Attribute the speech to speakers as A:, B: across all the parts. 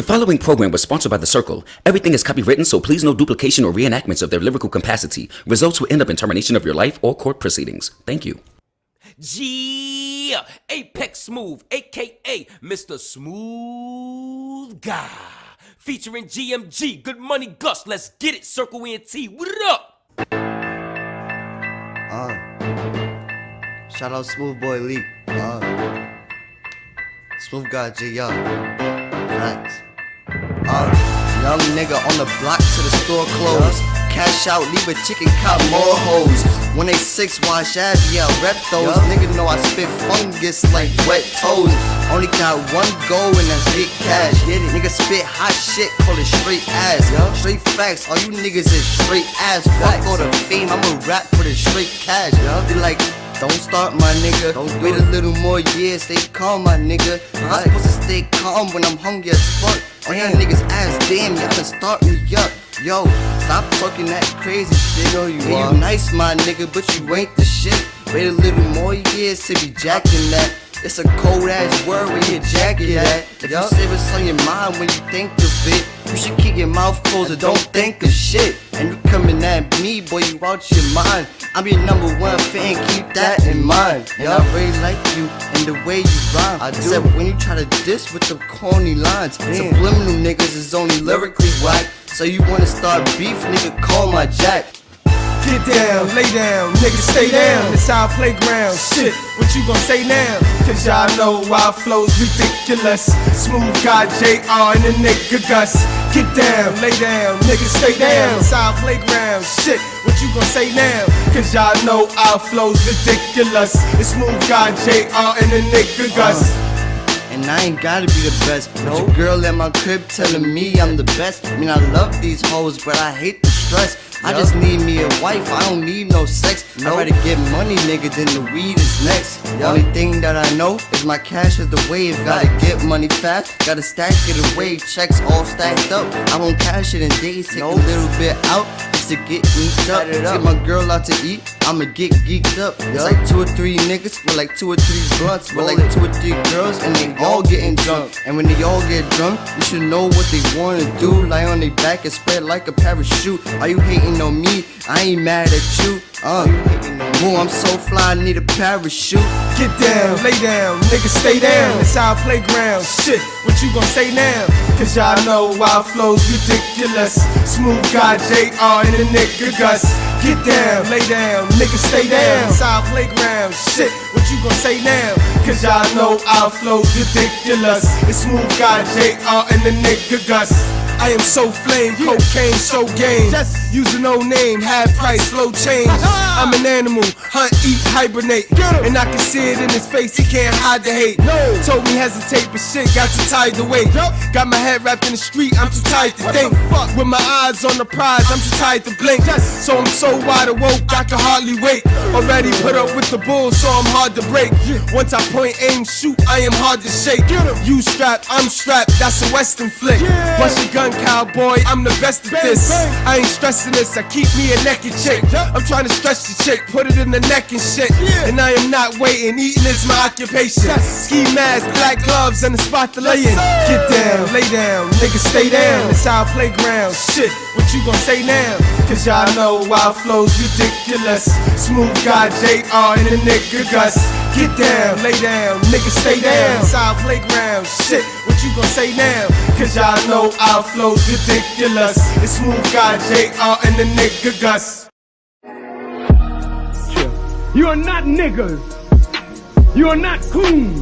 A: The following program was sponsored by The Circle. Everything is copywritten, so please no duplication or reenactments of their lyrical capacity. Results will end up in termination of your life or court proceedings. Thank you.
B: Yeah, Apex Smooth, aka Mr. Smooth Guy, featuring GMG, Good Money Gus. Let's get it, Circle NT. What up?
C: Shout out Smooth Boy Lee. Smooth Guy J.R. Facts. Young nigga on the block to the store close. Cash out, leave a chicken cop more hoes. When they 6 wash ass, yeah, rep those. Nigga know I spit fungus like wet toes. Only got one goal and that's get cash. Nigga spit hot shit, call it straight ass. Straight facts, all you niggas is straight ass. Fuck all the fame, I'ma rap for the straight cash. They like, don't start my nigga, wait a little more years, stay calm my nigga. I'm supposed to stay calm when I'm hungry as fuck. All y'all niggas ass damn, y'all can start me up. Yo, stop talking that crazy shit. You nice my nigga, but you ain't the shit. Wait a little more years to be jacking that. It's a cold ass word where you jacket at. If you say what's on your mind when you think of it, you should keep your mouth closed and don't think of shit. And you coming at me, boy, you out your mind. I'm your #1 fan, keep that in mind. And I really like you and the way you rhyme. I do. Except when you try to diss with the corny lines. Subliminal niggas is only lyrically whack. So you wanna start beef, nigga, call my jack.
D: Get down, lay down, nigga stay down. It's our playground, shit, what you gon' say now? Cause y'all know our flow's ridiculous. Smooth Guy J.R. and the nigga Gus. Get down, lay down, nigga stay down. It's our playground, shit, what you gon' say now? Cause y'all know our flow's ridiculous. It's Smooth Guy J.R. and the nigga Gus.
C: And I ain't gotta be the best. No your girl at my crib telling me I'm the best. I mean I love these hoes, but I hate the stress. I just need me a wife, I don't need no sex. I'd rather get money, nigga, than the weed is next. The only thing that I know is my cash is the wave. Gotta get money fast, gotta stack it away. Checks all stacked up, I won't cash it in days. Take a little bit out just to get geeked up. Take my girl out to eat, I'ma get geeked up. It's like 2 or 3 niggas with like 2 or 3 blunts. With like 2 or 3 girls and they all getting drunk. And when they all get drunk, you should know what they wanna do. Lie on their back and spread like a parachute. Are you hating on me? I ain't mad at you. Boom, I'm so fly, I need a parachute.
D: Get down, lay down, nigga stay down. It's our playground, shit, what you gon' say now? Cause y'all know our flow's ridiculous. Smooth Guy J.R. and the nigga Gus. Get down, lay down, nigga stay down. It's our playground, shit, what you gon' say now? Cause y'all know our flow's ridiculous. It's Smooth Guy J.R. and the nigga Gus. I am so flame, cocaine, so game. Use no name, half price, low change. I'm an animal, hunt, eat, hibernate. And I can see it in his face, he can't hide the hate. Told me hesitate, but shit, got too tired to wait. Got my head wrapped in the street, I'm too tired to think. With my eyes on the prize, I'm too tired to blink. So I'm so wide awoke, I can hardly wait. Already put up with the bull, so I'm hard to break. Once I point, aim, shoot, I am hard to shake. You strapped, I'm strapped, that's a western flick. Bust your gun, cowboy, I'm the best at this. I ain't stressing this, I keep me a naked chick. I'm trying to stretch the chick, put it in the neck and shit. And I am not waiting, eating is my occupation. Ski mask, black gloves, and a spot to lay in. Get down, lay down, nigga stay down. It's our playground, shit, what you gon' say now? Cause y'all know our flow's ridiculous. Smooth Guy J.R. and the nigga Gus. Get down, lay down, nigga stay down. It's our playground, shit, what you gon' say now? Cause y'all know our flow's ridiculous. It's Smooth Guy J.R. and the nigga Gus.
E: You are not niggers. You are not coons.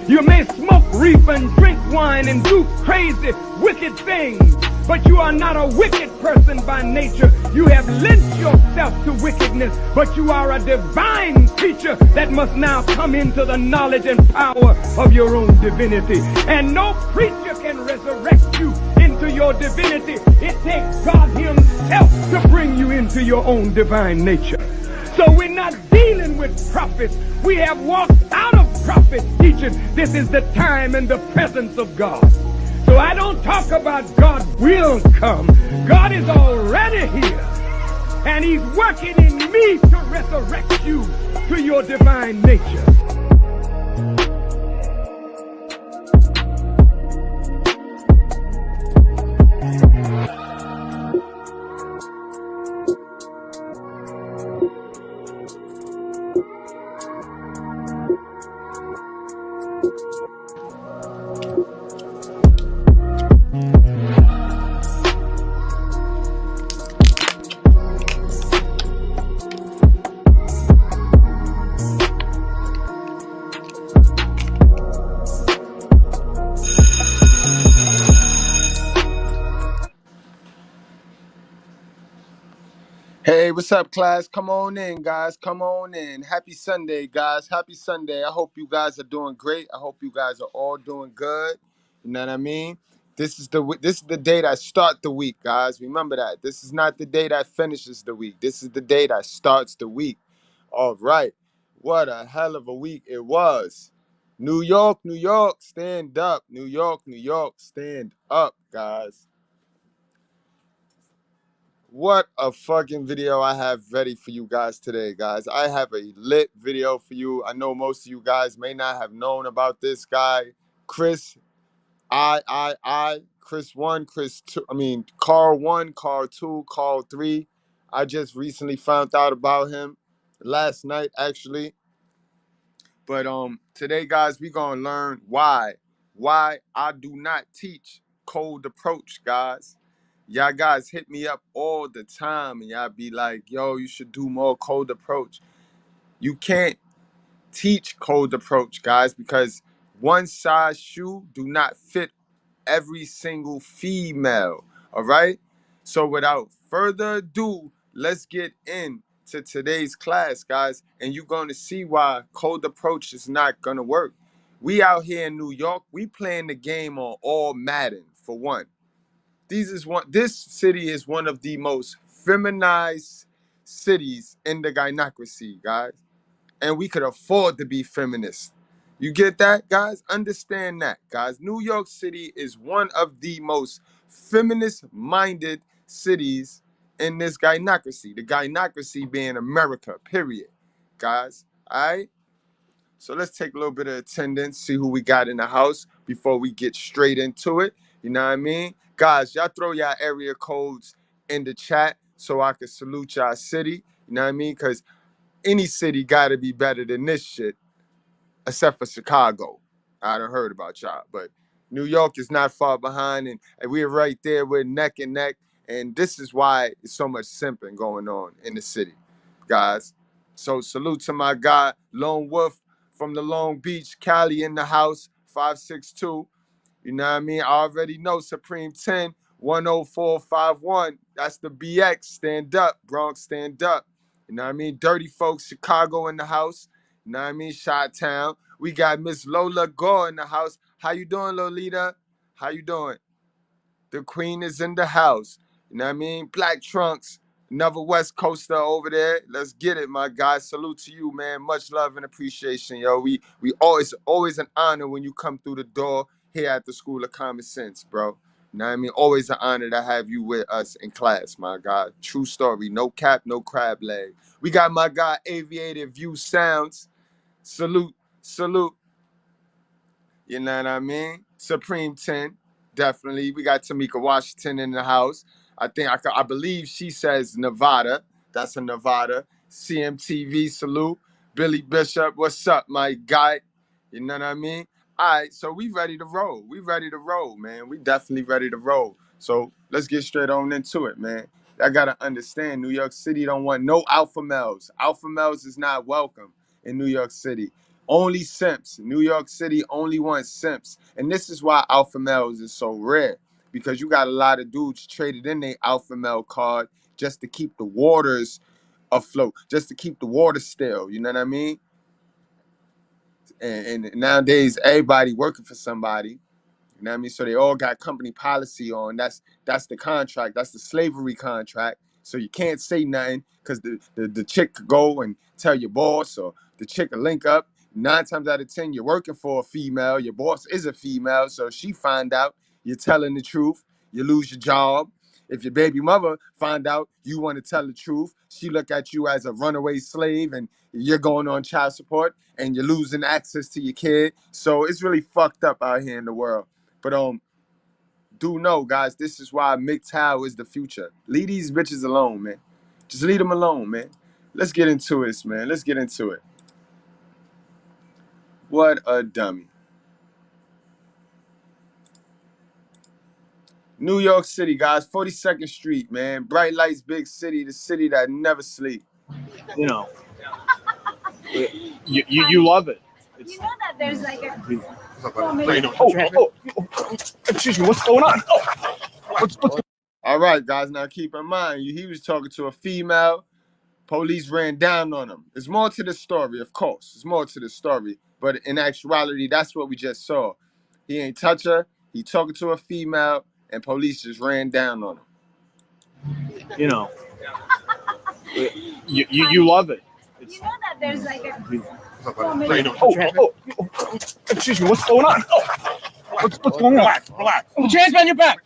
E: You may smoke, reef, and drink wine and do crazy, wicked things. But you are not a wicked person by nature. You have lent yourself to wickedness, but you are a divine creature that must now come into the knowledge and power of your own divinity. And no preacher can resurrect you into your divinity. It takes God himself to bring you into your own divine nature. So we're not dealing with prophets. We have walked out of prophet teaching. This is the time and the presence of God. So I don't talk about God will come. God is already here. And he's working in me to resurrect you to your divine nature.
D: Hey, what's up, class? Come on in, guys. Come on in. Happy Sunday, guys. Happy Sunday. I hope you guys are doing great. I hope you guys are all doing good. You know what I mean? This is the day that start the week, guys. Remember that. This is not the day that finishes the week. This is the day that starts the week. All right. What a hell of a week it was. New York, New York, stand up. New York, New York, stand up, guys. What a fucking video I have ready for you guys today, guys. I have a lit video for you. I know most of you guys may not have known about this guy, Chris. Chris 1, Chris 2. I mean, Carl 1, Carl 2, Carl 3. I just recently found out about him last night, actually. But today, guys, we gonna learn why I do not teach cold approach, guys. Y'all guys hit me up all the time and y'all be like, yo, you should do more cold approach. You can't teach cold approach, guys, because one size shoe do not fit every single female. All right. So without further ado, let's get into today's class, guys, and you're going to see why cold approach is not going to work. We out here in New York, we playing the game on all Madden for one. This city is one of the most feminized cities in the gynocracy, guys. And we could afford to be feminist. You get that, guys? Understand that, guys. New York City is one of the most feminist-minded cities in this gynocracy. The gynocracy being America, period, guys. All right? So let's take a little bit of attendance, see who we got in the house before we get straight into it. You know what I mean? Guys, y'all throw y'all area codes in the chat so I can salute y'all city. You know what I mean? Because any city got to be better than this shit, except for Chicago. I done heard about y'all, but New York is not far behind, and we're right there. We're neck and neck, and this is why it's so much simping going on in the city, guys. So salute to my guy, Lone Wolf from the Long Beach, Cali in the house, 562. You know what I mean? I already know Supreme 10, 10451. That's the BX. Stand up, Bronx, stand up. You know what I mean? Dirty folks, Chicago in the house. You know what I mean? Chi-Town. We got Miss Lola Gore in the house. How you doing, Lolita? How you doing? The queen is in the house. You know what I mean? Black Trunks, another West Coaster over there. Let's get it, my guy. Salute to you, man. Much love and appreciation, yo. We always an honor when you come through the door here at the School of Common Sense, bro. You know what I mean? Always an honor to have you with us in class, my guy. True story. No cap, no crab leg. We got my guy, Aviator View Sounds. Salute, salute. You know what I mean? Supreme 10, definitely. We got Tamika Washington in the house. I believe she says Nevada. That's a Nevada. CMTV, salute. Billy Bishop, what's up, my guy? You know what I mean? All right, so we ready to roll. We ready to roll, man. We definitely ready to roll. So let's get straight on into it, man. I gotta understand, New York City don't want no alpha males. Alpha males is not welcome in New York City. Only simps. New York City only wants simps. And this is why alpha males is so rare. Because you got a lot of dudes traded in their alpha male card just to keep the waters afloat, just to keep the water still. You know what I mean? And nowadays, everybody working for somebody. You know what I mean? So they all got company policy on. That's the contract. That's the slavery contract. So you can't say nothing because the chick could go and tell your boss, or the chick will link up. 9 times out of 10, you're working for a female. Your boss is a female. So she find out you're telling the truth, you lose your job. If your baby mother find out you want to tell the truth, she look at you as a runaway slave and you're going on child support and you're losing access to your kid. So it's really fucked up out here in the world. But do know, guys, this is why Mgtow is the future. Leave these bitches alone, man. Just leave them alone, man. Let's get into this, man. Let's get into it. What a dummy. New York City, guys, 42nd Street, man. Bright lights, big city, the city that never sleep.
F: You know, you love it.
G: You know that there's like a
F: Excuse me, what's going on? What's
D: All right, guys, now keep in mind, he was talking to a female. Police ran down on him. There's more to the story, of course. There's more to the story. But in actuality, that's what we just saw. He ain't touch her. He talking to a female, and police just ran down on him.
F: You know, you love it.
G: you know that there's like a
F: Excuse me, what's going on? What's going on? Relax. Put your hands behind your back.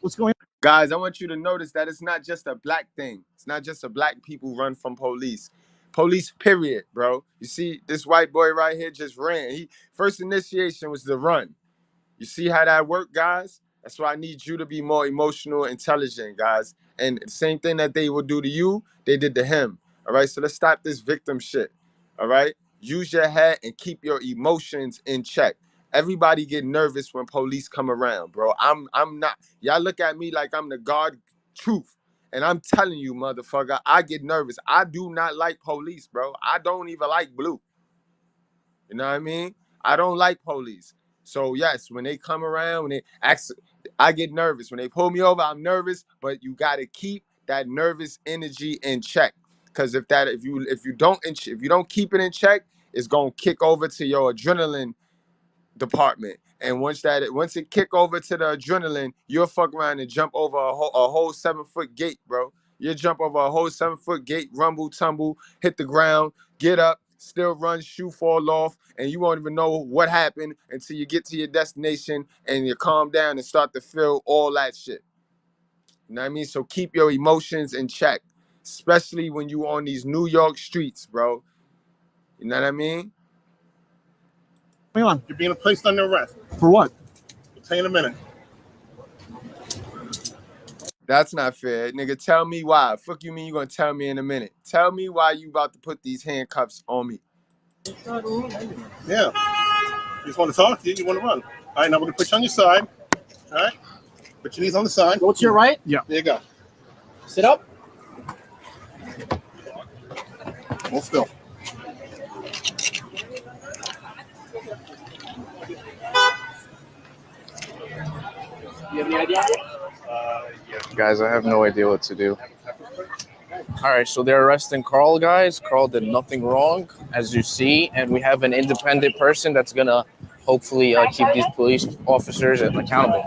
F: What's going on?
D: Guys, I want you to notice that it's not just a black thing. It's not just a black people run from police. Police, period, bro. You see, this white boy right here just ran. First initiation was the run. You see how that worked, guys? That's why I need you to be more emotional, intelligent, guys. And the same thing that they will do to you, they did to him. All right, so let's stop this victim shit. All right, use your head and keep your emotions in check. Everybody get nervous when police come around, bro. I'm not. Y'all look at me like I'm the God truth. And I'm telling you, motherfucker, I get nervous. I do not like police, bro. I don't even like blue. You know what I mean? I don't like police. So yes, when they come around, when they ask, I get nervous. When they pull me over, I'm nervous. But you got to keep that nervous energy in check. Because if you don't keep it in check, it's gonna kick over to your adrenaline department. And once it kick over to the adrenaline, you'll fuck around and jump over a whole 7-foot gate, bro. You'll jump over a whole 7-foot gate, rumble, tumble, hit the ground, get up, still run, shoe fall off, and you won't even know what happened until you get to your destination and you calm down and start to feel all that shit. You know what I mean? So keep your emotions in check, especially when you on these New York streets, bro. You know what I mean?
F: Hang on.
H: You're being placed under arrest.
F: For what?
H: We'll tell you in a minute.
D: That's not fair. Nigga, tell me why. Fuck you mean you gonna tell me in a minute. Tell me why you about to put these handcuffs on me.
H: Yeah. You just want to talk to you. You want to run. All right, now we're going to put you on your side. All right? Put your knees on the side.
F: Go to your right? Yeah.
H: There you go.
F: Sit up.
H: Hold still.
F: You have any idea?
I: Guys, I have no idea what to do. All right, so they're arresting Carl, guys. Carl did nothing wrong, as you see, and we have an independent person that's gonna hopefully keep these police officers accountable,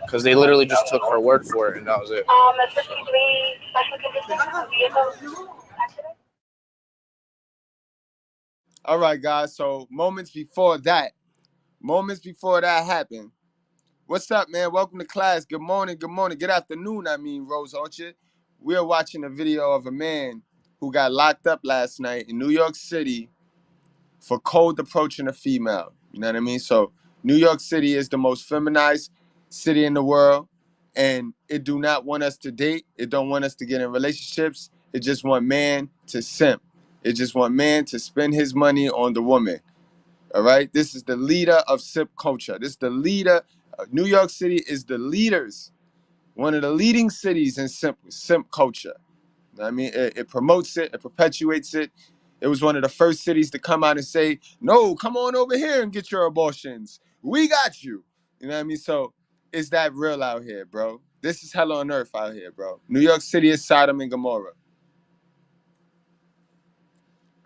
I: because they literally just took her word for it, and that was it.
D: All right, guys. So moments before that happened. What's up, man? Welcome to class. Good morning. Good morning. Good afternoon, Rose Orchard. We're watching a video of a man who got locked up last night in New York City for cold approaching a female. You know what I mean? So New York City is the most feminized city in the world, and it do not want us to date. It don't want us to get in relationships. It just want man to simp. It just want man to spend his money on the woman. All right? This is the leader of simp culture. This is the leader. New York City is the leaders, one of the leading cities in simp culture. You know what I mean? It promotes it. It perpetuates it. It was one of the first cities to come out and say, no, come on over here and get your abortions. We got you. You know what I mean? So it's that real out here, bro. This is hell on earth out here, bro. New York City is Sodom and Gomorrah.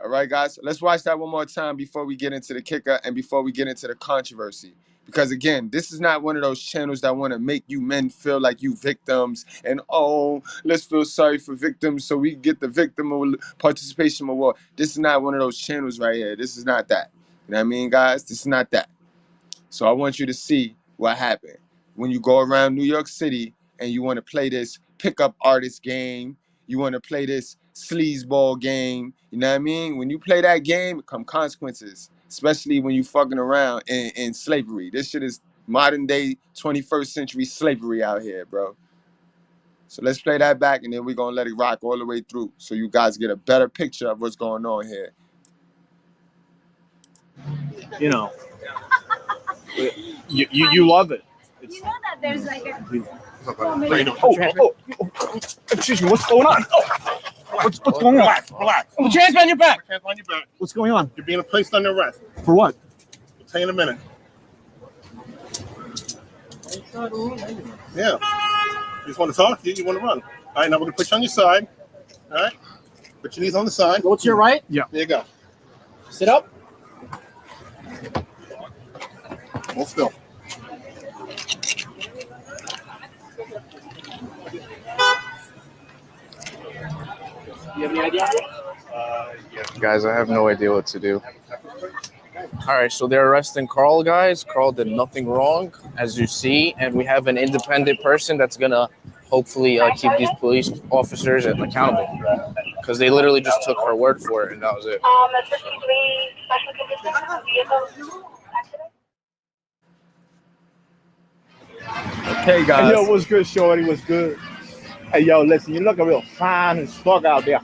D: All right, guys, let's watch that one more time before we get into the kicker and before we get into the controversy. Because, again, this is not one of those channels that want to make you men feel like you victims and, oh, let's feel sorry for victims so we get the victim participation award. This is not one of those channels right here. This is not that. You know what I mean, guys? This is not that. So I want you to see what happened. When you go around New York City and you want to play this pickup artist game, you want to play this sleazeball game, you know what I mean? When you play that game, come consequences, especially when you fucking around in slavery. This shit is modern day 21st century slavery out here, bro. So let's play that back and then we're going to let it rock all the way through so you guys get a better picture of what's going on here.
F: You know, you love it.
G: you know that there's like a
F: Excuse me, what's going on? What's going on?
H: Relax, relax.
F: Put your hands behind your back.
H: Hands on your back.
F: What's going on?
H: You're being placed under arrest.
F: For what?
H: We'll tell you in a minute. Yeah. You just want to talk? You want to run? All right, now we're going to put you on your side. All right? Put your knees on the side.
F: Go to your right.
H: There you go.
F: Sit up.
H: Hold still.
F: You have any idea?
I: Guys, I have no idea what to do. All right, so they're arresting Carl, guys. Carl did nothing wrong, as you see, and we have an independent person that's gonna hopefully keep these police officers accountable, because they literally just took her word for it, and that was it.
F: Hey guys. Hey, yo, what's good, shorty? What's good? Hey, yo, listen, you looking real fine as fuck out there.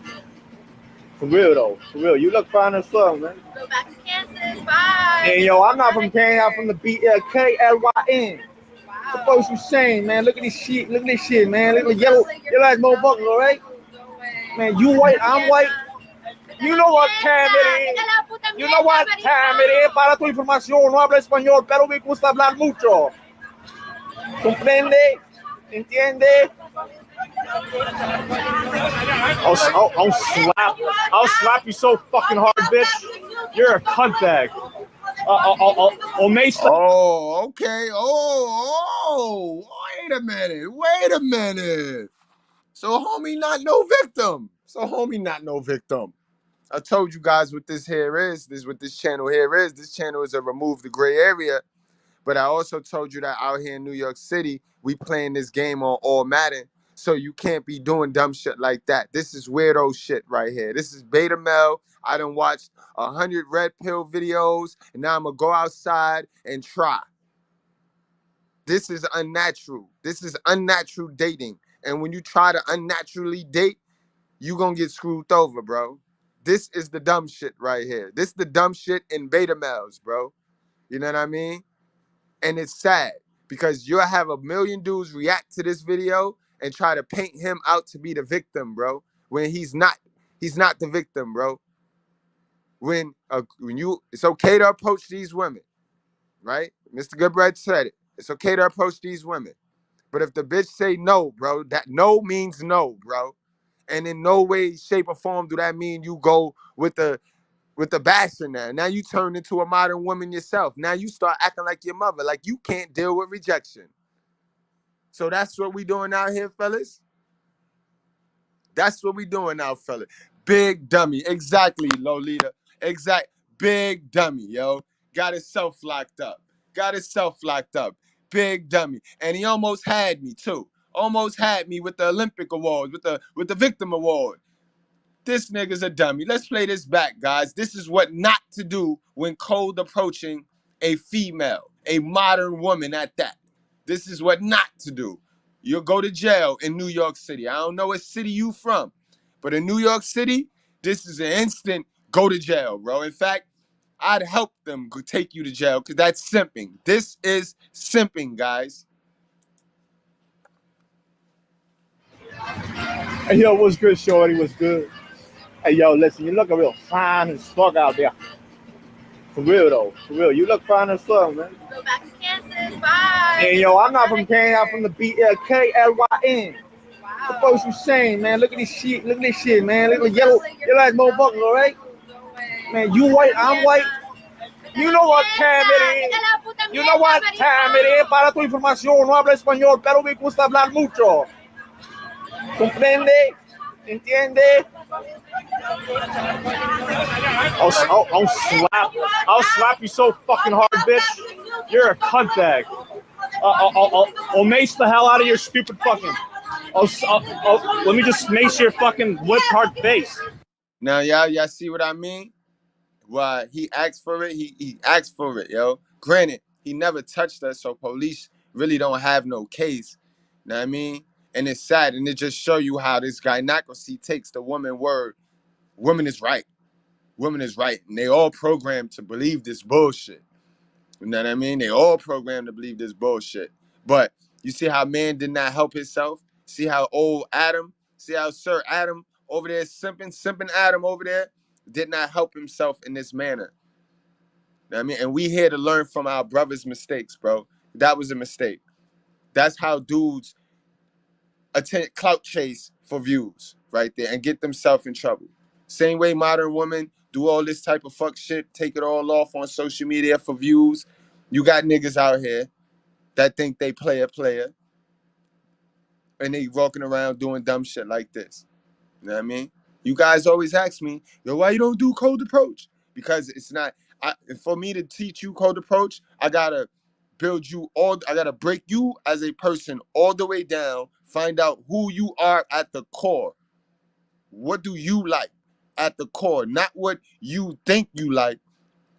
F: For real, though. For real. You look fine as fuck, man.
G: Go back to Kansas. Bye.
F: Hey, yo, I'm not from Kansas. I'm from the BLKLYN. What the fuck you saying, man? Look at this shit. Look at this shit, man. Look at the yellow ass motherfucker, all right? Man, you white, I'm white. You know what time it is. You know what time it is. Para tu información, no habla español, pero me gusta hablar mucho. ¿Comprende? ¿Entiende? I'll slap you so fucking hard, bitch. You're a cunt bag. Mason.
D: Oh, okay. Wait a minute. So homie not no victim. I told you guys what this here is. This is what this channel here is. This channel is a remove the gray area. But I also told you that out here in New York City, we playing this game on all Madden. So you can't be doing dumb shit like that. This is weirdo shit right here. This is beta male. I done watched 100 red pill videos, and now I'm gonna go outside and try. This is unnatural. This is unnatural dating. And when you try to unnaturally date, you gonna get screwed over, bro. This is the dumb shit right here. This is the dumb shit in beta males, bro. You know what I mean? And it's sad because you'll have a million dudes react to this video and try to paint him out to be the victim, bro. When he's not the victim, bro. When you, it's okay to approach these women, right? Mr.Goodbread said it. It's okay to approach these women. But if the bitch say no, bro, that no means no, bro. And in no way, shape, or form do that mean you go with the bashing there. Now you turn into a modern woman yourself. Now you start acting like your mother, like you can't deal with rejection. So that's what we doing out here, fellas. That's what we doing now, fellas. Big dummy. Exactly, Lolita. Exact. Big dummy, yo. Got himself locked up. Big dummy. And he almost had me, too. Almost had me with the Olympic Awards, with the Victim Award. This nigga's a dummy. Let's play this back, guys. This is what not to do when cold approaching a female, a modern woman at that. This is what not to do. You'll go to jail in New York City. I don't know what city you from, but in New York City, this is an instant go to jail, bro. In fact, I'd help them take you to jail because that's simping. This is simping, guys.
F: Hey, yo, what's good, shorty? What's good? Hey, yo, listen, you looking real fine as fuck out there. For real, though. For real. You look fine as fuck, man.
G: Go back to Kansas. Bye.
F: Hey, yo, I'm not from Kansas. I'm from the BLKLYN. What the fuck you saying, man? Look at this shit. Look at this shit, man. Look at the yellow ass motherfucker, all right? Man, you white, I'm white. You know what time it is. You know what time it is. Para tu información, no habla español, pero me gusta hablar mucho. ¿Comprende? ¿Entiende? I'll slap you so fucking hard, bitch. You're a cunt bag. I'll mace the hell out of your stupid fucking. Let me just mace your fucking lip hard face.
D: Now, y'all see what I mean? Well, he asked for it. He asked for it, yo. Granted, he never touched us, so police really don't have no case. Know what I mean? And it's sad, and it just show you how this gynocracy takes the woman word. Woman is right. Woman is right. And they all programmed to believe this bullshit. You know what I mean? They all programmed to believe this bullshit. But
J: You see how man did not help himself? See how old Adam, see how Sir Adam over there simping Adam over there did not help himself in this manner. You know what I mean? And we here to learn from our brother's mistakes, bro. That was a mistake. That's how dudes attend clout chase for views right there and get themselves in trouble. Same way modern women do all this type of fuck shit, take it all off on social media for views. You got niggas out here that think they player, and they walking around doing dumb shit like this. You know what I mean? You guys always ask me, yo, why you don't do cold approach? Because it's not, for me to teach you cold approach, I gotta I gotta break you as a person all the way down, find out who you are at the core. What do you like at the core? Not what you think you like,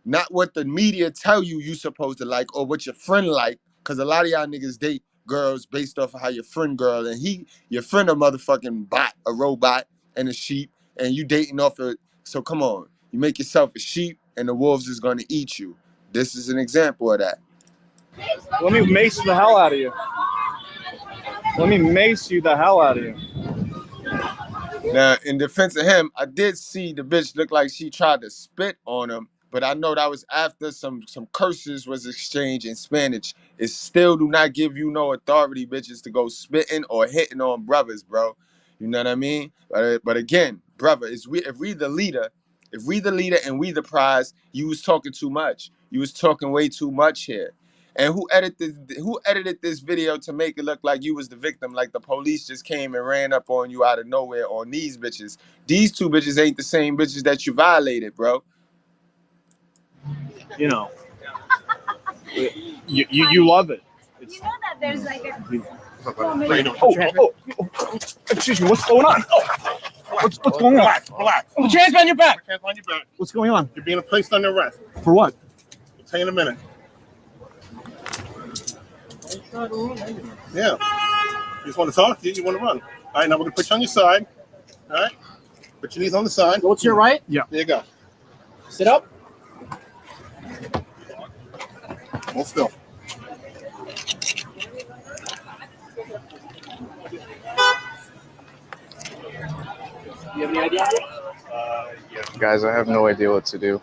J: not what the media tell you supposed to like or what your friend like. Because a lot of y'all niggas date girls based off of how your friend girl, and your friend a motherfucking bot, a robot, and a sheep, and you dating off of, so come on. You make yourself a sheep and the wolves is gonna eat you. This is an example of that.
F: Let me mace the hell out of you. Let me mace you the hell out of you.
J: Now, in defense of him, I did see the bitch look like she tried to spit on him, but I know that was after some curses was exchanged in Spanish. It still do not give you no authority, bitches, to go spitting or hitting on brothers, bro. You know what I mean? But again, brother, if we the leader and we the prize, you was talking too much. You was talking way too much here. And who edited this video to make it look like you was the victim, like the police just came and ran up on you out of nowhere on these bitches? These two bitches ain't the same bitches that you violated, bro.
F: You know, you love it.
G: You know that there's like a...
F: Excuse me, what's going on? What's going on?
H: Relax.
F: Put your hands behind your back.
H: Hands on your back.
F: What's going on?
H: You're being placed under arrest.
F: For what?
H: I'll tell you in a minute. Yeah. You just want to talk? You want to run. All right, now we're going to put you on your side. All right? Put your knees on the side.
F: Go to your right? Yeah.
H: There you go.
F: Sit up.
H: Hold still.
F: You have any idea?
I: Guys, I have no idea what to do.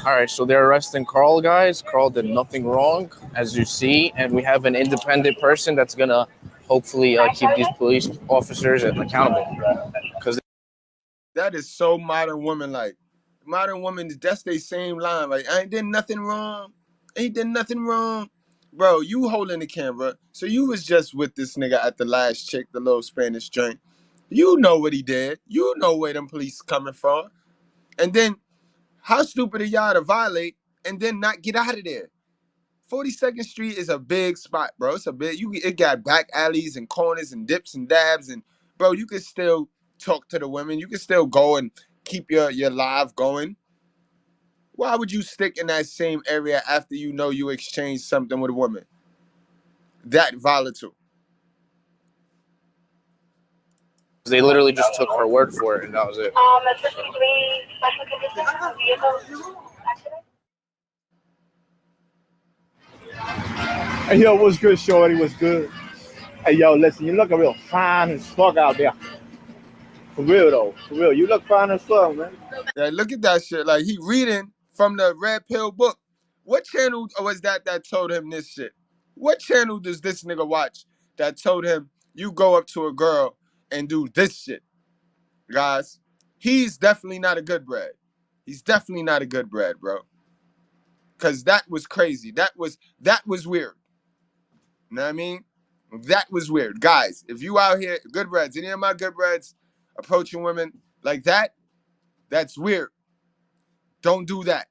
I: All right, so they're arresting Carl, guys. Carl did nothing wrong, as you see, and we have an independent person that's gonna hopefully keep these police officers accountable. Because
J: that is so modern woman like. Modern women, that's their same line. Like, I ain't did nothing wrong. Ain't did nothing wrong. Bro, you holding the camera. So you was just with this nigga at the last chick, the little Spanish joint. You know what he did. You know where them police coming from. And then, how stupid are y'all to violate and then not get out of there? 42nd Street is a big spot, bro. It's a big, it got back alleys and corners and dips and dabs. And, bro, you can still talk to the women. You can still go and keep your live going. Why would you stick in that same area after you know you exchanged something with a woman? That volatile.
I: they literally just took her word for it, and that was it.
F: Hey, yo, what's good, shorty? What's good? Hey, yo, listen, you looking real fine as fuck out there. For real, though. For real. You look fine as fuck, man.
J: Yeah, look at that shit. Like, he reading from the Red Pill book. What channel was that told him this shit? What channel does this nigga watch that told him you go up to a girl and do this shit? Guys, he's definitely not a Goodbread. He's definitely not a Goodbread, bro. Because that was crazy. That was weird. You know what I mean? That was weird. Guys, if you out here, Goodbreads, any of my Goodbreads approaching women like that, that's weird. Don't do that.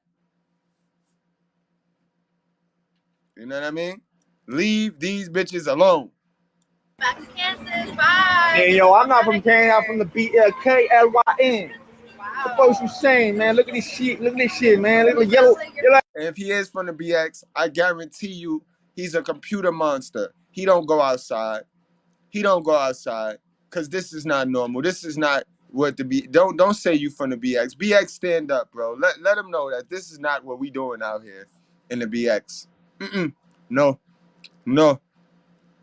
J: You know what I mean? Leave these bitches alone.
G: Back to Kansas. Bye.
F: Hey, yo, I'm not from Kane. I'm from the KLYN.
G: Wow.
F: The folks you saying, man. Look at this shit. Look at this shit, man. Look at the yellow.
J: And if he is from the BX, I guarantee you he's a computer monster. He don't go outside. He don't go outside because this is not normal. This is not what the B. Don't say you from the BX. BX, stand up, bro. Let them know that this is not what we doing out here in the BX. No.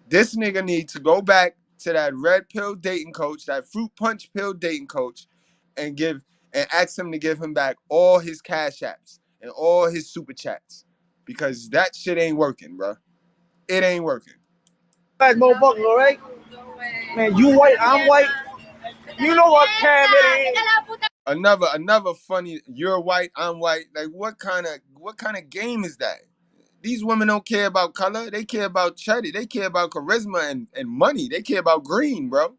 J: This nigga needs to go back to that red pill dating coach, that fruit punch pill dating coach, and ask him to give him back all his cash apps and all his super chats. Because that shit ain't working, bro. It ain't working.
F: Ass motherfucker, all right? Man, you white, I'm white. You know what time it is.
J: Another funny, you're white, I'm white. Like what kind of game is that? These women don't care about color. They care about cheddar. They care about charisma and money. They care about green, bro.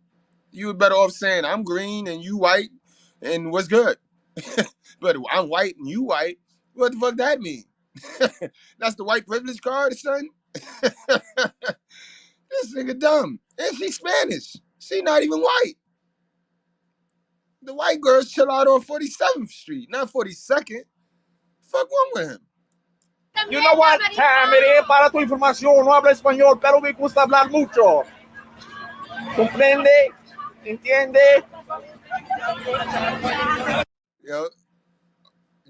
J: You were better off saying I'm green and you white and what's good. But I'm white and you white. What the fuck that mean? That's the white privilege card, son? This nigga dumb. And she's Spanish. She not even white. The white girls chill out on 47th Street, not 42nd. Fuck wrong with him?
F: You know what time it is. Para tu información, no habla español, pero me gusta hablar mucho. ¿Comprende? ¿Entiende?
J: Yo,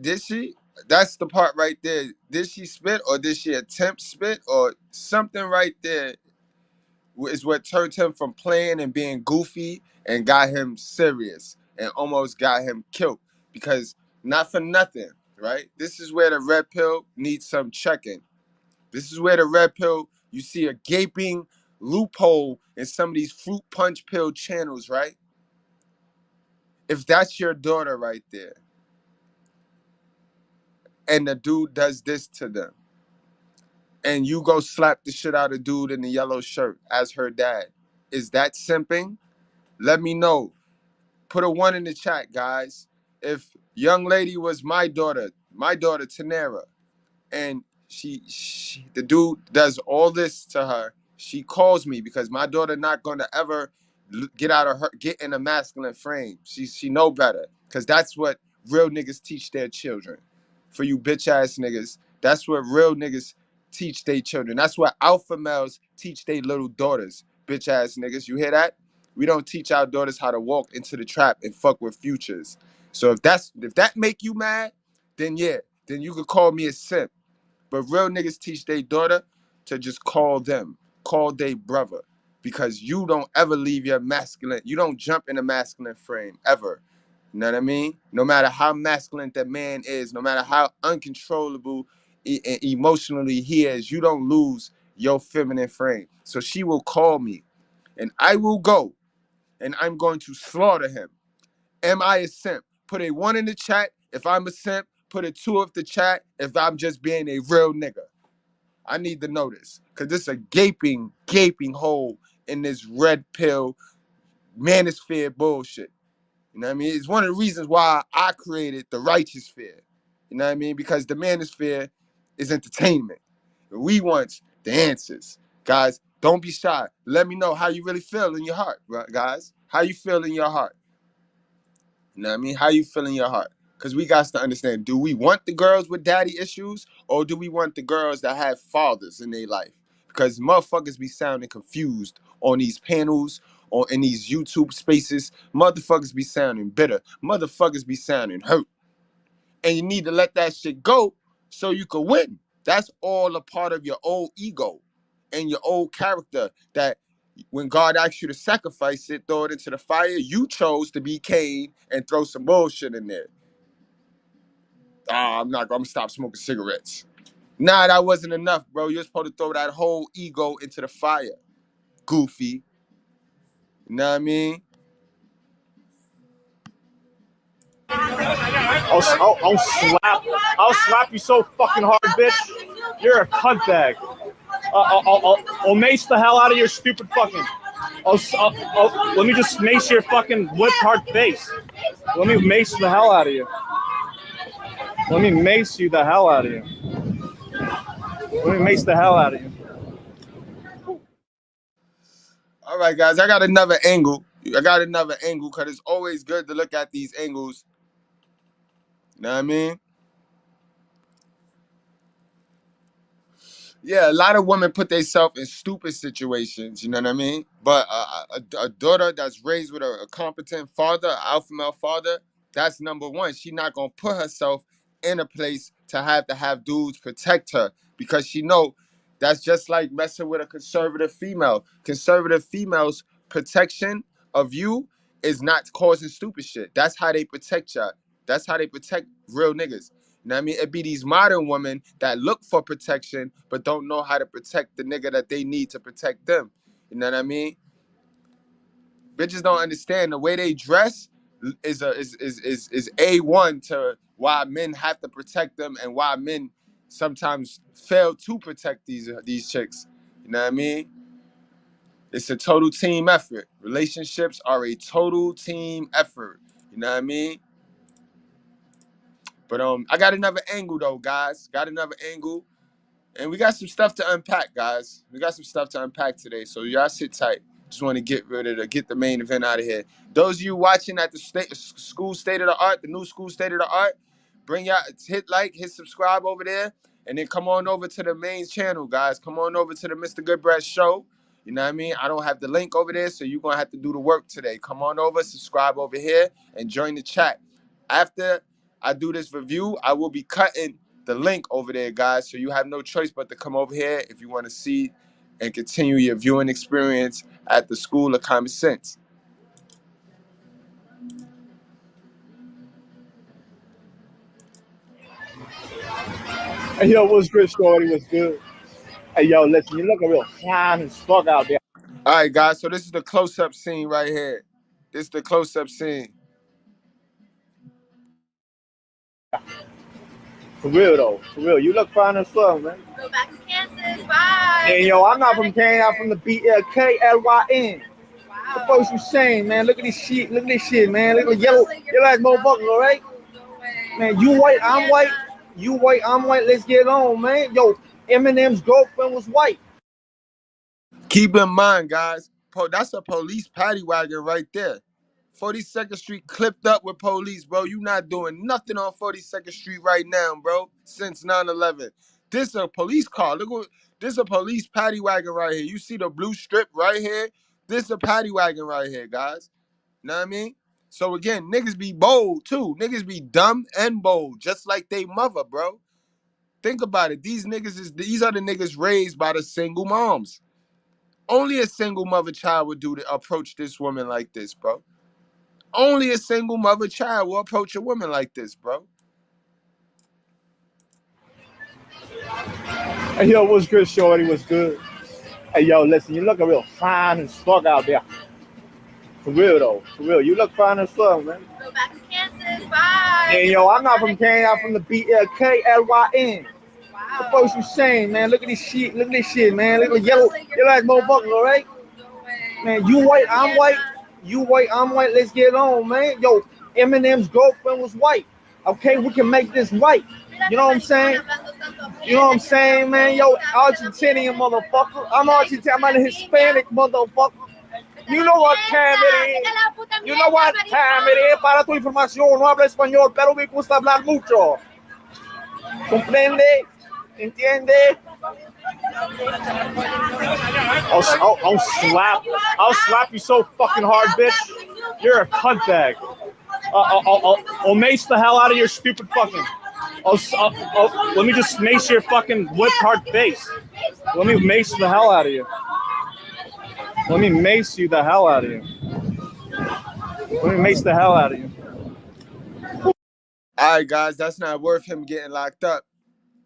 J: did she? That's the part right there. Did she spit or did she attempt spit or something right there is what turned him from playing and being goofy and got him serious and almost got him killed. Because not for nothing, right? This is where the red pill needs some checking. This is where the red pill, you see a gaping loophole in some of these fruit punch pill channels, right? If that's your daughter right there, and the dude does this to them, and you go slap the shit out of dude in the yellow shirt as her dad, is that simping? Let me know. Put a 1 in the chat, guys. If young lady was my daughter Tanera, and the dude does all this to her, she calls me because my daughter not gonna ever get in a masculine frame. She know better because that's what real niggas teach their children. For you bitch ass niggas, that's what real niggas teach their children. That's what alpha males teach their little daughters. Bitch ass niggas, you hear that? We don't teach our daughters how to walk into the trap and fuck with futures. So if that make you mad, then yeah, then you could call me a simp. But real niggas teach their daughter to just call their brother. Because you don't ever leave your masculine, you don't jump in a masculine frame, ever. You know what I mean? No matter how masculine that man is, no matter how uncontrollable emotionally he is, you don't lose your feminine frame. So she will call me, and I will go, and I'm going to slaughter him. Am I a simp? Put a 1 in the chat if I'm a simp. Put a 2 of the chat if I'm just being a real nigga. I need to know this because this is a gaping hole in this red pill manosphere bullshit. You know what I mean? It's one of the reasons why I created the righteous sphere. You know what I mean? Because the manosphere is entertainment. We want the answers. Guys, don't be shy. Let me know how you really feel in your heart, guys. How you feel in your heart? You know what I mean? How you feel in your heart? Because we got to understand, do we want the girls with daddy issues or do we want the girls that have fathers in their life? Because motherfuckers be sounding confused on these panels or in these YouTube spaces. Motherfuckers be sounding bitter. Motherfuckers be sounding hurt. And you need to let that shit go so you can win. That's all a part of your old ego and your old character that when God asks you to sacrifice it, throw it into the fire, you chose to be Cain and throw some bullshit in there. I'm gonna stop smoking cigarettes. Nah, that wasn't enough, bro. You're supposed to throw that whole ego into the fire. Goofy. You know what I mean?
K: I'll slap you so fucking hard, bitch. You're a cunt bag. I'll mace the hell out of your stupid fucking. Let me just mace your fucking whipped hard face. Let me mace the hell out of you. Let me mace you the hell out of you. Let me mace the hell out of you.
J: All right, guys, I got another angle because it's always good to look at these angles. You know what I mean? Yeah, a lot of women put themselves in stupid situations, you know what I mean? But a daughter that's raised with a competent father, an alpha male father, that's number one. She not going to put herself in a place to have dudes protect her because she know That's just like messing with a conservative female. Conservative females' protection of you is not causing stupid shit. That's how they protect y'all. That's how they protect real niggas. You know what I mean? It be these modern women that look for protection but don't know how to protect the nigga that they need to protect them. You know what I mean? Bitches don't understand the way they dress is A1 to why men have to protect them and why men sometimes fail to protect these chicks. You know what I mean? It's a total team effort. Relationships are a total team effort. You know what I mean? But I got another angle though, guys. Got another angle. And we got some stuff to unpack, guys. We got some stuff to unpack today. So y'all sit tight. Just want to get the main event out of here. Those of you watching at the school state of the art, the new school state of the art, bring y'all hit like, hit subscribe over there, and then come on over to the main channel, guys. Come on over to the Mr.Goodbread show. You know what I mean? I don't have the link over there, so you're gonna have to do the work today. Come on over, subscribe over here, and join the chat. After I do this review, I will be cutting the link over there, guys, so you have no choice but to come over here if you want to see and continue your viewing experience at the School of Common Sense.
F: Hey, yo, what's good, shorty? What's good? Hey, yo, listen, you looking real fine as fuck out there.
J: All right, guys, so this is the close-up scene right here. This is the close-up scene.
F: For real, though. For real. You look fine as fuck, man.
G: Go back to Kansas. Bye.
F: Hey, yo, I'm not from Kane. I'm from the BLKLYN.
G: Wow.
F: What the fuck you saying, man? Look at this shit. Look at this shit, man. Look at yellow ass motherfuckers, all right? Man, you white, I'm white. You white, I'm white. Let's get on, man. Yo, Eminem's girlfriend was white.
J: Keep in mind, guys, that's a police paddy wagon right there. 42nd Street clipped up with police, bro. You not doing nothing on 42nd Street right now, bro, since 9/11. This a police car. Look what this a police paddy wagon right here. You see the blue strip right here? This a paddy wagon right here, guys. Know what I mean? So again, niggas be bold too. Niggas be dumb and bold, just like they mother, bro. Think about it. These are the niggas raised by the single moms. Only a single mother child would approach this woman like this, bro. Only a single mother child will approach a woman like this, bro.
F: Hey, yo, what's good, shorty? What's good? Hey, yo, listen, you looking real fine as fuck out there. For real, though. For real. You look fine as fuck, man.
G: Go back to Kansas. Bye.
F: Hey, yo, I'm not from Kane. I'm from the BLKLYN.
G: Wow.
F: What the fuck you saying, man? Look at this shit. Look at this shit, man. Look at yellow ass motherfuckers, all right? Man, you white, I'm white. You white, I'm white. Let's get on, man. Yo, Eminem's girlfriend was white. Okay, we can make this right. You know what I'm saying? You know what I'm saying, man? Yo, Argentinian motherfucker. I'm Argentinian. I'm a Hispanic motherfucker. You know what time it is. You know what time it is. Para tu información, no hablo español, pero me gusta hablar mucho. ¿Comprende? ¿Entiende?
K: I'll slap you so fucking hard, bitch. You're a cunt bag. I'll mace the hell out of your stupid fucking. Let me just mace your fucking whipped hard face. Let me mace the hell out of you. Let me mace you the hell out of you. Let me mace the hell out of you.
J: All right, guys, that's not worth him getting locked up.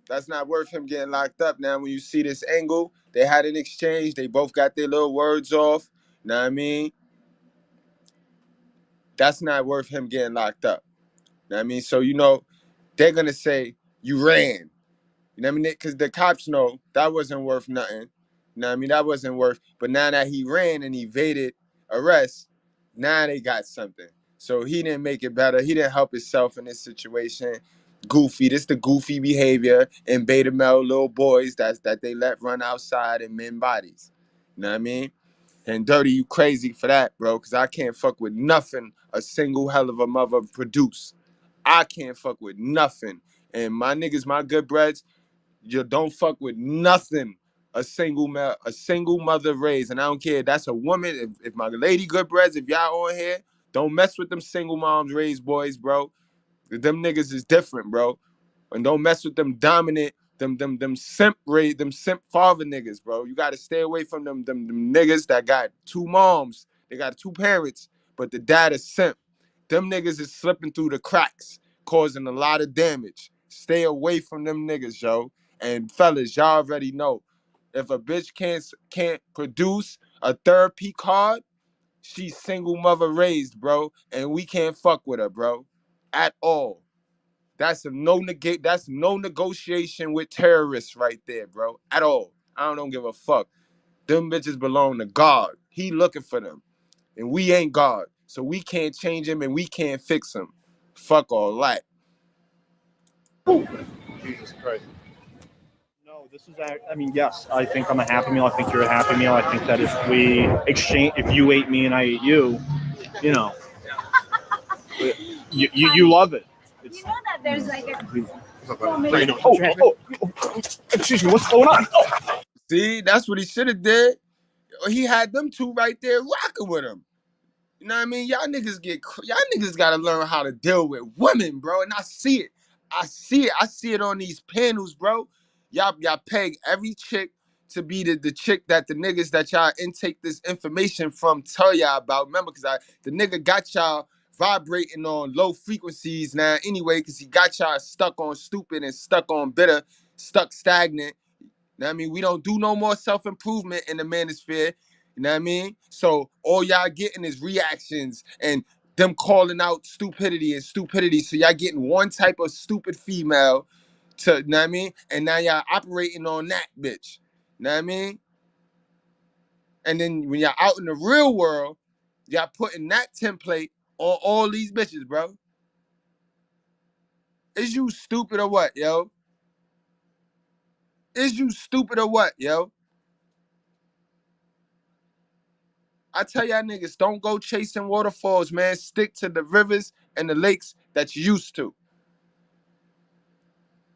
J: That's not worth him getting locked up. Now, when you see this angle, they had an exchange. They both got their little words off. Know what I mean? That's not worth him getting locked up. Know what I mean? So, they're going to say, you ran. You know what I mean? Because the cops know that wasn't worth nothing. You know what I mean? That wasn't worth. But now that he ran and evaded arrest, now they got something. So he didn't make it better. He didn't help himself in this situation. Goofy. This the goofy behavior in beta male little boys that they let run outside in men bodies. You know what I mean? And Dirty, you crazy for that, bro, because I can't fuck with nothing a single hell of a mother produce. I can't fuck with nothing. And my niggas, my good breads, you don't fuck with nothing a single mother raised. And I don't care. That's a woman. If my lady good breads, if y'all on here, don't mess with them single moms raised boys, bro. Them niggas is different, bro. And don't mess with them dominant them simp father niggas, bro. You gotta stay away from them niggas that got two moms. They got two parents, but the dad is simp. Them niggas is slipping through the cracks, causing a lot of damage. Stay away from them niggas, yo. And fellas, y'all already know. If a bitch can't produce a therapy card, she's single mother raised, bro. And we can't fuck with her, bro. At all. That's no negotiation with terrorists right there, bro. At all. I don't give a fuck. Them bitches belong to God. He looking for them. And we ain't God. So we can't change him and we can't fix him. Fuck all that.
K: Jesus Christ. No, this is, I mean, yes, I think I'm a Happy Meal. I think you're a Happy Meal. I think that if you ate me and I ate you, you know, you love it.
G: You know that there's like a...
K: Excuse me, what's going on? Oh.
J: See, that's what he should have did. He had them two right there rocking with him. You know what I mean? Y'all niggas gotta learn how to deal with women, bro. And I see it. I see it on these panels, bro. Y'all peg every chick to be the chick that the niggas that y'all intake this information from tell y'all about. Remember, because the nigga got y'all vibrating on low frequencies now anyway, because he got y'all stuck on stupid and stuck on bitter, stuck stagnant. You know what I mean? We don't do no more self-improvement in the manosphere. You know what I mean? So all y'all getting is reactions and them calling out stupidity. So y'all getting one type of stupid female to, you know what I mean? And now y'all operating on that bitch. You know what I mean? And then when y'all out in the real world, y'all putting that template on all these bitches, bro. Is you stupid or what, yo? Is you stupid or what, yo? I tell y'all niggas, don't go chasing waterfalls, man. Stick to the rivers and the lakes that you used to.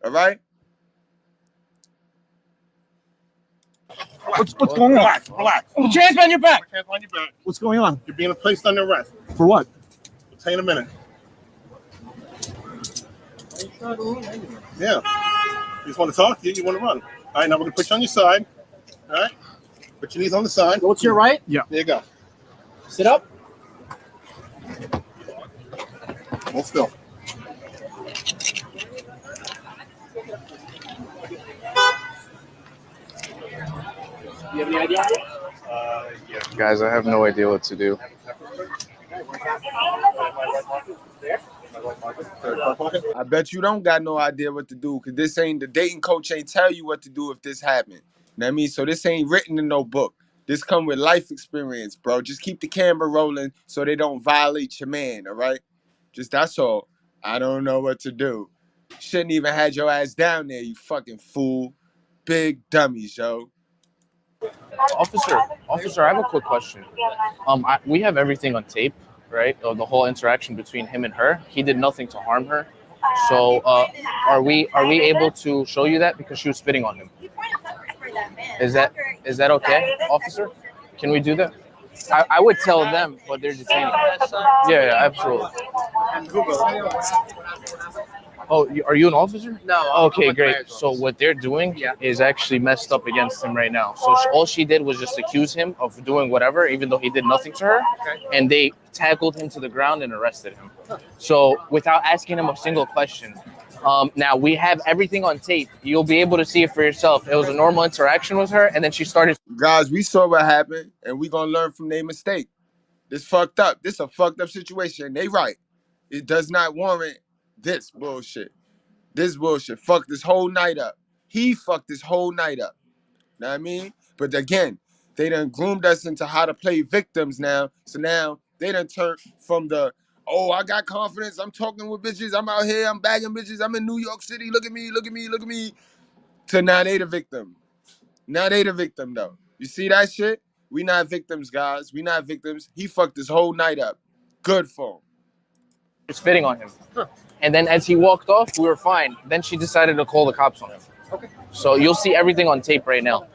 J: All right?
K: What's going on?
H: Relax.
K: Oh, your hands behind your back.
H: Hands on your back.
K: What's going on?
H: You're being placed under arrest.
K: For what?
H: We'll tell you in a minute. Yeah. You just want to talk? You want to run. All right, now we're going to put you on your side. All right? Put your knees on the side.
K: Go to your right?
H: Yeah. There you go.
K: Sit up.
H: Hold still.
K: You have any idea?
H: Yeah.
I: Guys, I have no idea what to do.
J: I bet you don't got no idea what to do, because this ain't, the dating coach ain't tell you what to do if this happened. You know what I mean? So this ain't written in no book. This come with life experience, bro. Just keep the camera rolling so they don't violate your man, all right? Just that's all. I don't know what to do. Shouldn't even had your ass down there, you fucking fool. Big dummies, yo.
I: Officer, I have a quick question. We have everything on tape, right? The whole interaction between him and her. He did nothing to harm her. So, are we able to show you that, because she was spitting on him? Is that okay, officer? Can we do that? I would tell them, but they're detaining. Yeah, absolutely. Oh, are you an officer?
L: No.
I: Okay, great. So what they're doing is actually messed up against him right now. So all she did was just accuse him of doing whatever, even though he did nothing to her.
L: Okay.
I: And they tackled him to the ground and arrested him. So without asking him a single question. Now we have everything on tape. You'll be able to see it for yourself. It was a normal interaction with her, and then she started.
J: Guys, we saw what happened, and we gonna learn from their mistake. This fucked up. This a fucked up situation. They right. It does not warrant this bullshit. This bullshit. Fuck this whole night up. He fucked this whole night up. Know what I mean? But again, they done groomed us into how to play victims now. So now they done turned from the, oh, I got confidence, I'm talking with bitches, I'm out here, I'm bagging bitches, I'm in New York City, look at me, to now they the victim. Now they the victim, though. You see that shit? We not victims, guys. We not victims. He fucked this whole night up. Good for him.
I: Spitting on him. And then as he walked off, we were fine. Then she decided to call the cops on him.
L: Okay.
I: So you'll see everything on tape right now.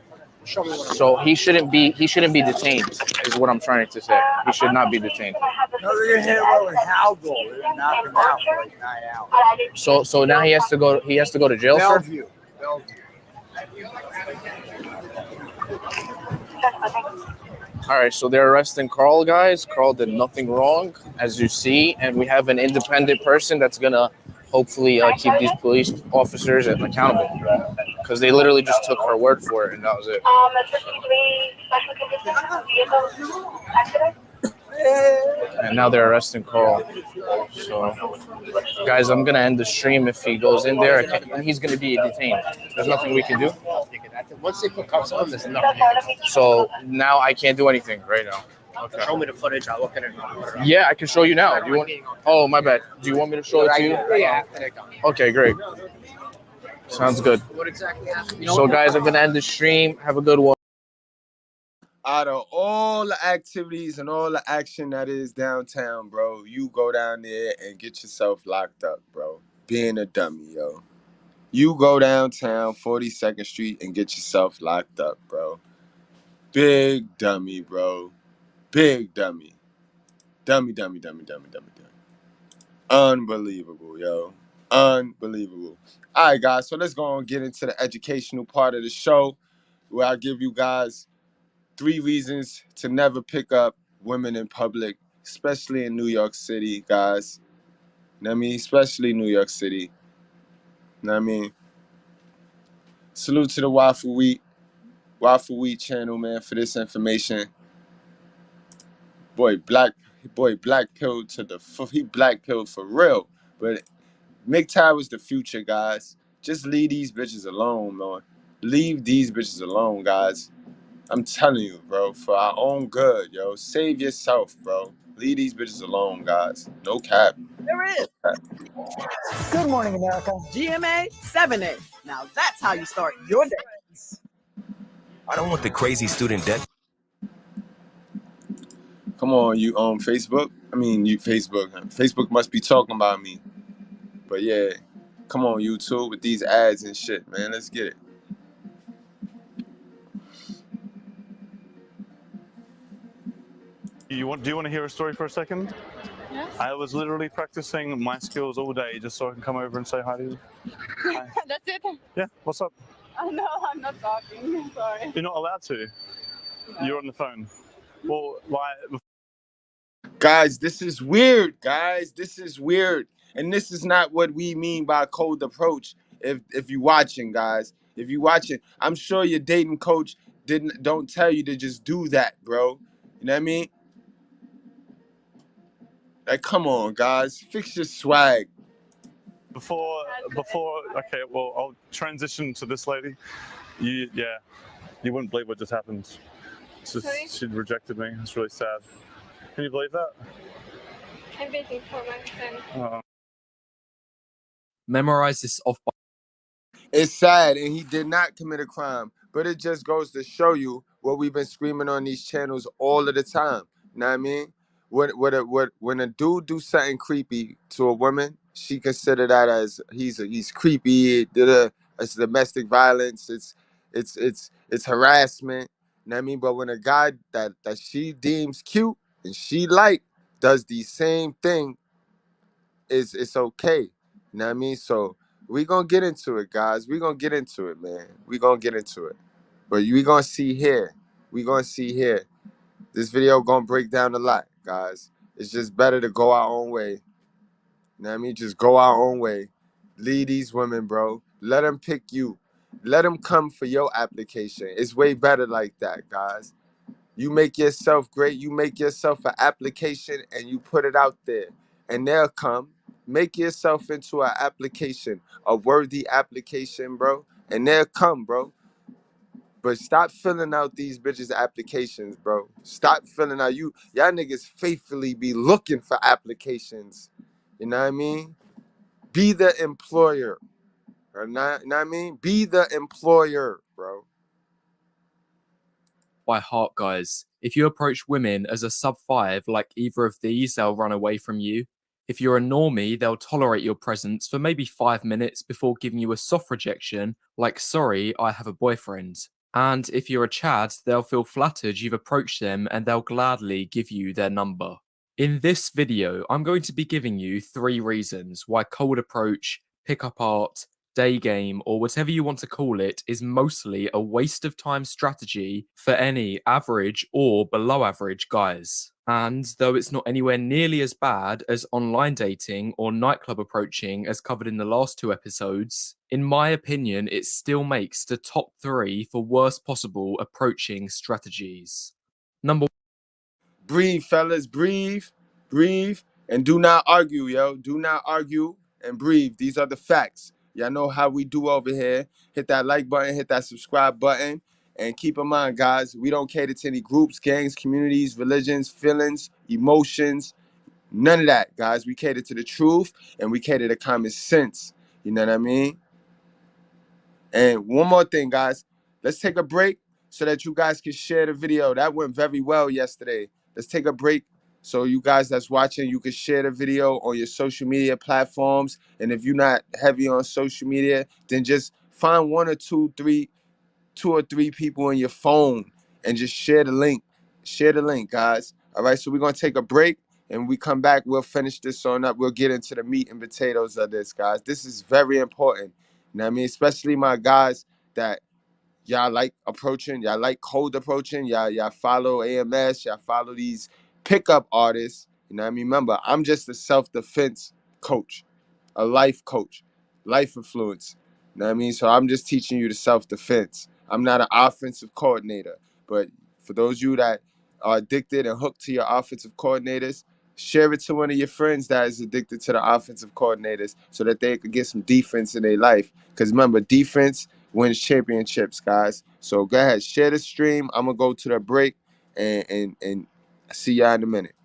L: Show me what.
I: So he shouldn't be detained, is what I'm trying to say. He should not be detained.
F: No, they're gonna hit him with Haldol. They're gonna knock him out for like 9 hours.
I: So now he has to go to jail, sir?
F: Bellevue.
I: All right, so they're arresting Carl, guys. Carl did nothing wrong, as you see, and we have an independent person that's gonna hopefully keep these police officers accountable, because they literally just took her word for it, and that was it. And now they're arresting Carl. So, guys, I'm gonna end the stream if he goes in there, and he's gonna be detained. There's nothing we can do.
L: Once they put cuffs on, there's nothing you can do.
I: So now I can't do anything right now. Okay.
L: Show me the footage. I'll look at it.
I: Yeah, I can show you now. Do you want? Oh, my bad. Do you want me to show it to you?
L: Yeah.
I: Okay, great. Sounds good.
L: What exactly happened?
I: So, guys, I'm gonna end the stream. Have a good one.
J: Out of all the activities and all the action that is downtown, bro, you go down there and get yourself locked up, bro. Being a dummy, yo. You go downtown, 42nd Street, and get yourself locked up, bro. Big dummy, bro. Big dummy. Dummy. Unbelievable, yo. Unbelievable. All right, guys, so let's go and get into the educational part of the show where I give you guys 3 reasons to never pick up women in public, especially in New York City, guys. You know what I mean? Especially New York City. You know what I mean? Salute to the Waffle Wheat channel, man, for this information. Boy, black pilled to the he black pilled for real. But Mgtow is the future, guys. Just leave these bitches alone, man. Leave these bitches alone, guys. I'm telling you, bro, for our own good, yo. Save yourself, bro. Leave these bitches alone, guys. No cap.
M: There is. Good morning, America. GMA 7A. Now that's how you start your day.
B: I don't want the crazy student debt.
J: Come on, you Facebook? I mean, you Facebook. Facebook must be talking about me. But yeah, come on, YouTube, with these ads and shit, man. Let's get it.
N: Do you want to hear a story for a second?
O: Yes.
N: I was literally practicing my skills all day just so I can come over and say hi to you. Hi.
O: That's it?
N: Yeah, what's up?
O: No, I'm not talking. Sorry.
N: You're not allowed to.
O: No.
N: You're on the phone. Well, why?
J: Guys, this is weird, guys. This is weird. And this is not what we mean by cold approach. If you're watching, guys. If you're watching, I'm sure your dating coach don't tell you to just do that, bro. You know what I mean? Like, come on, guys. Fix your swag.
N: Before, okay, well, I'll transition to this lady. You wouldn't believe what just happened. She'd rejected me. It's really sad. Can you believe that?
O: I'm waiting for my friend.
P: Memorize this off by.
J: It's sad, and he did not commit a crime, but it just goes to show you what we've been screaming on these channels all of the time. You know what I mean? When a dude do something creepy to a woman, she consider that as he's creepy. It's domestic violence. It's harassment. You know what I mean? But when a guy that she deems cute and she does the same thing, it's okay. You know what I mean? So we gonna get into it, guys. We gonna get into it, man. We gonna get into it. But we gonna see here. We gonna see here. This video gonna break down a lot, guys. It's just better to go our own way. You know what I mean? Just go our own way. Lead these women, bro. Let them pick you. Let them come for your application. It's way better like that, guys. You make yourself great. You make yourself an application and you put it out there. And they'll come. Make yourself into an application, a worthy application, bro. And they'll come, bro. But stop filling out these bitches' applications, bro. Stop filling out. Y'all niggas faithfully be looking for applications. You know what I mean? Be the employer. Or not, you know what I mean? Be the employer, bro.
P: By heart, guys. If you approach women as a sub 5 like either of these, they'll run away from you. If you're a normie, they'll tolerate your presence for maybe 5 minutes before giving you a soft rejection like, sorry, I have a boyfriend. And if you're a Chad, they'll feel flattered you've approached them and they'll gladly give you their number. In this video, I'm going to be giving you 3 reasons why cold approach, pickup art, day game, or whatever you want to call it, is mostly a waste of time strategy for any average or below average guys. And though it's not anywhere nearly as bad as online dating or nightclub approaching as covered in the last 2 episodes, in my opinion, it still makes the top 3 for worst possible approaching strategies. Number
J: Breathe, fellas, breathe, and do not argue, yo. Do not argue and breathe. These are the facts. Y'all know how we do over here. Hit that like button, hit that subscribe button, and keep in mind, guys, we don't cater to any groups, gangs, communities, religions, feelings, emotions, none of that, guys. We cater to the truth, and we cater to common sense. You know what I mean? And one more thing, guys. Let's take a break so that you guys can share the video. That went very well yesterday. Let's take a break so you guys that's watching, you can share the video on your social media platforms. And if you're not heavy on social media, then just find 1 or 2 or 3 people on your phone and just share the link. Share the link, guys. All right, so we're going to take a break. And we come back, we'll finish this on up. We'll get into the meat and potatoes of this, guys. This is very important. You know what I mean? Especially my guys that y'all like approaching, y'all like cold approaching, y'all follow AMS, y'all follow these pickup artists. You know what I mean? Remember, I'm just a self-defense coach, a life coach, life influence. You know what I mean? So I'm just teaching you the self-defense. I'm not an offensive coordinator. But for those of you that are addicted and hooked to your offensive coordinators, share it to one of your friends that is addicted to the offensive coordinators so that they could get some defense in their life. Because remember, defense wins championships, guys. So go ahead, share the stream. I'm going to go to the break and see y'all in a minute.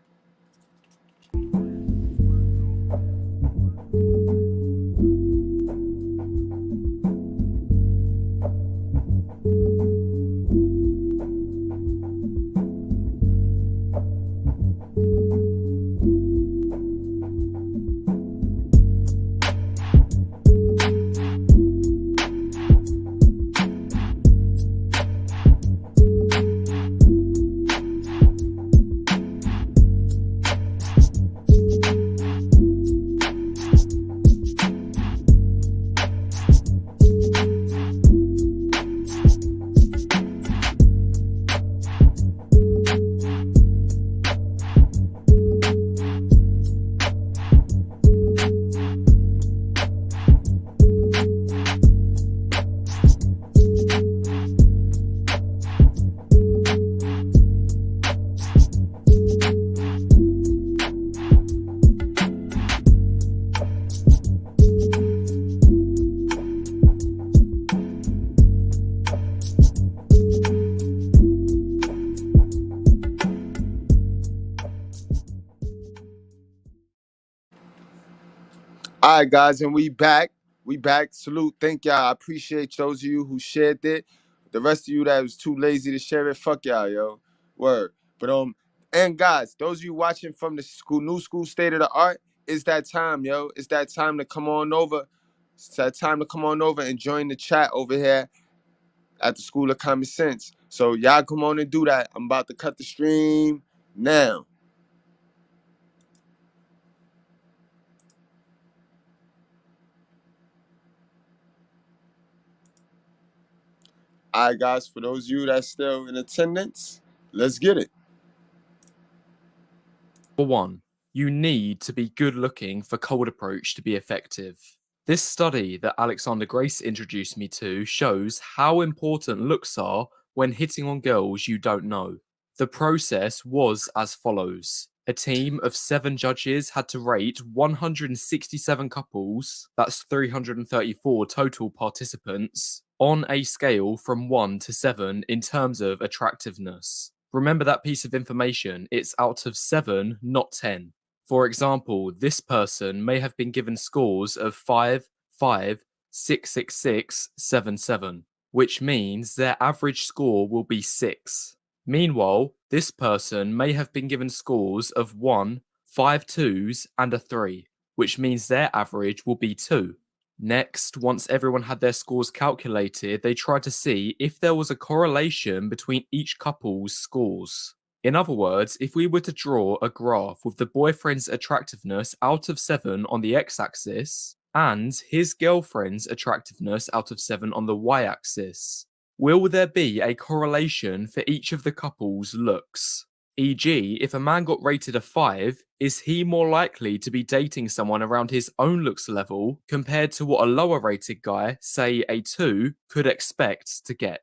J: All right, guys, and we back. We back. Salute. Thank y'all. I appreciate those of you who shared it. The rest of you that was too lazy to share it, fuck y'all, yo. Word. But and guys, those of you watching from the new school state of the art, it's that time, yo. It's that time to come on over. It's that time to come on over and join the chat over here at the School of Common Sense. So y'all come on and do that. I'm about to cut the stream now. All right, guys, for those of you that's still in attendance, let's get it.
P: Number 1. You need to be good looking for cold approach to be effective. This study that Alexander Grace introduced me to shows how important looks are when hitting on girls you don't know. The process was as follows. A team of 7 judges had to rate 167 couples, that's 334 total participants, on a scale from 1 to 7 in terms of attractiveness. Remember that piece of information, it's out of 7, not 10. For example, this person may have been given scores of 5, 5, 6, 6, 6, 7, 7, which means their average score will be 6. Meanwhile, this person may have been given scores of 1, 5 2s, and a 3, which means their average will be 2. Next, once everyone had their scores calculated, they tried to see if there was a correlation between each couple's scores. In other words, if we were to draw a graph with the boyfriend's attractiveness out of 7 on the x-axis and his girlfriend's attractiveness out of 7 on the y-axis. Will there be a correlation for each of the couple's looks? E.g., if a man got rated a 5, is he more likely to be dating someone around his own looks level compared to what a lower rated guy, say a 2, could expect to get?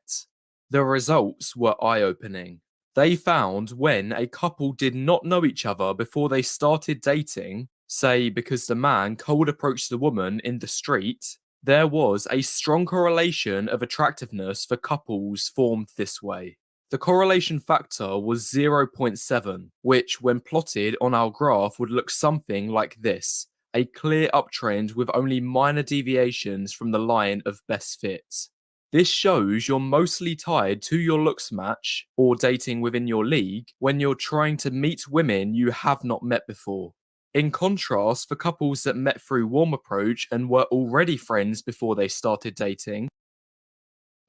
P: The results were eye-opening. They found when a couple did not know each other before they started dating, say because the man cold approached the woman in the street, there was a strong correlation of attractiveness for couples formed this way. The correlation factor was 0.7, which when plotted on our graph would look something like this, a clear uptrend with only minor deviations from the line of best fit. This shows you're mostly tied to your looks match, or dating within your league, when you're trying to meet women you have not met before. In contrast, for couples that met through warm approach and were already friends before they started dating.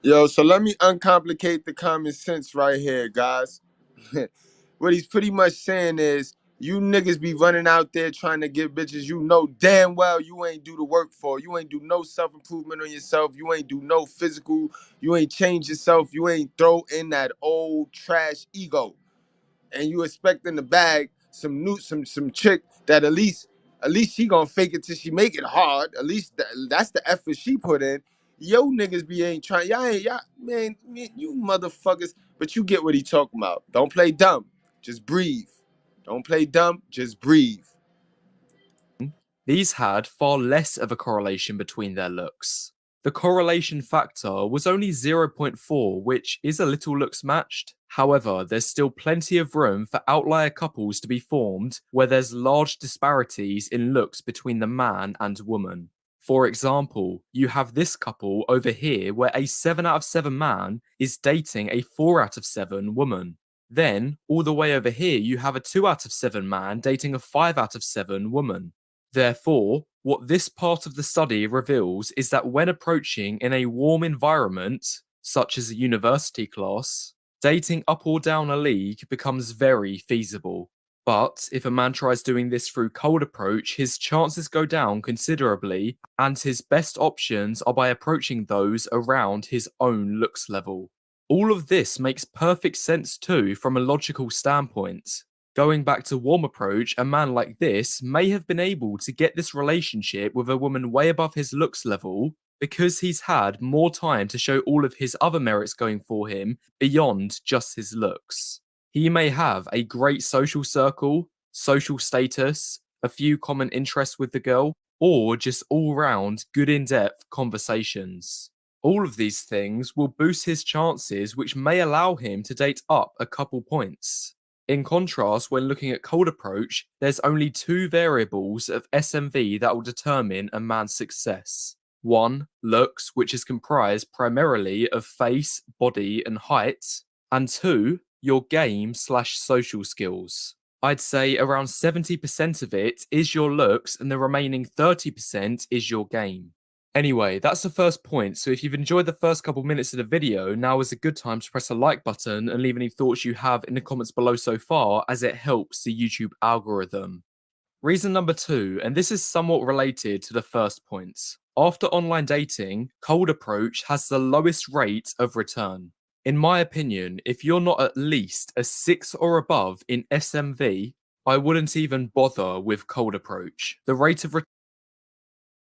J: Yo, so let me uncomplicate the common sense right here, guys. What he's pretty much saying is, you niggas be running out there trying to get bitches you know damn well you ain't do the work for. You ain't do no self-improvement on yourself. You ain't do no physical. You ain't change yourself. You ain't throw in that old trash ego. And you expecting to bag some chick that at least she gonna fake it till she make it hard. At least that's the effort she put in. Yo niggas be ain't trying. Y'all man, you motherfuckers. But you get what he talking about. Don't play dumb. Just breathe. Don't play dumb. Just breathe.
P: These had far less of a correlation between their looks. The correlation factor was only 0.4, which is a little looks matched. However, there's still plenty of room for outlier couples to be formed where there's large disparities in looks between the man and woman. For example, you have this couple over here where a 7 out of 7 man is dating a 4 out of 7 woman. Then, all the way over here, you have a 2 out of 7 man dating a 5 out of 7 woman. Therefore, what this part of the study reveals is that when approaching in a warm environment, such as a university class, dating up or down a league becomes very feasible. But if a man tries doing this through cold approach, his chances go down considerably, and his best options are by approaching those around his own looks level. All of this makes perfect sense too from a logical standpoint. Going back to warm approach, a man like this may have been able to get this relationship with a woman way above his looks level because he's had more time to show all of his other merits going for him beyond just his looks. He may have a great social circle, social status, a few common interests with the girl, or just all-round good in-depth conversations. All of these things will boost his chances, which may allow him to date up a couple points. In contrast, when looking at cold approach, there's only 2 variables of SMV that will determine a man's success. 1, looks, which is comprised primarily of face, body, and height, and 2, your game/social skills. I'd say around 70% of it is your looks and the remaining 30% is your game. Anyway, that's the first point, so if you've enjoyed the first couple minutes of the video, now is a good time to press the like button and leave any thoughts you have in the comments below so far, as it helps the YouTube algorithm. Reason number 2, and this is somewhat related to the first point. After online dating, cold approach has the lowest rate of return. In my opinion, if you're not at least a 6 or above in SMV, I wouldn't even bother with cold approach. The rate of return.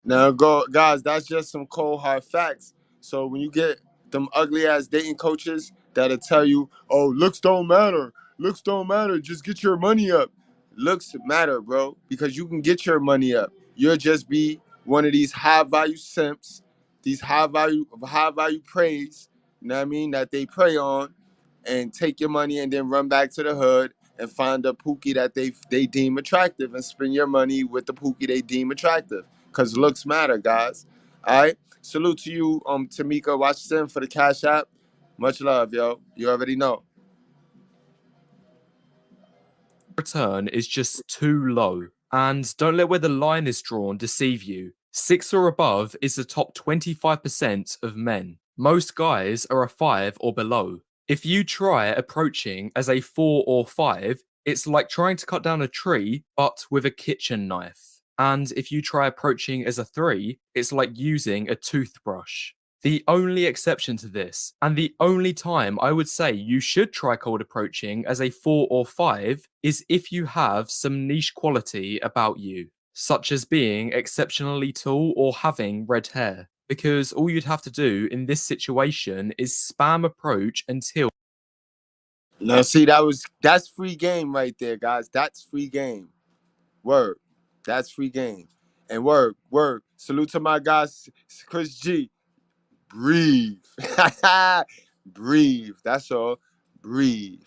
J: Now, guys, that's just some cold hard facts. So when you get them ugly ass dating coaches that'll tell you, "Oh, looks don't matter. Looks don't matter. Just get your money up." Looks matter, bro, because you can get your money up. You'll just be one of these high value simps, these high value praise. You know what I mean? That they prey on, and take your money and then run back to the hood and find a pookie that they deem attractive and spend your money with the pookie they deem attractive. Because looks matter, guys. All right? Salute to you, Tamika Washington, for the Cash App. Much love, yo. You already know.
P: Return is just too low. And don't let where the line is drawn deceive you. 6 or above is the top 25% of men. Most guys are a 5 or below. If you try approaching as a 4 or 5, it's like trying to cut down a tree, but with a kitchen knife. And if you try approaching as a 3, it's like using a toothbrush. The only exception to this, and the only time I would say you should try cold approaching as a 4 or 5, is if you have some niche quality about you, such as being exceptionally tall or having red hair. Because all you'd have to do in this situation is spam approach until.
J: Now, see, that's free game right there, guys. That's free game. Word. That's free game. And word. Salute to my guys, Chris G. Breathe. Breathe. That's all. Breathe.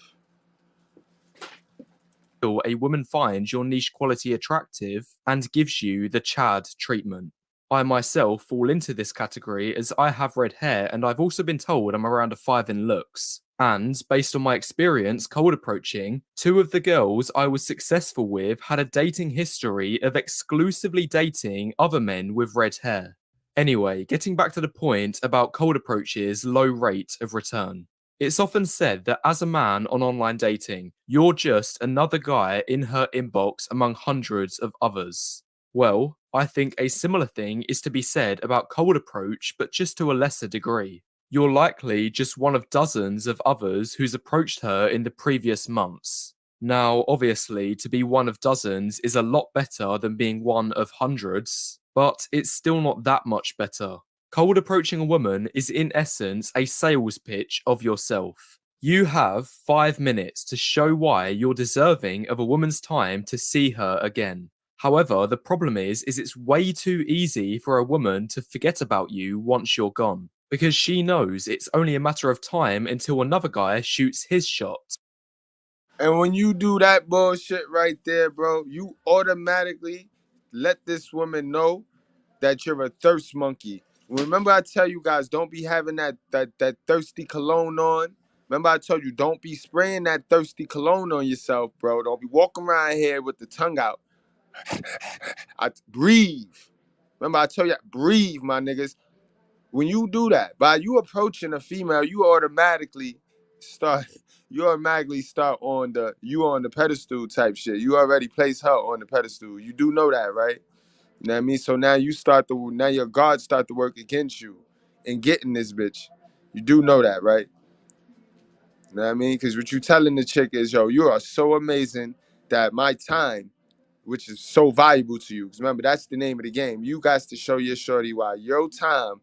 P: A woman finds your niche quality attractive and gives you the Chad treatment. I myself fall into this category as I have red hair and I've also been told I'm around a 5 in looks. And based on my experience cold approaching, 2 of the girls I was successful with had a dating history of exclusively dating other men with red hair. Anyway, getting back to the point about cold approaches' low rate of return. It's often said that as a man on online dating, you're just another guy in her inbox among hundreds of others. Well, I think a similar thing is to be said about cold approach, but just to a lesser degree. You're likely just one of dozens of others who's approached her in the previous months. Now, obviously, to be one of dozens is a lot better than being one of hundreds, but it's still not that much better. Cold approaching a woman is in essence a sales pitch of yourself. You have 5 minutes to show why you're deserving of a woman's time to see her again. However, the problem is it's way too easy for a woman to forget about you once you're gone, because she knows it's only a matter of time until another guy shoots his shot.
J: And when you do that bullshit right there, bro, you automatically let this woman know that you're a thirst monkey. Remember I tell you guys, don't be having that thirsty cologne on. Remember I told you, don't be spraying that thirsty cologne on yourself, bro. Don't be walking around here with the tongue out. Breathe. Remember I told you, breathe, my niggas. When you do that, by you approaching a female, you automatically start on the pedestal type shit. You already place her on the pedestal. You do know that, right? You know what I mean? So now your guards start to work against you in getting this bitch. You do know that, right? You know what I mean? Because what you telling the chick is, yo, you are so amazing that my time, which is so valuable to you, because remember, that's the name of the game. You guys to show your shorty why your time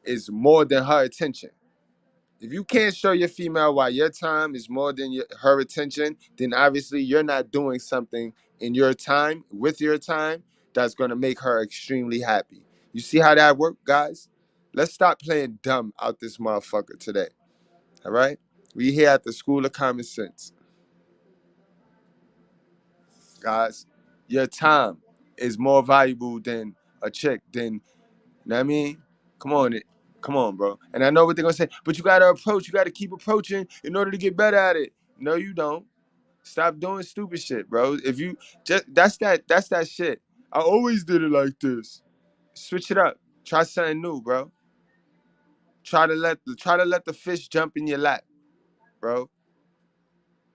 J: is more than her attention. If you can't show your female why your time is more than her attention, then obviously you're not doing something in your time, with your time, that's going to make her extremely happy. You see how that works, guys? Let's stop playing dumb out this motherfucker today. All right? We here at the School of Common Sense. Guys, your time is more valuable than a chick, than, you know what I mean? Come on, bro. And I know what they're gonna say, but you gotta keep approaching in order to get better at it. No, you don't. Stop doing stupid shit, bro. If you just that's that shit. I always did it like this. Switch it up. Try something new, bro. Try to let the fish jump in your lap, bro.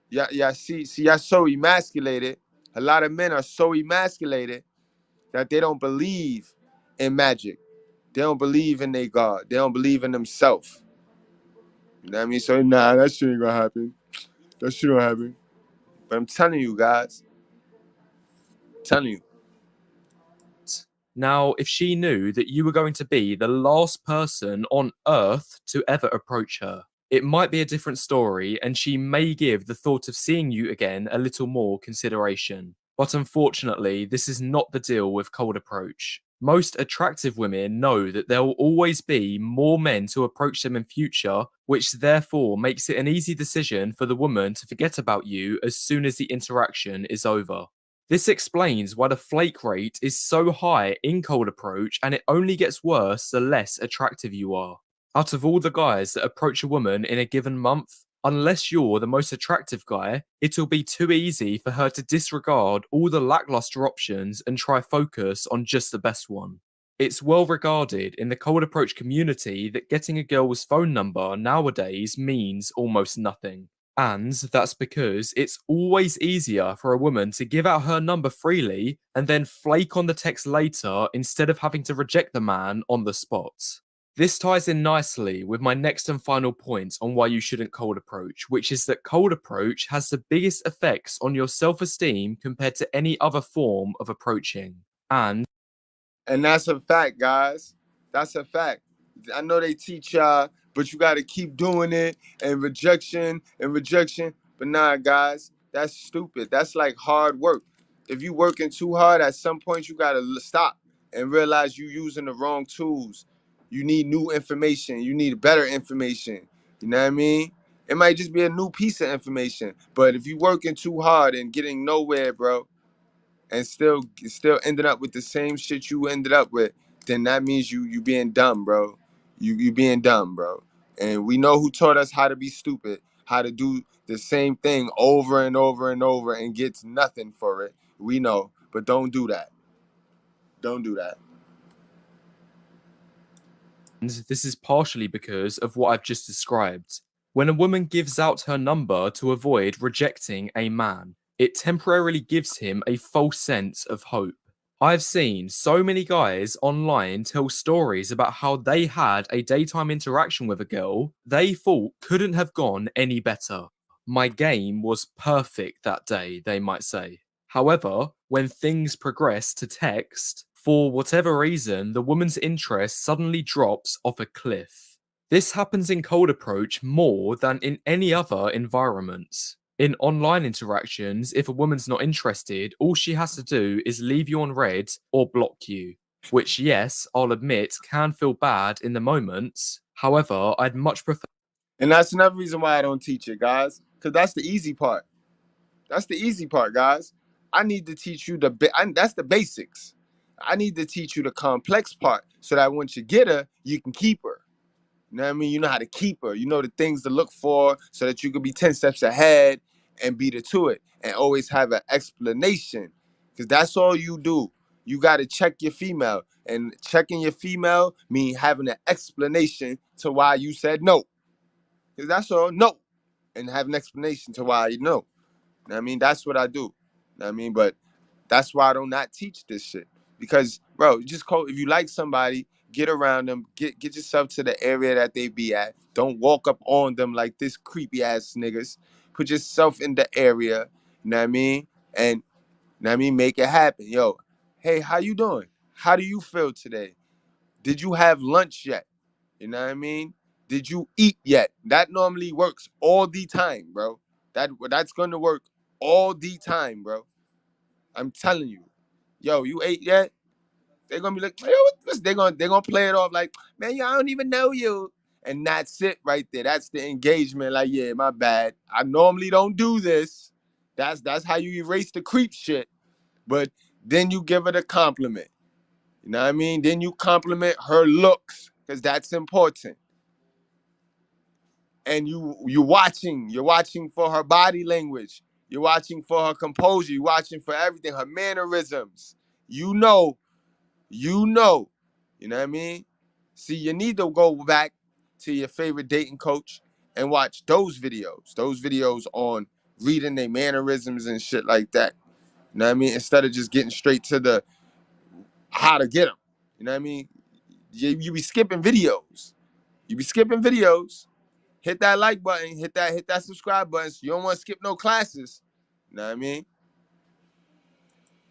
J: Yeah, see, y'all so emasculated. A lot of men are so emasculated that they don't believe in magic. They don't believe in their God. They don't believe in themselves. You know what I mean? So, nah, that shit ain't gonna happen. That shit don't happen. But I'm telling you, guys. I'm telling you.
P: Now, if she knew that you were going to be the last person on Earth to ever approach her, it might be a different story, and she may give the thought of seeing you again a little more consideration. But unfortunately, this is not the deal with cold approach. Most attractive women know that there will always be more men to approach them in future, which therefore makes it an easy decision for the woman to forget about you as soon as the interaction is over. This explains why the flake rate is so high in cold approach, and it only gets worse the less attractive you are. Out of all the guys that approach a woman in a given month, unless you're the most attractive guy, it'll be too easy for her to disregard all the lackluster options and try focus on just the best one. It's well regarded in the cold approach community that getting a girl's phone number nowadays means almost nothing. And that's because it's always easier for a woman to give out her number freely and then flake on the text later instead of having to reject the man on the spot. This ties in nicely with my next and final point on why you shouldn't cold approach, which is that cold approach has the biggest effects on your self-esteem compared to any other form of approaching. And
J: that's a fact, guys. That's a fact. I know they teach y'all, but you got to keep doing it and rejection. But nah, guys, that's stupid. That's like hard work. If you working too hard, at some point you got to stop and realize you using the wrong tools. You need new information. You need better information. You know what I mean? It might just be a new piece of information. But if you working too hard and getting nowhere, bro, and still ended up with the same shit you ended up with, then that means you being dumb, bro. You being dumb, bro. And we know who taught us how to be stupid, how to do the same thing over and over and over and gets nothing for it. We know, but don't do that. Don't do that.
P: this is partially because of what I've just described. When a woman gives out her number to avoid rejecting a man, it temporarily gives him a false sense of hope. I've seen so many guys online tell stories about how they had a daytime interaction with a girl they thought couldn't have gone any better. My game was perfect that day, they might say. However, when things progress to text, for whatever reason, the woman's interest suddenly drops off a cliff. This happens in cold approach more than in any other environment. In online interactions, if a woman's not interested, all she has to do is leave you on red or block you. Which, yes, I'll admit, can feel bad in the moment. However, I'd much prefer.
J: And that's another reason why I don't teach it, guys. Because that's the easy part. That's the easy part, guys. I need to teach you that's the basics. I need to teach you the complex part so that once you get her, you can keep her. You know what I mean? You know how to keep her. You know the things to look for so that you can be 10 steps ahead and beat her to it and always have an explanation. Because that's all you do. You got to check your female. And checking your female means having an explanation to why you said no. Because that's all, no. And have an explanation to why you know. You know what I mean? That's what I do. You know what I mean? But that's why I do not teach this shit. Because, bro, just if you like somebody, get around them, get yourself to the area that they be at. Don't walk up on them like this creepy ass niggas. Put yourself in the area, you know what I mean? And, you know what I mean? Make it happen. Yo, hey, how you doing? How do you feel today? Did you have lunch yet? You know what I mean? Did you eat yet? That normally works all the time, bro. That's going to work all the time, bro. I'm telling you. Yo, you ate yet? They're gonna be like, hey, what's they're gonna play it off like, man, I don't even know you. And that's it right there. That's the engagement. Like, yeah, my bad. I normally don't do this. That's how you erase the creep shit. But then you give it a compliment. You know what I mean? Then you compliment her looks, because that's important. And you're watching for her body language. You're watching for her composure. You're watching for everything, her mannerisms. You know what I mean? See, you need to go back to your favorite dating coach and watch those videos on reading their mannerisms and shit like that. You know what I mean? Instead of just getting straight to the how to get them. You know what I mean? You be skipping videos. Hit that like button, hit that subscribe button so you don't want to skip no classes. You know what I mean?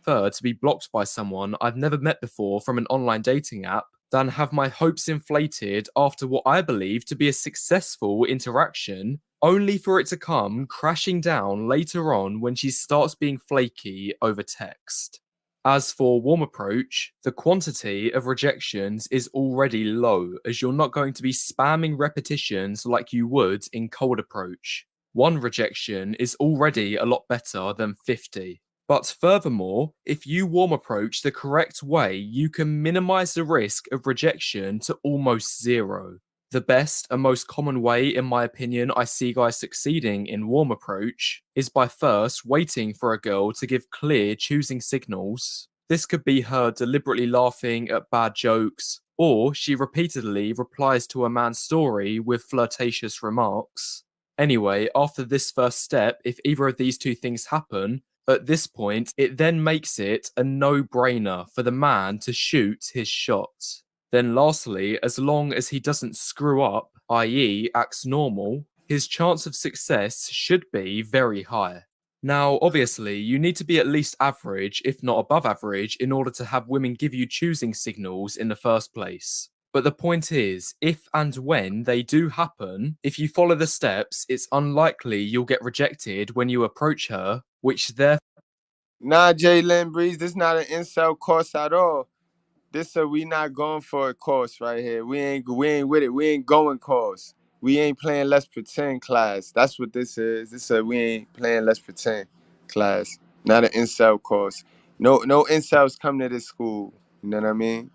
P: To be blocked by someone I've never met before from an online dating app than have my hopes inflated after what I believe to be a successful interaction, only for it to come crashing down later on when she starts being flaky over text. As for warm approach, the quantity of rejections is already low, as you're not going to be spamming repetitions like you would in cold approach. One rejection is already a lot better than 50. But furthermore, if you warm approach the correct way, you can minimize the risk of rejection to almost zero. The best and most common way, in my opinion, I see guys succeeding in warm approach is by first waiting for a girl to give clear choosing signals. This could be her deliberately laughing at bad jokes, or she repeatedly replies to a man's story with flirtatious remarks. Anyway, after this first step, if either of these two things happen, at this point, it then makes it a no-brainer for the man to shoot his shot. Then lastly, as long as he doesn't screw up, i.e. acts normal, his chance of success should be very high. Now, obviously, you need to be at least average, if not above average, in order to have women give you choosing signals in the first place. But the point is, if and when they do happen, if you follow the steps, it's unlikely you'll get rejected when you approach her, which therefore...
J: Nah, Jalen Breeze, this not an incel course at all. This a we not going for a course right here. We ain't with it. We ain't going course. We ain't playing let's pretend class. That's what this is. This a we ain't playing let's pretend class. Not an incel course. No incels come to this school. You know what I mean?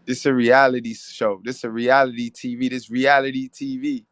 J: This a reality show. This a reality TV. This reality TV.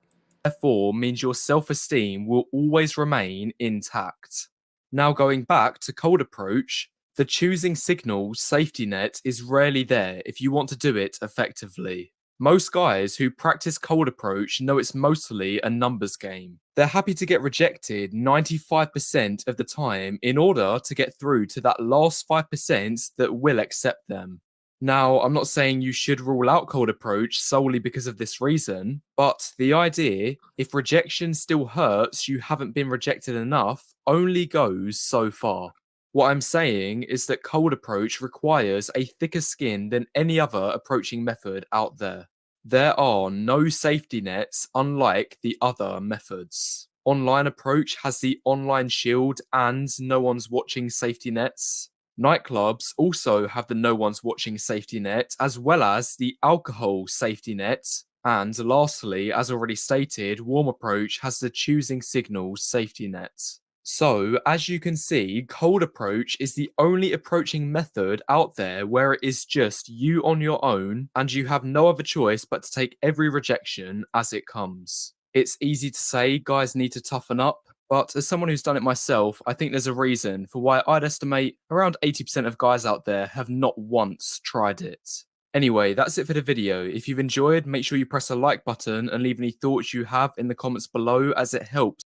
P: Therefore means your self-esteem will always remain intact. Now going back to cold approach, the choosing signals safety net is rarely there if you want to do it effectively. Most guys who practice cold approach know it's mostly a numbers game. They're happy to get rejected 95% of the time in order to get through to that last 5% that will accept them. Now, I'm not saying you should rule out cold approach solely because of this reason, but the idea, if rejection still hurts, you haven't been rejected enough, only goes so far. What I'm saying is that cold approach requires a thicker skin than any other approaching method out there. There are no safety nets unlike the other methods. Online approach has the online shield and no one's watching safety nets. Nightclubs also have the no one's watching safety net as well as the alcohol safety net. And lastly, as already stated, warm approach has the choosing signals safety net. So, as you can see, cold approach is the only approaching method out there where it is just you on your own and you have no other choice but to take every rejection as it comes. It's easy to say guys need to toughen up, but as someone who's done it myself, I think there's a reason for why I'd estimate around 80% of guys out there have not once tried it. Anyway, that's it for the video. If you've enjoyed, make sure you press the like button and leave any thoughts you have in the comments below as it helps.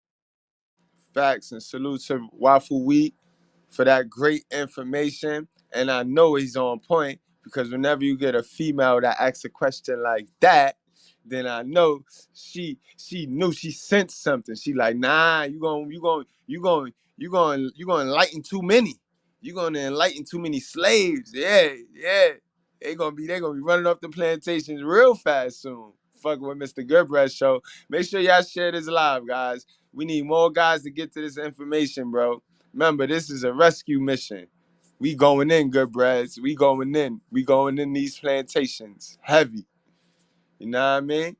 J: Facts, and salute to Waffle Wheat for that great information. And I know he's on point because whenever you get a female that asks a question like that, then I know she knew, she sensed something. She like, nah, you gonna enlighten too many. You gonna enlighten too many slaves. Yeah. They gonna be running off the plantations real fast soon. Fucking with Mr.Goodbread show. Make sure y'all share this live, guys. We need more guys to get to this information, bro. Remember, this is a rescue mission. We going in, Goodbreads. We going in. We going in these plantations. Heavy. You know what I mean?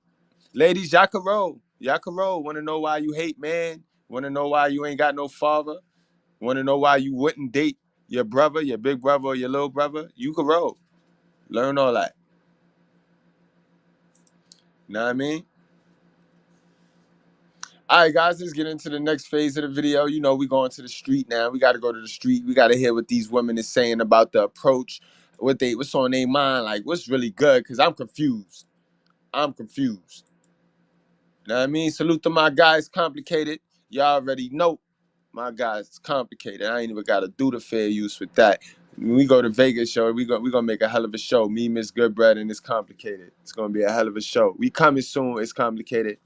J: Ladies, y'all can roll. Y'all can roll. Want to know why you hate man? Want to know why you ain't got no father? Want to know why you wouldn't date your brother, your big brother, or your little brother? You can roll. Learn all that. You know what I mean? All right, guys, let's get into the next phase of the video. You know, we going to the street now. We got to go to the street. We got to hear what these women is saying about the approach, what's on their mind, like what's really good, because I'm confused. I'm confused. You know what I mean? Salute to my guys, Complicated. Y'all already know my guys, Complicated. I ain't even got to do the fair use with that. When we go to Vegas show, we gonna make a hell of a show. Me, Miss Goodbread, and it's Complicated. It's going to be a hell of a show. We coming soon. It's Complicated.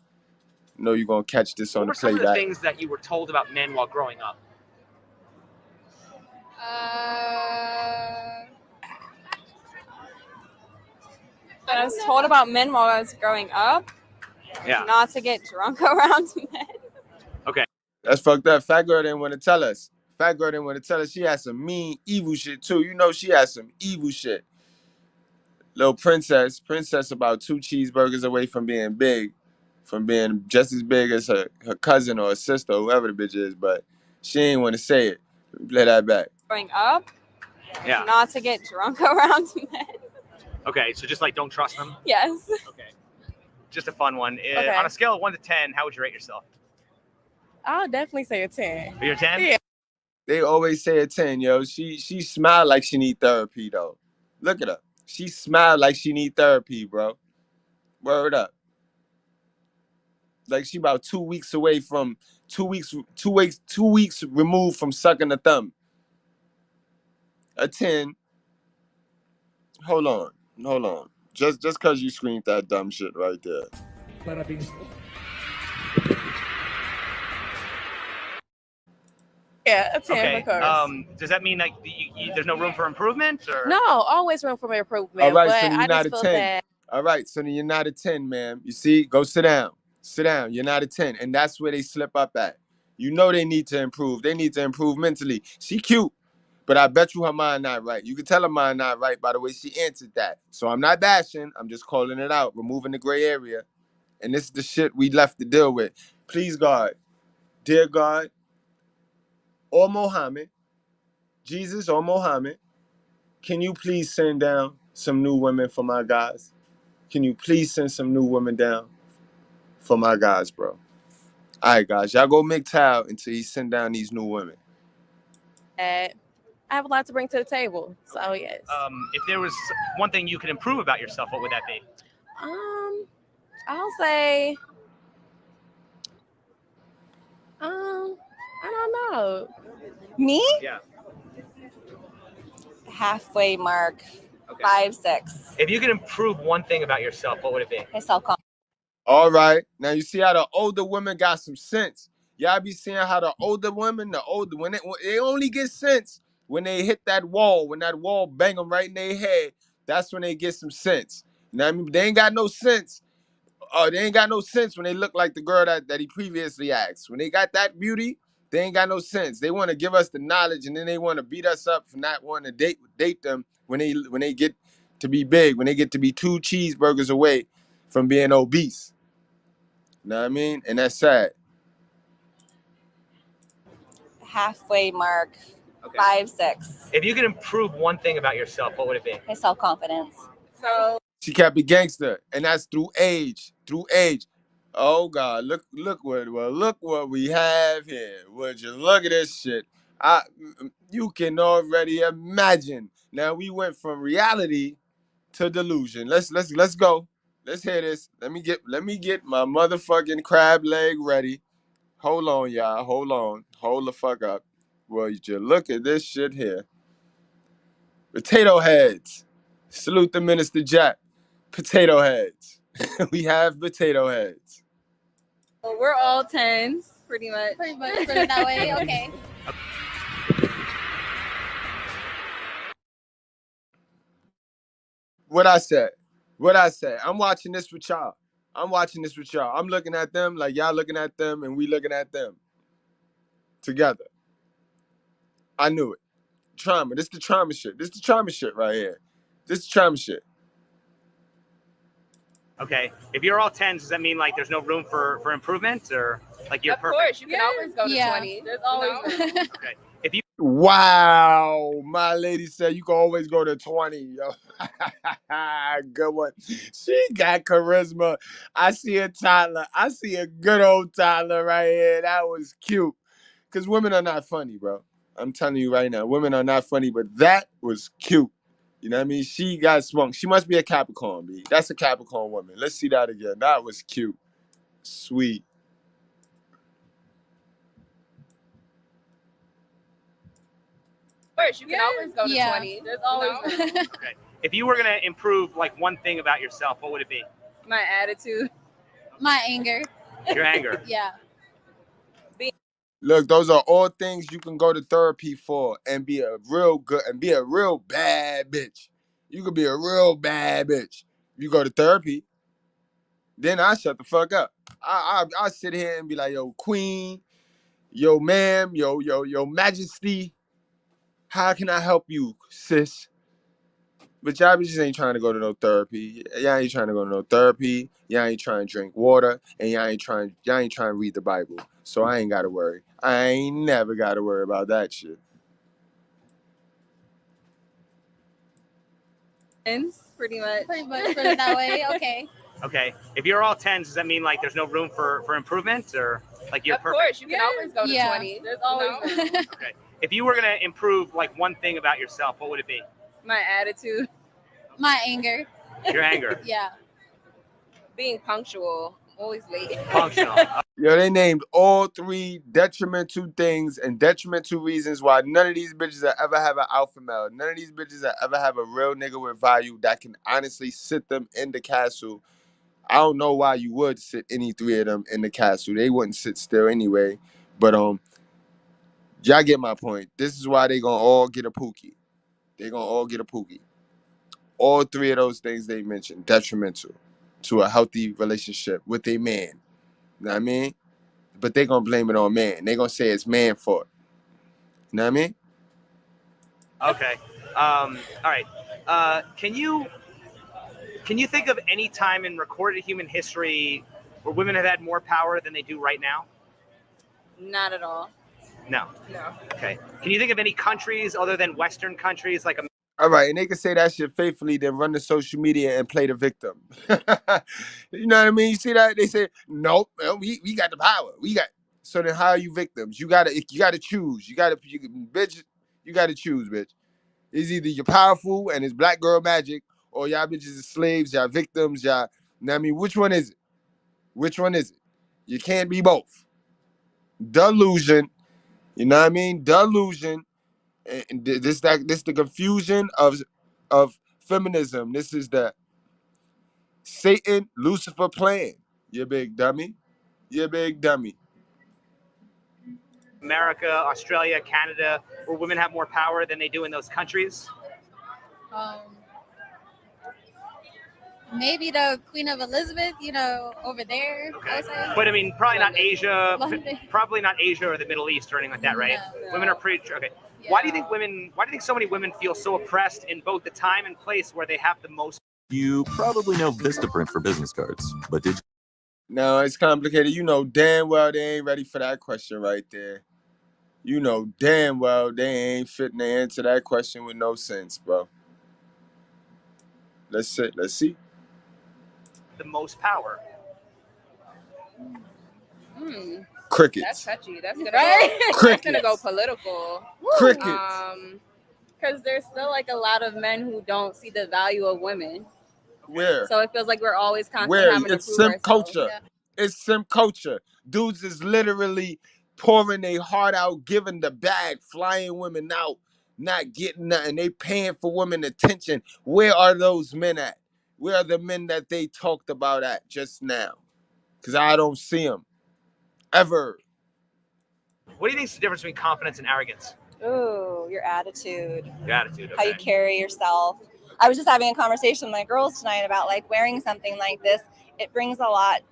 J: Know you're gonna catch this on the playback.
L: What were some of the things that you were told about men while growing up?
O: I was told about men while I was growing up.
L: Yeah.
O: Not to get drunk around men.
L: Okay.
J: That's fucked up. Fat girl didn't want to tell us. Fat girl didn't want to tell us. She had some mean, evil shit too. You know she had some evil shit. Little princess about 2 cheeseburgers away from being big. From being just as big as her cousin or her sister or whoever the bitch is, but she ain't want to say it. Play that back.
O: Growing up.
L: Yeah.
O: Not to get drunk around men.
L: Okay, so just like don't trust them?
O: Yes.
L: Okay. Just a fun one.
Q: Okay.
L: On a scale of 1 to 10, how would you rate yourself?
Q: I'll definitely say a 10.
L: You're a 10?
Q: Yeah.
J: They always say a 10, yo. She smiled like she need therapy, though. Look at her. She smiled like she need therapy, bro. Word up. Like she about 2 weeks away from 2 weeks removed from sucking a thumb. A 10. Hold on. Just cause you screamed that dumb shit right there.
Q: Yeah, a 10
L: Okay.
Q: for course.
L: Does that mean like there's no room for improvement? Or
Q: No, always room for improvement.
J: All right,
Q: but
J: so then
Q: I
J: you're not
Q: just
J: a
Q: feel
J: 10.
Q: bad.
J: All right, so then you're not a 10, ma'am. You see, go sit down. Sit down. You're not a 10. And that's where they slip up at. You know they need to improve. They need to improve mentally. She cute, but I bet you her mind not right. You can tell her mind not right by the way she answered that. So I'm not bashing. I'm just calling it out, removing the gray area. And this is the shit we left to deal with. Please, God, dear God, or Mohammed, Jesus or Mohammed, can you please send down some new women for my guys? Can you please send some new women down for my guys, bro? All right, guys, y'all go Mgtow until he send down these new women.
Q: I have a lot to bring to the table. So yes.
L: if there was one thing you could improve about yourself, what would that be?
Q: I'll say I don't know.
O: Me?
L: Yeah.
O: Halfway mark.
L: Okay.
O: 5, 6.
L: If you could improve one thing about yourself, what would it be?
O: My self-confidence.
J: All right, now you see how the older women got some sense. Y'all be seeing how the older women, when they only get sense when they hit that wall, when that wall bang them right in their head. That's when they get some sense. You know what I mean? They ain't got no sense. They ain't got no sense when they look like the girl that he previously asked. When they got that beauty, they ain't got no sense. They want to give us the knowledge, and then they want to beat us up for not wanting to date them when they get to be big, when they get to be 2 cheeseburgers away from being obese. You know what I mean? And that's sad.
O: Halfway mark.
L: Okay.
O: 5, 6.
L: If you could improve one thing about yourself, what would it be?
O: My self-confidence.
Q: So
J: She kept it gangster, and that's through age. Through age. Oh God, look what we have here. Would you look at this shit? You can already imagine. Now we went from reality to delusion. Let's go. Let's hear this. Let me get my motherfucking crab leg ready. Hold on, y'all. Hold on. Hold the fuck up. Would you look at this shit here? Potato heads. Salute the Minister Jack. Potato heads. We have potato heads.
Q: we're all 10s, pretty much.
G: Pretty much put it that way. Okay.
J: What I said. I'm watching this with y'all. I'm looking at them like y'all looking at them, and we looking at them together. I knew it. Trauma. This the trauma shit. This the trauma shit right here. This the trauma shit.
L: Okay. If you're all 10s, does that mean like there's no room for improvement, or like you're
Q: Of
L: perfect?
Q: course, you can always go to
G: Yeah.
Q: 20. There's always room.
L: Okay. If you
J: Wow, my lady said you can always go to 20. Yo. Good one. She got charisma. I see a toddler. I see a good old toddler right here. That was cute. Because women are not funny, bro. I'm telling you right now, women are not funny, but that was cute. You know what I mean? She got swung. She must be a Capricorn, B. That's a Capricorn woman. Let's see that again. That was cute. Sweet.
Q: Of course, you can always go to
G: Yeah.
Q: 20. There's always room.
L: okay. If you were gonna improve like one thing about yourself, what would it be?
Q: My attitude.
G: My anger.
L: Your anger.
G: Yeah.
J: Look, those are all things you can go to therapy for and be a real bad bitch. You could be a real bad bitch. You go to therapy, then I shut the fuck up. I sit here and be like, yo, queen, yo, ma'am, yo, majesty. How can I help you, sis? But y'all bitches ain't trying to go to no therapy. Y'all ain't trying to go to no therapy. Y'all ain't trying to drink water, and y'all ain't trying to read the Bible. So I ain't gotta worry. I ain't never gotta worry about that shit.
Q: 10s, pretty much.
G: Pretty much put it that way. Okay.
L: Okay. If you're all 10s, does that mean like there's no room for improvement, or like you're
Q: Of
L: perfect?
Q: course, you can always go to
G: Yeah.
Q: 20. There's always room.
L: Okay. If you were gonna improve like one thing about yourself, what would it be?
Q: My attitude.
G: My anger.
L: Your anger.
G: Yeah.
Q: Being punctual.
O: Always late.
L: Functional.
J: Yo, they named all 3 detrimental things and detrimental reasons why none of these bitches will ever have an alpha male. None of these bitches will ever have a real nigga with value that can honestly sit them in the castle. I don't know why you would sit any 3 of them in the castle. They wouldn't sit still anyway. But y'all get my point. This is why they gonna all get a pookie. They gonna all get a pookie. All 3 of those things they mentioned detrimental to a healthy relationship with a man. You know what I mean? But they gonna blame it on man. They gonna say it's man fault. You know what I mean?
L: Okay. All right. Can you think of any time in recorded human history where women have had more power than they do right now?
O: Not at all.
L: No.
O: No.
L: Okay. Can you think of any countries other than Western countries like
J: All right, and they can say that shit faithfully, then run to social media and play the victim. You know what I mean? You see that? They say, nope, we got the power. We got. So then how are you victims? You gotta choose. You gotta choose, bitch. It's either you're powerful and it's black girl magic, or y'all bitches are slaves, y'all victims, y'all. You know what I mean? Which one is it? Which one is it? You can't be both. Delusion. You know what I mean? Delusion. And this the confusion of feminism. This is the Satan Lucifer plan. You big dummy. You big dummy.
L: America, Australia, Canada, where women have more power than they do in those countries?
G: Maybe the Queen of Elizabeth, over there.
L: Okay. But I mean, probably not Asia. Probably not Asia or the Middle East or anything like that, right?
G: No.
L: Women are pretty okay. Yeah. Why do you think so many women feel so oppressed in both the time and place where they have the most?
R: You probably know Vistaprint for business cards, but did you?
J: No, it's complicated. You know damn well they ain't ready for that question right there. You know damn well they ain't fitting to answer that question with no sense, bro. Let's see.
L: The most power.
J: Crickets.
O: That's touchy. That's gonna
J: Crickets.
O: that's gonna go political.
J: Crickets.
O: Because there's still like a lot of men who don't see the value of women.
J: Where?
O: So it feels like we're always constantly
J: Where?
O: having to
J: It's
O: prove
J: simp
O: ourselves.
J: culture.
O: Yeah.
J: It's simp culture. Dudes is literally pouring their heart out, giving the bag, flying women out, not getting nothing. They paying for women attention. Where are those men at? Where are the men that they talked about at just now? Because I don't see them. Ever.
L: What do you think is the difference between confidence and arrogance?
S: Ooh, your attitude.
L: Your attitude,
S: How you carry yourself. I was just having a conversation with my girls tonight about like wearing something like this. It brings a lot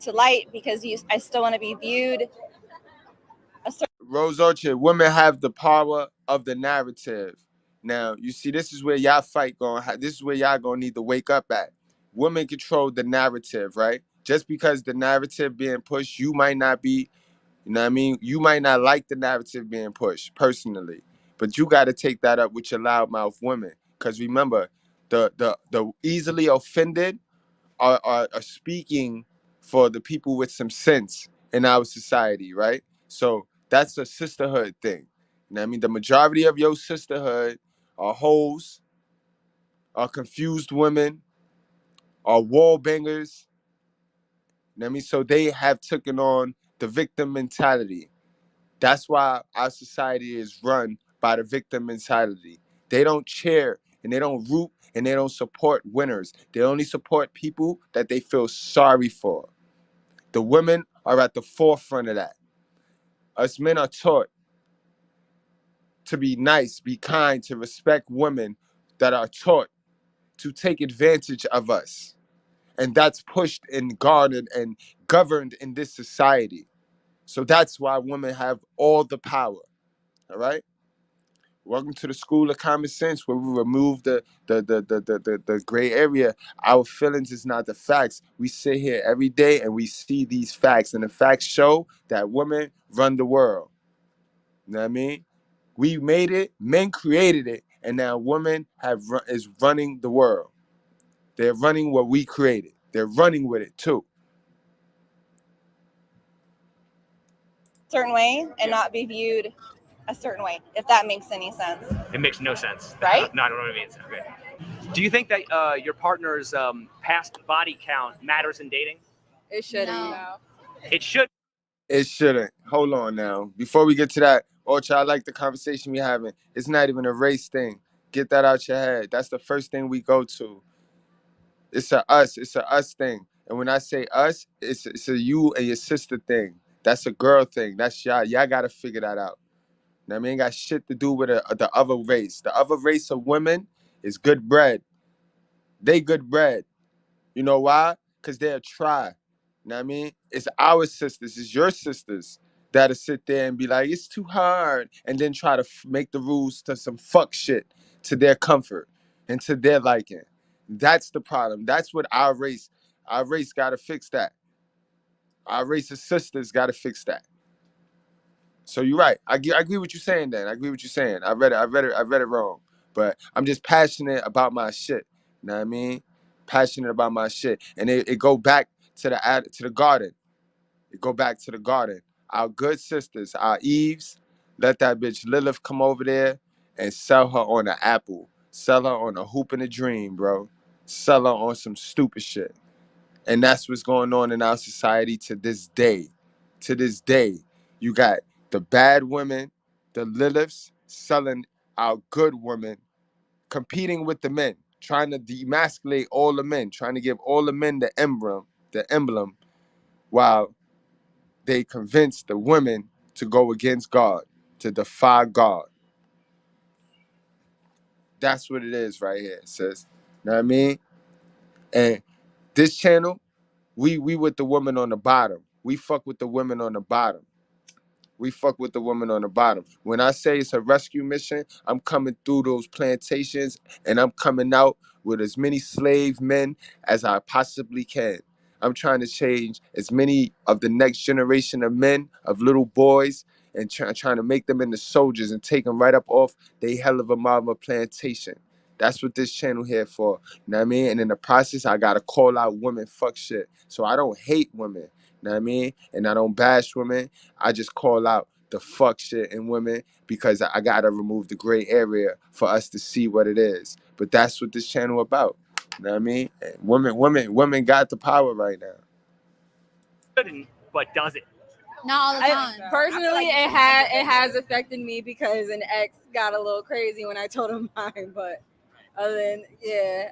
S: to light because I still want to be viewed.
J: Rose Orchard, women have the power of the narrative. Now, you see, this is where y'all this is where y'all gonna need to wake up at. Women control the narrative, right? Just because the narrative being pushed, you might not be, you know what I mean? You might not like the narrative being pushed personally, but you got to take that up with your loudmouth women. Because remember, the easily offended are speaking for the people with some sense in our society, right? So that's a sisterhood thing. You know what I mean? The majority of your sisterhood are hoes, are confused women, are wall bangers. You know what I mean? So they have taken on the victim mentality. That's why our society is run by the victim mentality. They don't cheer and they don't root and they don't support winners. They only support people that they feel sorry for. The women are at the forefront of that. Us men are taught to be nice, be kind, to respect women that are taught to take advantage of us. And that's pushed and guarded and governed in this society. So that's why women have all the power. All right? Welcome to the school of common sense, where we remove the gray area. Our feelings is not the facts. We sit here every day and we see these facts, and the facts show that women run the world. You know what I mean? We made it, men created it, and now women is running the world. They're running what we created. They're running with it too.
S: Certain way and not be viewed a certain way, if that makes any sense.
L: It makes no sense.
S: Right?
L: No, I don't know what it means. Okay. Do you think that your partner's past body count matters in dating?
O: It shouldn't.
G: No.
L: It should.
J: It shouldn't. Hold on now. Before we get to that, Ultra, I like the conversation we having. It's not even a race thing. Get that out your head. That's the first thing we go to. It's a us. It's a us thing. And when I say us, it's a you and your sister thing. That's a girl thing. That's y'all. Y'all got to figure that out. Now, I mean, ain't got shit to do with the other race. The other race of women is good bread. They good bread. You know why? Because they're a tribe. You know what I mean? It's our sisters, it's your sisters that'll sit there and be like, it's too hard. And then try to make the rules to some fuck shit to their comfort and to their liking. That's the problem. That's what our race got to fix that. Our race of sisters got to fix that. So you're right. I agree with you saying that. I agree with you saying. I read it wrong. But I'm just passionate about my shit. You know what I mean? Passionate about my shit. And it go back to the garden. It go back to the garden. Our good sisters, our Eves, let that bitch Lilith come over there and sell her on an apple. Sell her on a hoop and a dream, bro. Sell her on some stupid shit. And that's what's going on in our society to this day. To this day, you got the bad women, the Liliths, selling our good women, competing with the men, trying to demasculate all the men, trying to give all the men the emblem, while they convince the women to go against God, to defy God. That's what it is right here, sis. Know what I mean? And this channel, we with the woman on the bottom. We fuck with the women on the bottom. We fuck with the woman on the bottom. When I say it's a rescue mission, I'm coming through those plantations and I'm coming out with as many slave men as I possibly can. I'm trying to change as many of the next generation of men, of little boys, and trying to make them into soldiers and take them right up off they hell of a mama plantation. That's what this channel here for. You know what I mean? And in the process, I gotta call out women fuck shit. So I don't hate women. You know what I mean? And I don't bash women. I just call out the fuck shit in women because I gotta remove the gray area for us to see what it is. But that's what this channel about. You know what I mean? And women got the power right now.
L: Shouldn't, but does it?
G: Not all the time.
O: Personally, it has affected me because an ex got a little crazy when I told him mine. But other than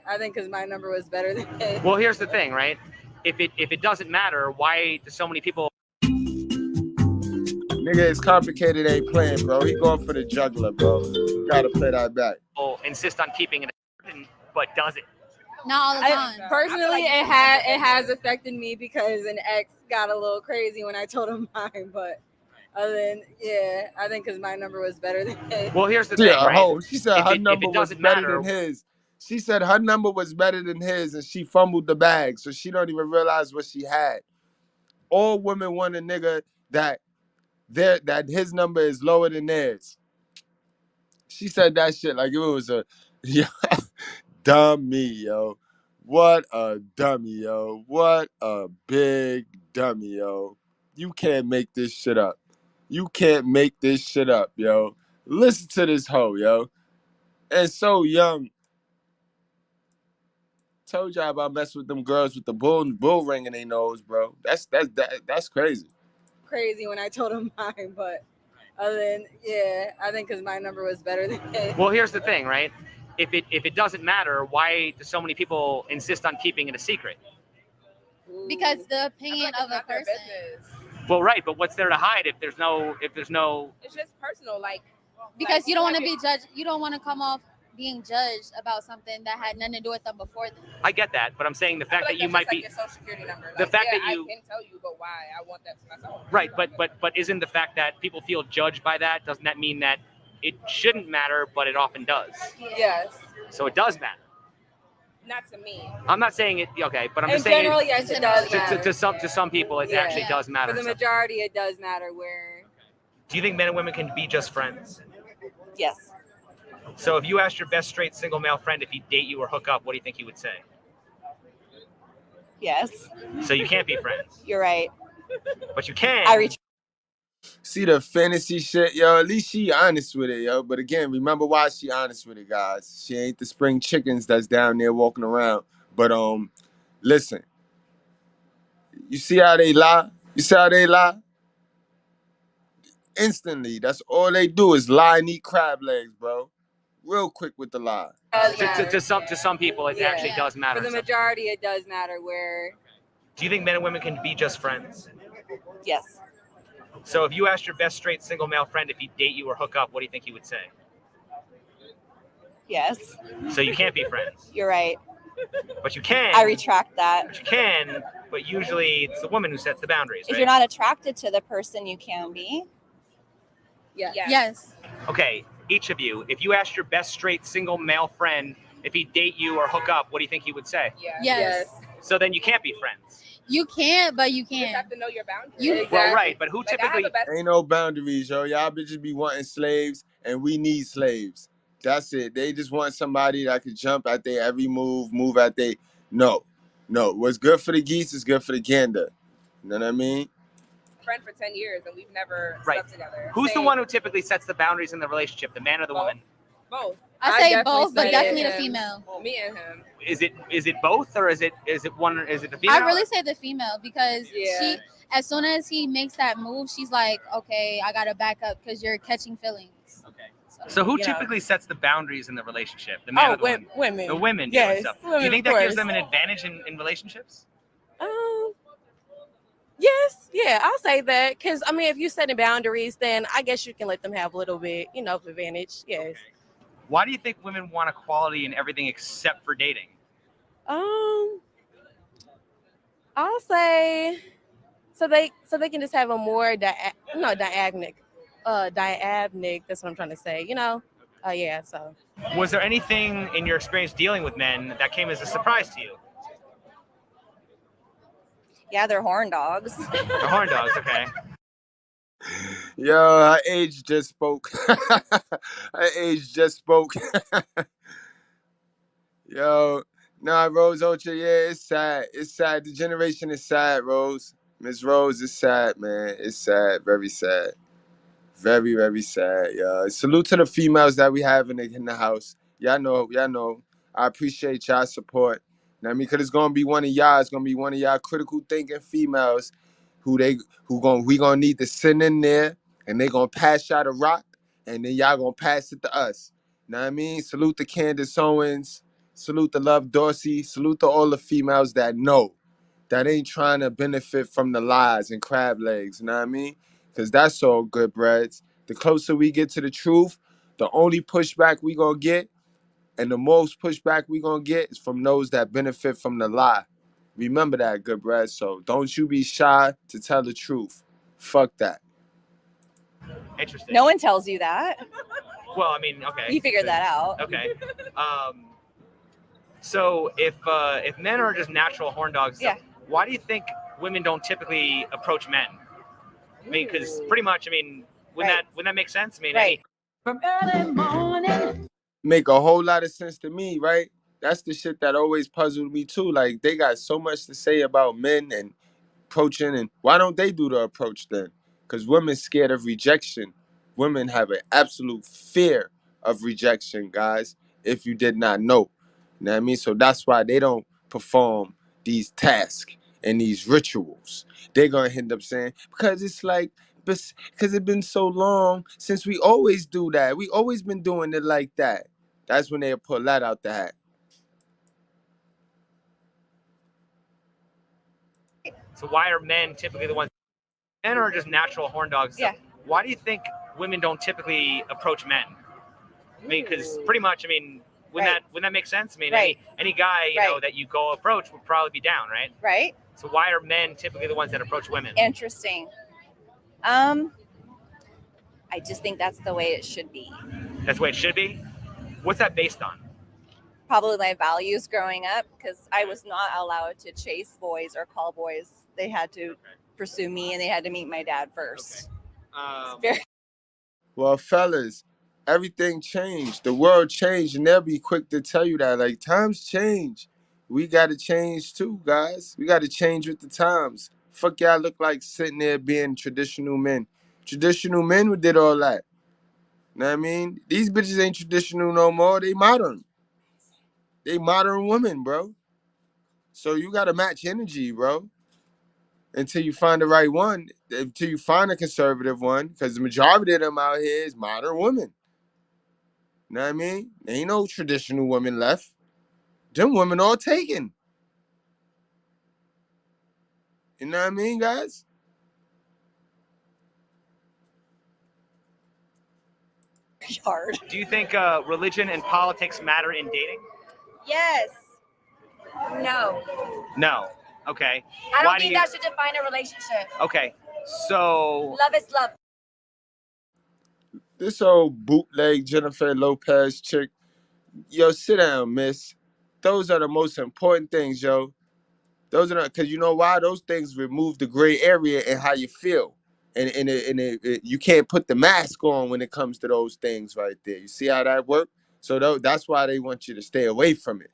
O: I think because my number was better than his.
L: Well, here's the thing, right? If it doesn't matter, why do so many people?
J: Nigga, it's complicated. Ain't playing, bro. He going for the juggler, bro. You gotta play that back.
L: Insist on keeping it, but does it?
G: Not all the time.
O: Personally, it has affected me because an ex got a little crazy when I told him mine. But other than I think because my number was better than his.
L: Well, here's the thing, right?
J: She said her number was better than his. She said her number was better than his, and she fumbled the bag, so she don't even realize what she had. All women want a nigga that his number is lower than theirs. She said that shit like it was a dummy, yo. What a dummy, yo. What a big dummy, yo. You can't make this shit up. You can't make this shit up, yo. Listen to this hoe, yo. And so young. Told y'all about messing with them girls with the bull ring in their nose, bro. That's crazy.
O: Crazy when I told him mine, but other than I think because my number was better than his.
L: Well, here's the thing, right? If it doesn't matter, why do so many people insist on keeping it a secret?
G: Because the opinion of a person.
L: Well, right, but what's there to hide if there's no?
O: It's just personal, like
G: Because you don't want to be judged. You don't want to come off being judged about something that had nothing to do with them before then.
L: I get that, but I'm saying the fact that you might be
O: your social security number.
L: the fact that you
O: I can tell you, but why I want that to myself.
L: right, but isn't the fact that people feel judged by that, doesn't that mean that it shouldn't matter, but it often does?
O: Yes.
L: So it does matter.
O: Not to me.
L: I'm not saying it. Okay, but I'm
O: In
L: just saying.
O: general, yes, it does matter.
L: To some people, it actually does matter.
O: For the majority, it does matter. Where.
L: Do you think men and women can be just friends?
O: Yes.
L: So if you asked your best straight single male friend if he'd date you or hook up, what do you think he would say?
S: Yes.
L: So you can't be friends.
S: You're right.
L: But you can.
J: See the fantasy shit, yo. At least she honest with it, yo. But again, remember why she honest with it, guys. She ain't the spring chickens that's down there walking around. But listen, You see how they lie? You see how they lie? Instantly. That's all they do is lie and eat crab legs, bro. Real quick with the lie.
L: To some people, it actually does matter.
O: For the majority, it does matter where.
L: Do you think men and women can be just friends?
S: Yes.
L: So if you asked your best straight single male friend if he'd date you or hook up, what do you think he would say?
S: Yes.
L: So you can't be friends.
S: You're right.
L: But you can.
S: I retract that.
L: But you can, but usually it's the woman who sets the boundaries,
S: If
L: right?
S: you're not attracted to the person, you can be.
O: Yes.
G: Yes.
L: Okay, each of you, if you asked your best straight single male friend if he'd date you or hook up, what do you think he would say?
G: Yes.
L: So then you can't be friends.
G: You can't, but you can.
O: You have to know your boundaries.
G: You
L: Well, right, but who typically...
J: Ain't no boundaries, yo. Y'all bitches be wanting slaves, and we need slaves. That's it. They just want somebody that could jump at their every move at their... No. What's good for the geese is good for the gander. You know what I mean?
O: Friend for 10 years and we've never
L: Right.
O: slept together.
L: Who's the one who typically sets the boundaries in the relationship, the man or the woman?
O: Both.
G: I say
O: definitely
G: both, but
O: say
G: definitely the
O: him.
G: female.
O: Me and him.
L: Is it both, or is it the female?
G: I really say the female because
O: Yeah.
G: she, as soon as he makes that move, she's like, okay, I gotta back up because you're catching feelings.
L: Okay. So who typically sets the boundaries in the relationship? The man or the woman?
Q: Women.
L: The women.
Q: Yes,
L: Do you
Q: women,
L: think
Q: of
L: that gives
Q: course.
L: them an advantage in relationships?
Q: Yes, yeah, I'll say that because I mean, if you're setting boundaries, then I guess you can let them have a little bit, of advantage. Yes.
L: Why do you think women want equality in everything except for dating?
Q: I'll say so they can just have a more diagonic. That's what I'm trying to say. Yeah. So.
L: Was there anything in your experience dealing with men that came as a surprise to you?
S: Yeah, they're horn dogs.
L: The horn dogs, okay.
J: Yo, her age just spoke. Her age just spoke. Yo, nah, Rose Ultra, yeah, it's sad. It's sad. The generation is sad, Rose. Miss Rose is sad, man. It's sad. Very sad. Very, very sad, yeah. Salute to the females that we have in the house. Y'all know. I appreciate y'all support. You know what I mean? Because it's gonna be one of y'all. It's gonna be one of y'all critical thinking females we gonna need to send in there, and they gonna pass y'all the rock, and then y'all gonna pass it to us. You know what I mean? Salute to Candace Owens. Salute to Love Dorsey. Salute to all the females that know, that ain't trying to benefit from the lies and crab legs. You know what I mean? Because that's all good breads. The closer we get to the truth, the only pushback we gonna get, and the most pushback we gonna get is from those that benefit from the lie. Remember that, good bread. So don't you be shy to tell the truth. Fuck that.
L: Interesting.
S: No one tells you that.
L: Well, I mean, okay.
S: You figured that out.
L: Okay. So if men are just natural horn dogs,
S: Yeah.
L: why do you think women don't typically approach men? I mean, because pretty much, I mean, wouldn't that make sense? I mean,
S: Right.
M: From early morning.
J: Make a whole lot of sense to me, right? That's the shit that always puzzled me too. Like, they got so much to say about men and approaching, and why don't they do the approach then? Because women scared of rejection. Women have an absolute fear of rejection, guys, if you did not know. You know what I mean? So that's why they don't perform these tasks and these rituals. They're going to end up saying, because it's like, because it's been so long since we always do that. We always been doing it like that. That's when they'll pull that out the hat.
L: So why are men typically the ones? Men are just natural horn dogs.
S: Yeah.
L: Why do you think women don't typically approach men? I mean, because pretty much, I mean, wouldn't that make sense? I mean,
S: Right.
L: any guy you know that you go approach would probably be down, right?
S: Right?
L: So why are men typically the ones that approach women?
S: Interesting. I just think that's the way it should be.
L: That's the way it should be. What's that based on?
S: Probably my values growing up, because I was not allowed to chase boys or call boys. They had to pursue me, and they had to meet my dad first.
J: Well, fellas, everything changed. The world changed, and they'll be quick to tell you that. Like, times change. We got to change too, guys. We got to change with the times. Fuck y'all look like sitting there being traditional men. Traditional men who did all that. Know what I mean? These bitches ain't traditional no more. They modern. They modern women, bro. So you got to match energy, bro. until you find the right one, until you find a conservative one, because the majority of them out here is modern women. You know what I mean? There ain't no traditional women left. Them women all taken. You know what I mean, guys?
L: Hard. Do you think religion and politics matter in dating?
O: Yes. No.
L: No. Okay.
O: I don't
L: Why
O: think
L: do you?
O: that should define a relationship.
L: Okay. So.
O: Love is love.
J: This old bootleg Jennifer Lopez chick. Yo, sit down, miss. Those are the most important things, yo. Those are because you know why? Those things remove the gray area and how you feel. And you can't put the mask on when it comes to those things right there. You see how that works? So that's why they want you to stay away from it.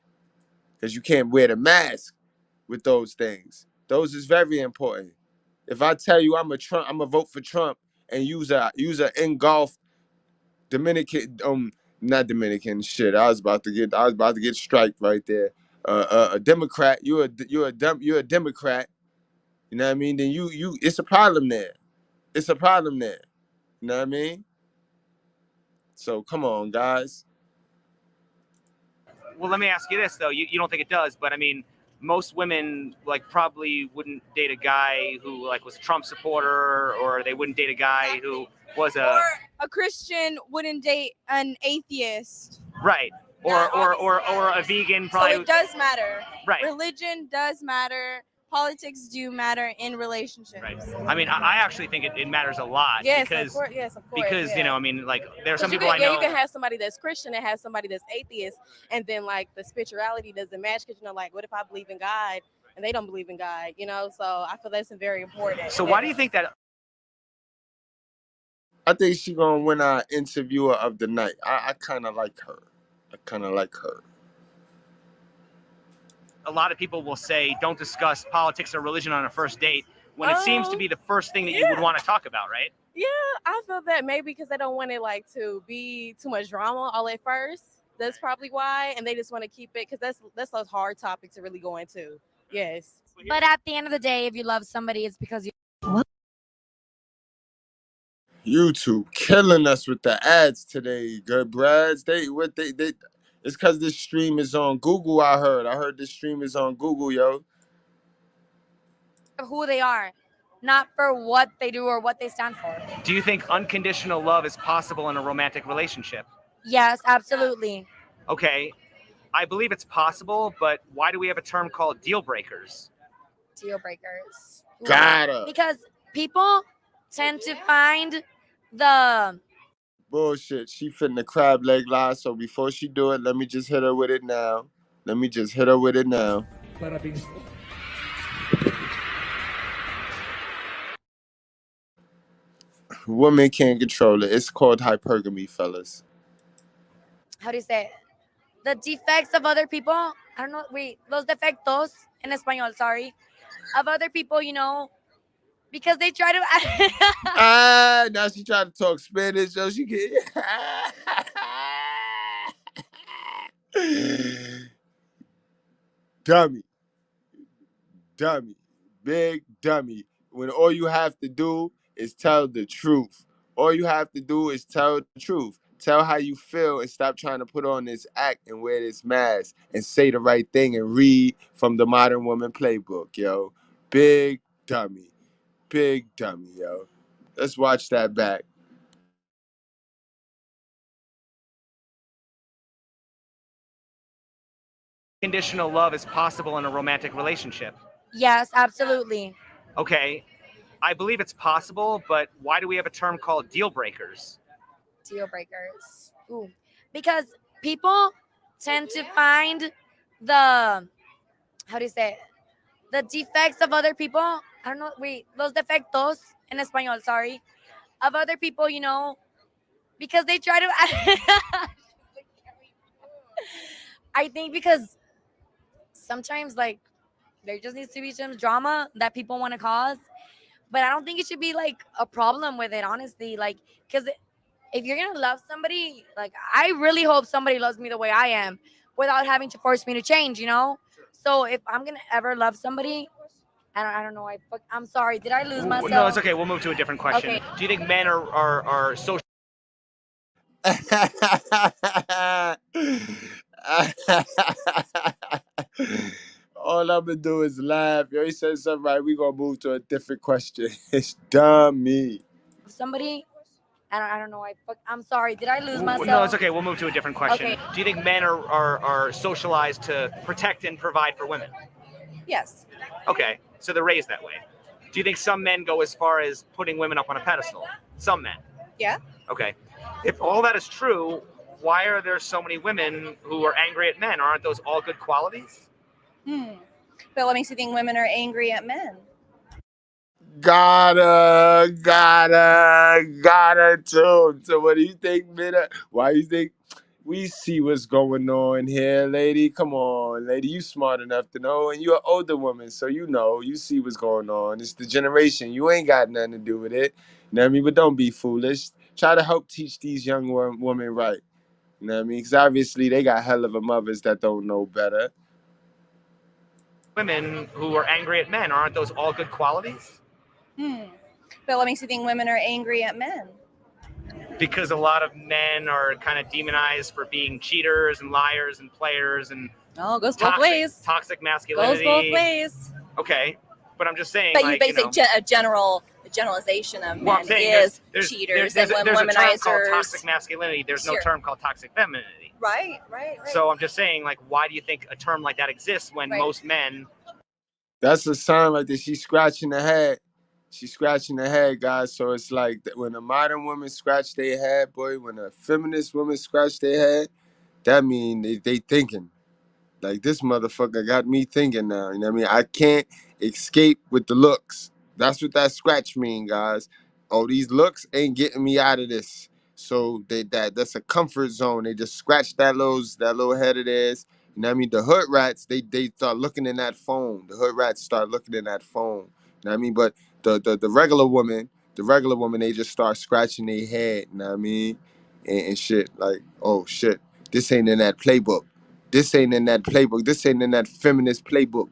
J: Because you can't wear the mask with those things. Those is very important. If I tell you I'm a vote for Trump and use a engulf Dominican not Dominican shit. I was about to get striked right there. A Democrat, you're a Democrat. You know what I mean? Then you it's a problem there. It's a problem there. You know what I mean? So come on, guys.
L: Well, let me ask you this though. You don't think it does, but I mean, most women like probably wouldn't date a guy who like was a Trump supporter, or they wouldn't date a guy who was
Q: Or a Christian wouldn't date an atheist.
L: right, or a vegan probably.
Q: So it does matter.
L: Right.
Q: Religion does matter. Politics do matter in relationships.
L: Right. I mean, I actually think it matters a lot.
Q: Yes,
L: because,
Q: of course. Yes, of course.
L: Because
Q: yeah.
L: you know, I mean, like there are some
Q: 'Cause
L: people I know.
Q: you can have somebody that's Christian and have somebody that's atheist, and then like the spirituality doesn't match because like, what if I believe in God and they don't believe in God? So I feel that's very important.
L: So why do you think that?
J: I think she's gonna win our interviewer of the night. I kind of like her.
L: A lot of people will say don't discuss politics or religion on a first date when it seems to be the first thing that you would want to talk about, right?
Q: Yeah, I feel that maybe because they don't want it like to be too much drama all at first. That's probably why, and they just want to keep it because that's a hard topic to really go into. Yes.
G: But at the end of the day, if you love somebody, it's because you.
J: YouTube killing us with the ads today, Goodbreads. It's because this stream is on Google. I heard this stream is on Google, yo.
G: Who they are, not for what they do or what they stand for.
L: Do you think unconditional love is possible in a romantic relationship?
G: Yes, absolutely.
L: Okay, I believe it's possible, but why do we have a term called deal breakers?
G: Deal breakers.
J: Gotta.
G: Because people tend to find the.
J: Bullshit. She fitting the crab leg lie, so before she do it, let me just hit her with it now. Women can't control it. It's called hypergamy, fellas.
G: How do you say it? The defects of other people. I don't know. Wait, los defectos en español. Sorry, of other people. Because they try to.
J: Now she trying to talk Spanish, so she can. Dummy, big dummy. When all you have to do is tell the truth. Tell how you feel and stop trying to put on this act and wear this mask and say the right thing and read from the Modern Woman playbook, yo. Big dummy, yo. Let's watch that back.
L: Unconditional love is possible in a romantic relationship.
G: Yes, absolutely.
L: Okay, I believe it's possible, but why do we have a term called deal breakers?
G: Deal breakers. Ooh. Because people tend to find the. How do you say it? The defects of other people. I don't know. Wait, los defectos en español. Sorry, of other people. Because they try to. I think because sometimes like there just needs to be some drama that people want to cause, but I don't think it should be like a problem with it, honestly. Like, because if you're gonna love somebody, like I really hope somebody loves me the way I am without having to force me to change. So if I'm gonna ever love somebody, I don't know. I'm sorry. Did I lose myself?
L: No, it's okay. We'll move to a different question.
G: Okay.
L: Do you think men are social?
J: All I'm gonna do is laugh. Yo, he said something right. We gonna move to a different question. It's dummy.
G: Somebody. I don't know. I'm sorry. Did I lose myself?
L: No, it's okay. We'll move to a different question.
G: Okay.
L: Do you think men are socialized to protect and provide for women?
S: Yes.
L: Okay, so they're raised that way. Do you think some men go as far as putting women up on a pedestal? Some men.
S: Yeah.
L: Okay. If all that is true, why are there so many women who are angry at men? Aren't those all good qualities?
S: But what makes you think women are angry at men?
J: Gotta too. So what do you think, Mina? Why you think we see what's going on here, lady? Come on, lady. You smart enough to know, and you're an older woman, so you know, you see what's going on. It's the generation. You ain't got nothing to do with it. You know what I mean? But don't be foolish. Try to help teach these young women right. You know what I mean? Because obviously they got hell of a mothers that don't know better.
L: Women who are angry at men, aren't those all good qualities?
S: But what makes you think women are angry at men?
L: Because a lot of men are kind of demonized for being cheaters and liars and players and
S: Oh, goes both ways.
L: Toxic masculinity.
S: Goes both ways.
L: Okay, but I'm just saying.
S: But
L: like,
S: you basically a generalization of
L: well, I'm
S: men
L: saying
S: is
L: there's
S: cheaters
L: there's
S: and
L: a term called
S: womanizers.
L: toxic masculinity. There's no
S: Sure.
L: term called toxic femininity.
S: Right.
L: So I'm just saying, like, why do you think a term like that exists when
S: Right.
L: most men?
J: That's a sign like that. She's scratching her head. She's scratching her head, guys. So it's like that when a modern woman scratch their head, boy, when a feminist woman scratch their head, that mean they thinking. Like, this motherfucker got me thinking now. You know what I mean? I can't escape with the looks. That's what that scratch mean, guys. Oh, these looks ain't getting me out of this. So that's a comfort zone. They just scratch that little head of theirs. You know what I mean? The hood rats, they start looking in that phone. The hood rats start looking in that phone. You know what I mean? But the regular woman, they just start scratching their head, you know what I mean? And shit. Like, oh shit, this ain't in that playbook. This ain't in that playbook. This ain't in that feminist playbook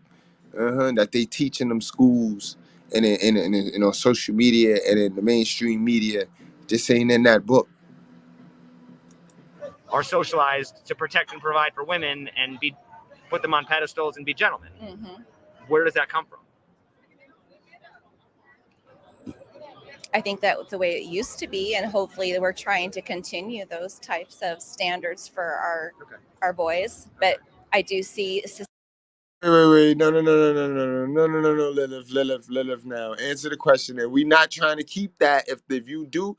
J: that they teach in them schools and in on social media and in the mainstream media. This ain't in that book.
L: Are socialized to protect and provide for women and put them on pedestals and be gentlemen. Where does that come from?
S: I think that's the way it used to be, and hopefully we're trying to continue those types of standards for our boys. But I do see.
J: Wait. No. Lilith. Now answer the question. And we not trying to keep that. If you do,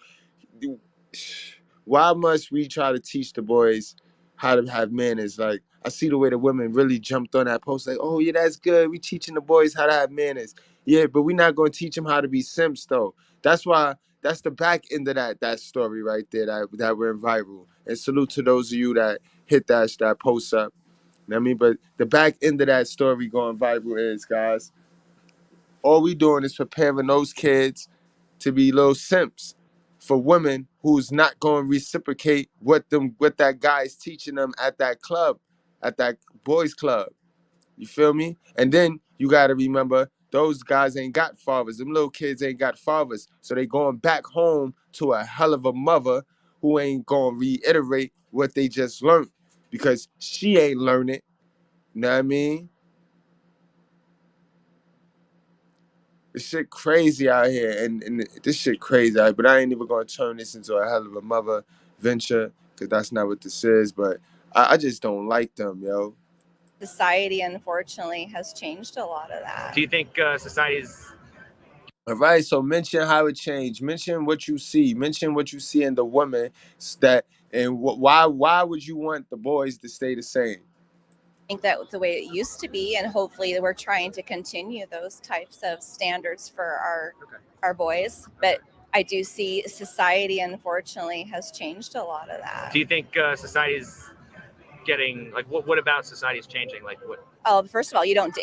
J: why must we try to teach the boys how to have manners? Like, I see the way the women really jumped on that post. Like, oh yeah, that's good. We teaching the boys how to have manners. Yeah, but we're not going to teach them how to be simps though. That's why. That's the back end of that story right there that went viral. And salute to those of you that hit that post up. You know what I mean? But the back end of that story going viral is, guys, all we doing is preparing those kids to be little simps for women who's not going to reciprocate what that guy is teaching them at that club, at that boys club. You feel me? And then you got to remember, those guys ain't got fathers. Them little kids ain't got fathers. So they going back home to a hell of a mother who ain't going to reiterate what they just learned because she ain't learned it. You know what I mean? This shit crazy out here, and this shit crazy out here, but I ain't even gonna turn this into a hell of a mother venture, because that's not what this is, but I just don't like them, yo.
S: Society, unfortunately, has changed a lot of that.
L: Do you think society's...
J: All right, so mention how it changed. Mention what you see. Mention what you see in the woman, and why would you want the boys to stay the same?
S: I think that's the way it used to be, and hopefully we're trying to continue those types of standards for our boys. But I do see society, unfortunately, has changed a lot of that.
L: Do you think society's getting, like, what about society's changing? Like, what?
S: Oh, first of all, you don't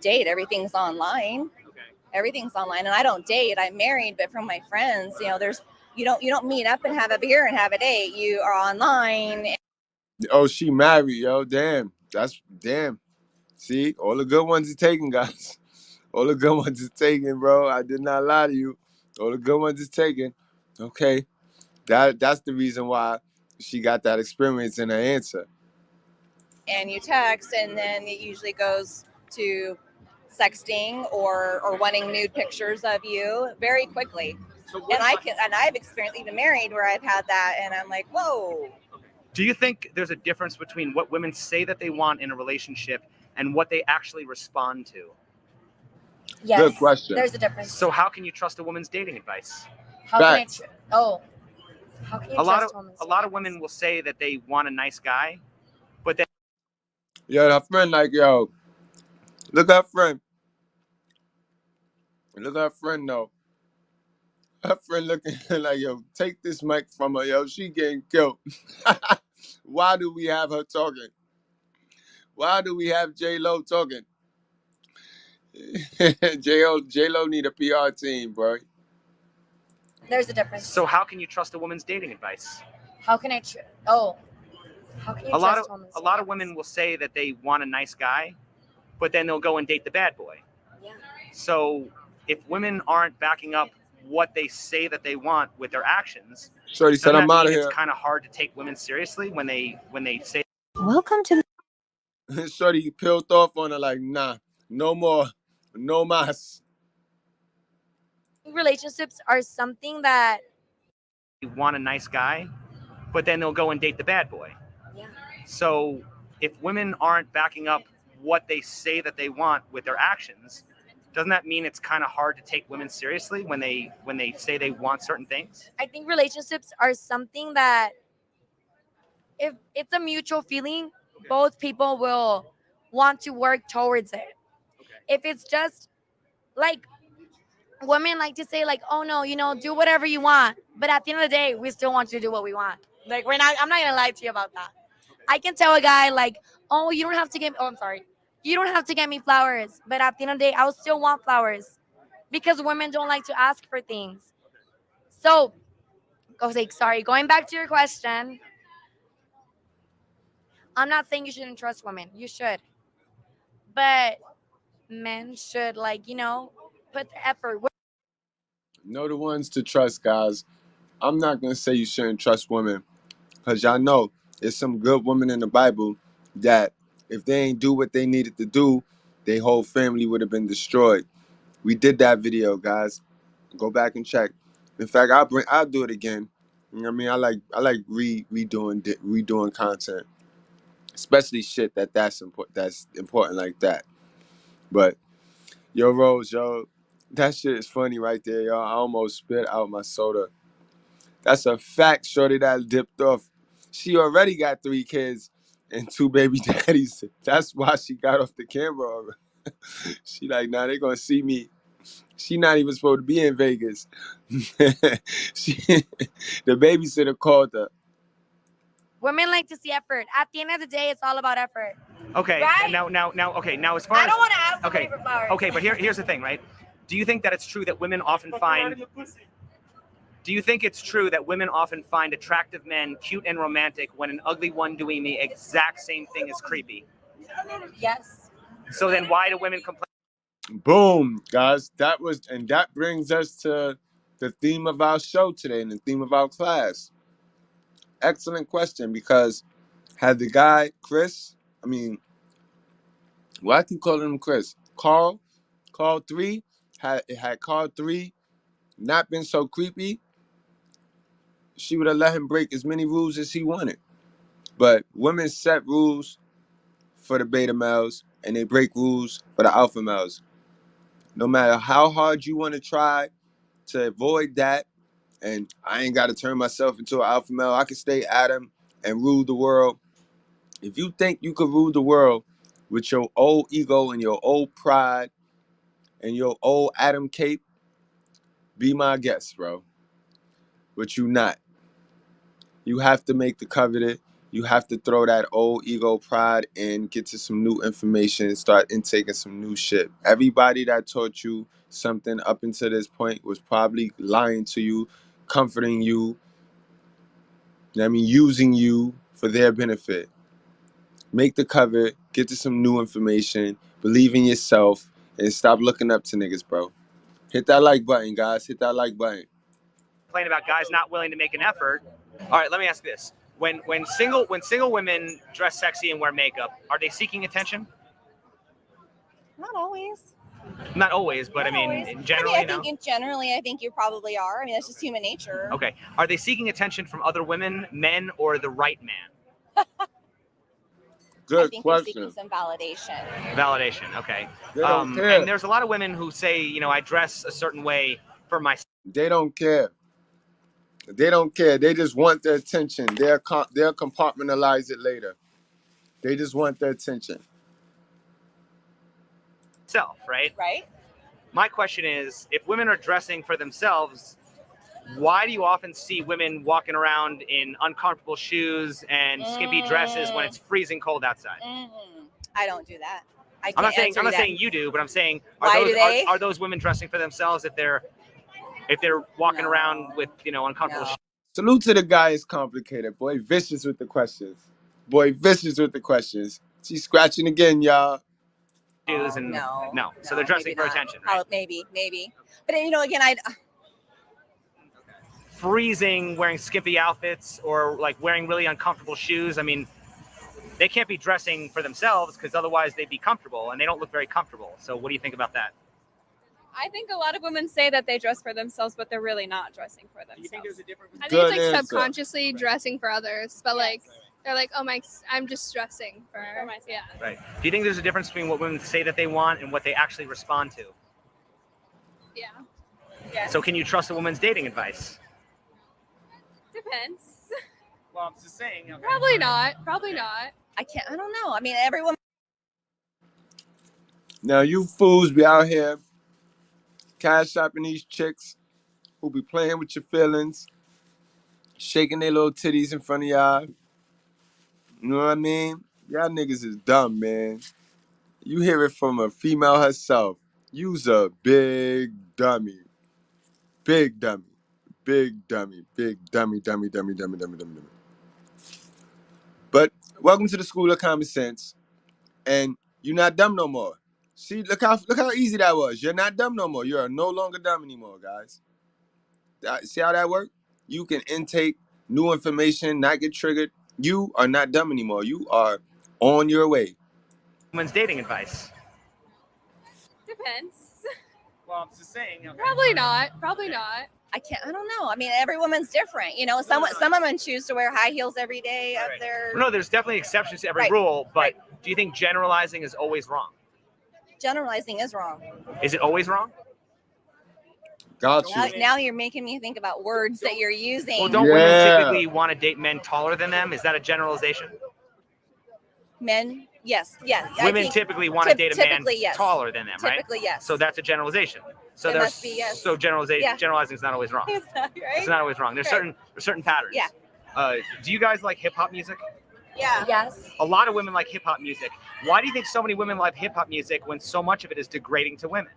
S: date. Everything's online.
L: Okay.
S: Everything's online, and I don't date. I'm married, but from my friends, you don't meet up and have a beer and have a date. You are online.
J: Oh, she married, yo. Damn. That's damn. See, all the good ones are taken, guys. All the good ones is taken, bro. I did not lie to you. All the good ones is taken. Okay. That's the reason why she got that experience in her answer.
S: And you text, and then it usually goes to sexting or wanting nude pictures of you very quickly. And I've experienced, even married, where I've had that, and I'm like, whoa.
L: Do you think there's a difference between what women say that they want in a relationship and what they actually respond to?
G: Yes.
J: Good question.
G: There's a difference.
L: So how can you trust a woman's dating advice?
G: How can I? How can you
L: A lot
G: trust
L: of women will say that they want a nice guy, but then
J: Yo, her friend like, yo, look at her friend. Look at her friend, though. Her friend looking like, yo, take this mic from her, yo. She getting killed. Why do we have her talking? Why do we have J-Lo talking? J-Lo need a PR team, bro.
G: There's a difference.
L: So how can you trust a woman's dating advice?
G: How can I? How can you
L: A lot
G: trust
L: of women will say that they want a nice guy, but then they'll go and date the bad boy.
G: Yeah.
L: So if women aren't backing up what they say that they want with their actions,
J: Shorty said, I'm out of
L: it's
J: here.
L: kind of hard to take women seriously when they say.
S: Welcome to
J: Shorty peeled off on her like, nah, no more, no mas.
G: Relationships are something that
L: They want a nice guy, but then they'll go and date the bad boy.
G: Yeah.
L: So if women aren't backing up what they say that they want with their actions, doesn't that mean it's kind of hard to take women seriously when they say they want certain things?
G: I think relationships are something that if it's a mutual feeling, both people will want to work towards it. If it's just like women like to say like, oh no, do whatever you want, but at the end of the day, we still want you to do what we want. Like I'm not gonna lie to you about that. I can tell a guy like, oh, you don't have to get me, you don't have to get me flowers, but at the end of the day, I'll still want flowers because women don't like to ask for things. So, going back to your question, I'm not saying you shouldn't trust women. You should, but men should put the effort.
J: Know the ones to trust, guys. I'm not going to say you shouldn't trust women, because y'all know there's some good women in the Bible that if they ain't do what they needed to do, their whole family would have been destroyed. We did that video, guys. Go back and check. In fact, I'll do it again. You know what I mean? I like redoing content, especially shit that's important like that. But yo, Rose, yo, that shit is funny right there, y'all. I almost spit out my soda. That's a fact, shorty that dipped off. She already got 3 kids and 2 baby daddies. That's why she got off the camera already. She like, nah, they gonna see me. She not even supposed to be in Vegas. The babysitter called her.
G: Women like to see effort. At the end of the day, it's all about effort.
L: Okay.
G: Right?
L: Now, as far as
G: I don't want to ask somebody for flowers.
L: Okay, but here's the thing, right? Do you think that it's true that women often find? Do you think it's true that women often find attractive men cute and romantic when an ugly one doing the exact same thing is creepy?
G: Yes.
L: So then, why do women complain?
J: Boom, guys. That brings us to the theme of our show today and the theme of our class. Excellent question, because had the guy Chris, I keep calling him Chris, Carl 3, had Carl 3 not been so creepy, she would have let him break as many rules as he wanted. But women set rules for the beta males and they break rules for the alpha males. No matter how hard you want to try to avoid that, and I ain't got to turn myself into an alpha male, I can stay Adam and rule the world. If you think you could rule the world with your old ego and your old pride and your old Adam cape, be my guest, bro. But you not. You have to make the covenant. You have to throw that old ego pride in, get to some new information, start intaking some new shit. Everybody that taught you something up until this point was probably lying to you, comforting you, using you for their benefit. Make the covenant, get to some new information, believe in yourself, and stop looking up to niggas, bro. Hit that like button, guys. Hit that like button.
L: Complain about guys not willing to make an effort. All right, let me ask this: when single women dress sexy and wear makeup, are they seeking attention?
S: Not always.
L: Not always, but
S: Not
L: I mean,
S: always.
L: in general,
S: I think generally, I think you probably are. I mean, that's just human nature.
L: Okay. Are they seeking attention from other women, men, or the right man?
J: Good
S: I think
J: question.
S: they're seeking some validation.
L: Validation. Okay.
J: They don't care.
L: And there's a lot of women who say, you know, I dress a certain way for myself.
J: They don't care. They don't care. They just want the attention. They'll compartmentalize it later. They just want the attention.
L: Right?
S: Right.
L: My question is, if women are dressing for themselves, why do you often see women walking around in uncomfortable shoes and skimpy dresses when it's freezing cold outside?
S: I don't do that.
L: I'm not saying you do, but I'm saying are those women dressing for themselves if they're walking around with, you know, uncomfortable shoes?
J: Salute to the guy is complicated. Boy, vicious with the questions. She's scratching again, y'all.
L: And no. So they're dressing for attention, right?
S: Maybe. But you know, again,
L: freezing, wearing skimpy outfits, or like wearing really uncomfortable shoes. I mean, they can't be dressing for themselves because otherwise they'd be comfortable, and they don't look very comfortable. So what do you think about that?
T: I think a lot of women say that they dress for themselves, but they're really not dressing for themselves.
L: You think there's a difference?
T: I think it's like subconsciously dressing for others, but like they're like, oh my, I'm just dressing for myself. Yeah.
L: Right. Do you think there's a difference between what women say that they want and what they actually respond to?
T: Yeah. Yes.
L: So can you trust a woman's dating advice?
T: Depends.
L: Well, I'm just saying. Okay.
T: Probably not. Probably not.
S: I don't know. I mean, everyone.
J: Now you fools be out here cash shopping these chicks who be playing with your feelings, shaking their little titties in front of y'all. You know what I mean? Y'all niggas is dumb, man. You hear it from a female herself. You's a big dummy. Big dummy. Big dummy. Big dummy. But welcome to the School of Common Sense. And you're not dumb no more. See, look how easy that was. You're not dumb no more. You are no longer dumb anymore, guys. See how that worked? You can intake new information, not get triggered. You are not dumb anymore. You are on your way.
L: Women's dating advice.
T: Depends.
L: Well, I'm just saying. Okay.
T: Probably not. Probably not.
S: I don't know. I mean, every woman's different. You know, some women choose to wear high heels every day of their.
L: No, there's definitely exceptions to every rule, but do you think generalizing is always wrong?
S: Generalizing is wrong.
L: Is it always wrong?
J: Got you.
S: Now you're making me think about words that you're using.
L: Well, don't women typically want to date men taller than them? Is that a generalization?
S: Men, yes.
L: Women typically want to date a man
S: yes.
L: taller than them, right?
S: Typically, yes.
L: So that's a generalization. So
S: It must be, yes.
L: So generalizing is not always wrong.
S: Right?
L: It's not always wrong. There's certain patterns.
S: Yeah.
L: Do you guys like hip hop music?
S: Yeah. Yes.
L: A lot of women like hip hop music. Why do you think so many women like hip hop music when so much of it is degrading to women?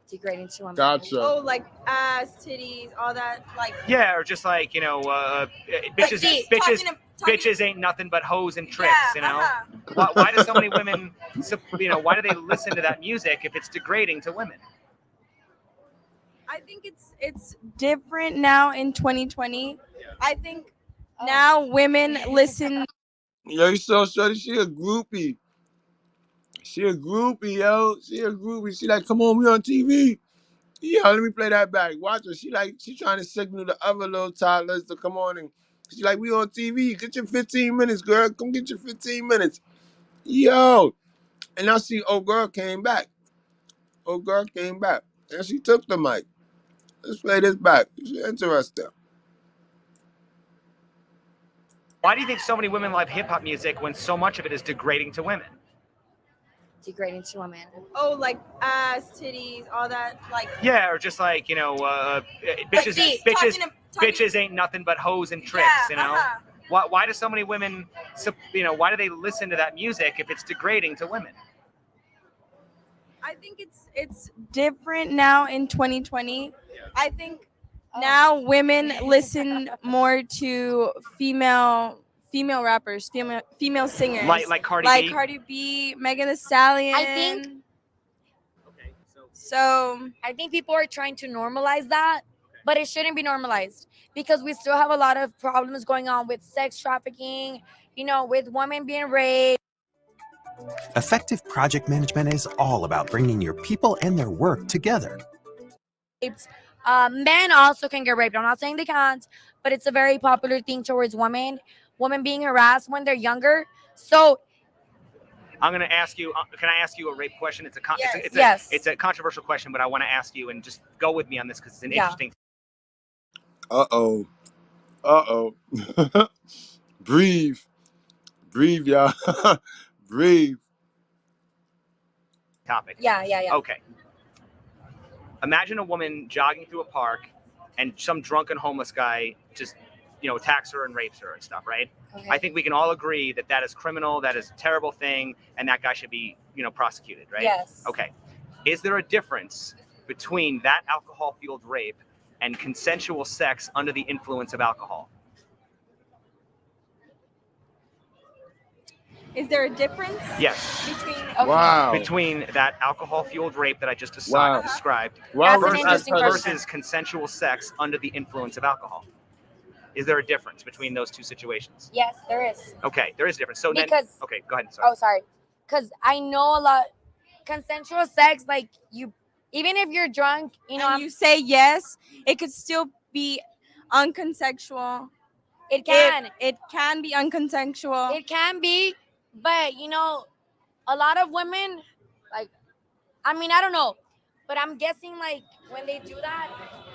G: Degrading to women.
J: Gotcha.
O: Oh, like ass, titties, all that, like.
L: Yeah, or just like, you know, bitches ain't nothing but hoes and tricks, you know? Why do so many women, you know, why do they listen to that music if it's degrading to women?
Q: I think it's different now in 2020. I think now women listen.
J: Yo, you saw Shorty, she a groupie. She a groupie, yo. She a groupie. She like, come on, we on TV. Yeah, let me play that back. Watch her. She trying to signal the other little toddlers to come on and she like, we on TV. Get your 15 minutes, girl. Come get your 15 minutes. Yo. And now see, old girl came back. And she took the mic. Let's play this back. It's interesting.
L: Why do you think so many women like hip hop music when so much of it is degrading to women?
G: Degrading to women.
O: Oh, like ass, titties, all that, like.
L: Yeah, or just like, you know, bitches ain't nothing but hoes and tricks, you know? Why do so many women, you know, why do they listen to that music if it's degrading to women?
Q: I think it's different now in 2020. I think now women listen more to female rappers, female singers,
L: like Cardi B?
Q: Cardi B, Megan Thee Stallion.
G: I think
O: So
G: I think people are trying to normalize that, but it shouldn't be normalized because we still have a lot of problems going on with sex trafficking, with women being raped.
U: Effective project management is all about bringing your people and their work together.
G: Men also can get raped. I'm not saying they can't, but it's a very popular thing towards women. Women being harassed when they're younger. So
L: I'm going to ask you. Can I ask you a rape question? It's a it's a controversial question, but I want to ask you and just go with me on this because it's an interesting.
J: Uh-oh. Breathe. Breathe, y'all. Breathe.
L: Topic.
G: Yeah.
L: Okay. Imagine a woman jogging through a park, and some drunken homeless guy just, attacks her and rapes her and stuff, right?
G: Okay.
L: I think we can all agree that that is criminal, that is a terrible thing, and that guy should be, prosecuted, right?
G: Yes.
L: Okay. Is there a difference between that alcohol-fueled rape and consensual sex under the influence of alcohol?
O: is there a difference?
L: Yes.
O: Between
L: Between that alcohol-fueled rape that I just
J: Wow.
L: described
J: Wow. That's an interesting question.
L: versus consensual sex under the influence of alcohol. Is there a difference between those two situations?
G: Yes, there is.
L: Okay, there is a difference. So
G: Because-
L: okay, go ahead. Sorry.
G: Oh, sorry. Because I know a lot. Consensual sex, like even if you're drunk,
O: and you say yes, it could still be unconsensual.
G: It can.
O: It can be unconsensual.
G: It can be, but a lot of women, I don't know, but I'm guessing when they do that,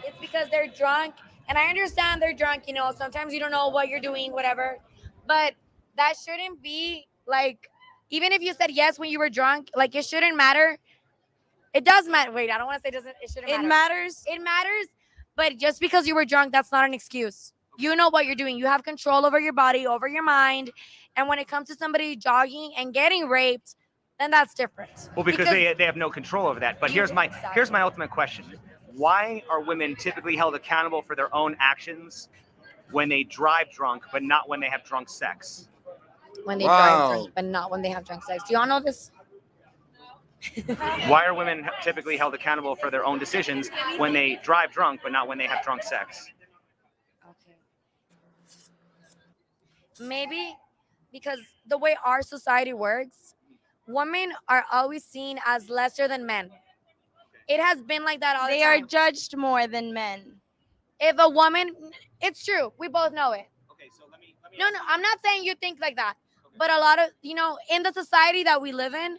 G: it's because they're drunk, and I understand they're drunk. Sometimes you don't know what you're doing, whatever, but that shouldn't be even if you said yes when you were drunk, it shouldn't matter. It does matter. Wait, I don't want to say it shouldn't matter.
O: It matters.
G: It matters, but just because you were drunk, that's not an excuse. You know what you're doing. You have control over your body, over your mind. And when it comes to somebody jogging and getting raped, then that's different.
L: Well, because they have no control over that. But here's my ultimate question. Why are women typically held accountable for their own actions when they drive drunk, but not when they have drunk sex?
G: When they drive drunk, but not when they have drunk sex. Do y'all know this?
L: Why are women typically held accountable for their own decisions when they drive drunk, but not when they have drunk sex?
G: Maybe because the way our society works, women are always seen as lesser than men. It has been like that all the time.
O: They are judged more than men.
G: If a woman, it's true. We both know it.
L: Okay, so let me
G: No, I'm not saying you think like that. But a lot of, in the society that we live in,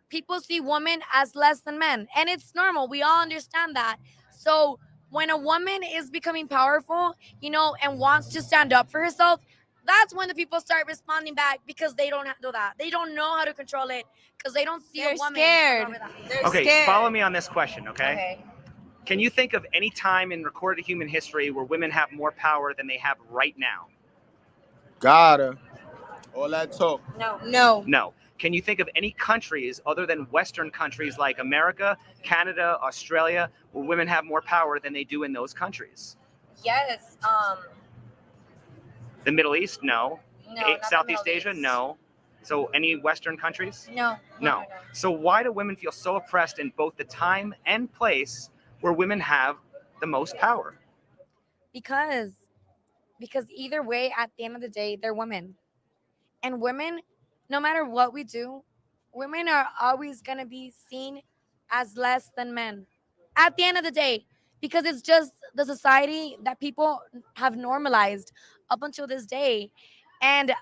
G: people see women as less than men. And it's normal. We all understand that. So when a woman is becoming powerful, and wants to stand up for herself, that's when the people start responding back because they don't do that. They don't know how to control it because they don't see
O: They're
G: a woman.
O: scared. They're
L: Okay,
O: scared.
L: follow me on this question, okay? Can you think of any time in recorded human history where women have more power than they have right now?
J: Gotta. All that talk.
O: No.
L: No. Can you think of any countries other than Western countries like America, Canada, Australia, where women have more power than they do in those countries?
G: Yes.
L: The Middle East? No.
G: No, not the
L: Southeast
G: Middle
L: Asia?
G: East.
L: No. So any Western countries?
G: No.
L: So why do women feel so oppressed in both the time and place where women have the most power?
G: Because either way, at the end of the day, they're women. And women, no matter what we do, women are always going to be seen as less than men. At the end of the day, because it's just the society that people have normalized up until this day. And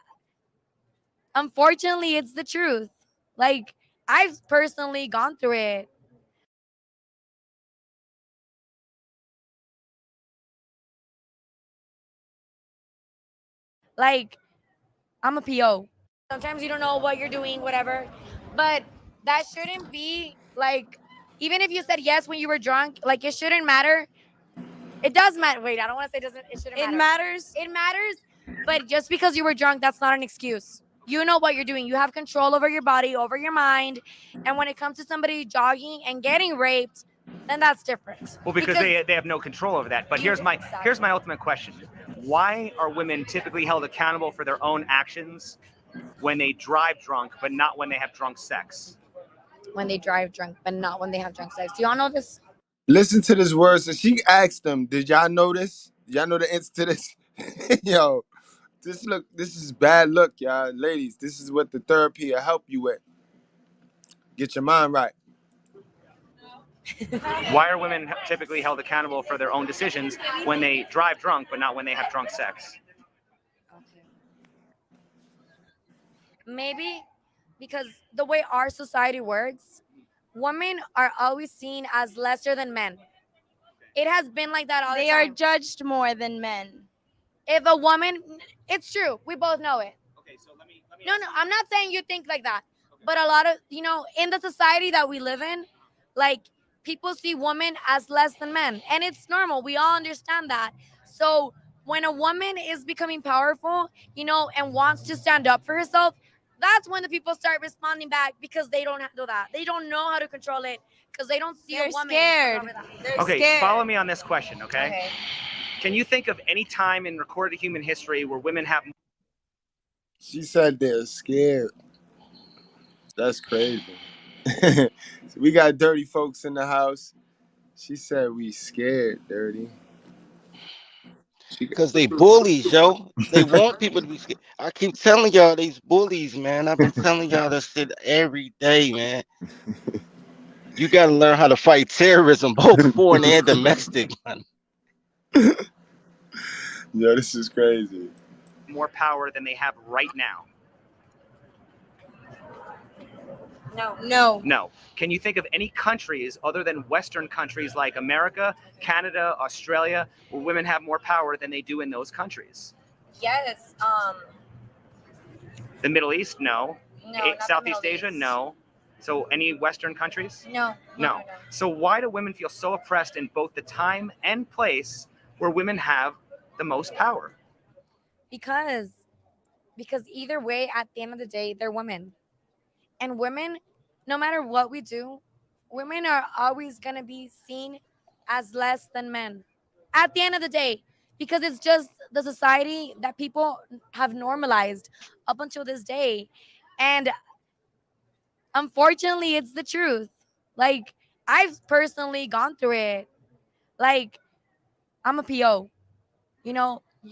G: unfortunately, it's the truth. I've personally gone through it. I'm a PO. Sometimes you don't know what you're doing, whatever. But that shouldn't be even if you said yes when you were drunk, it shouldn't matter. It does matter. Wait, I don't want to say it shouldn't matter.
O: It matters.
G: It matters. But just because you were drunk, that's not an excuse. You know what you're doing. You have control over your body, over your mind. And when it comes to somebody jogging and getting raped, then that's different.
L: Well, because they have no control over that. But here's my ultimate question. Why are women typically held accountable for their own actions when they drive drunk, but not when they have drunk sex?
G: when they drive drunk, but not when they have drunk sex. Do y'all know this?
J: Listen to this word. So she asked them, did y'all know this? Y'all know the answer to this? Yo, this is bad luck, y'all. Ladies, this is what the therapy will help you with. Get your mind right.
L: Why are women typically held accountable for their own decisions when they drive drunk, but not when they have drunk sex?
G: Maybe because the way our society works, women are always seen as lesser than men. It has been like that all the
O: They
G: time.
O: are judged more than men.
G: If a woman, it's true. We both know it.
L: Okay, so let me
G: No, I'm not saying you think like that. But a lot of, in the society that we live in, like, people see women as less than men. And it's normal. We all understand that. So when a woman is becoming powerful, and wants to stand up for herself, that's when the people start responding back, because they don't handle that. They don't know how to control it, because they don't see
O: They're
G: a woman.
O: scared. They're
L: Okay,
O: scared.
L: follow me on this question, okay? Can you think of any time in recorded human history where women have...
J: She said they're scared. That's crazy. So we got dirty folks in the house. She said we scared, dirty.
A: Because they bullies, yo. They want people to be scared. I keep telling y'all these bullies, man. I've been telling y'all this shit every day, man. You got to learn how to fight terrorism, both foreign and domestic, man.
J: Yo, this is crazy.
L: more power than they have right now?
O: No.
L: No. Can you think of any countries other than Western countries like America, Canada, Australia, where women have more power than they do in those countries?
G: Yes.
L: The Middle East? No.
G: No, not the
L: Southeast
G: Middle
L: Asia?
G: East.
L: No. So any Western countries?
G: No.
L: No. So why do women feel so oppressed in both the time and place where women have the most power?
G: Because either way, at the end of the day, they're women. And women, no matter what we do, women are always going to be seen as less than men. At the end of the day, because it's just the society that people have normalized up until this day. And unfortunately, it's the truth. Like, I've personally gone through it. Like, I'm a PO.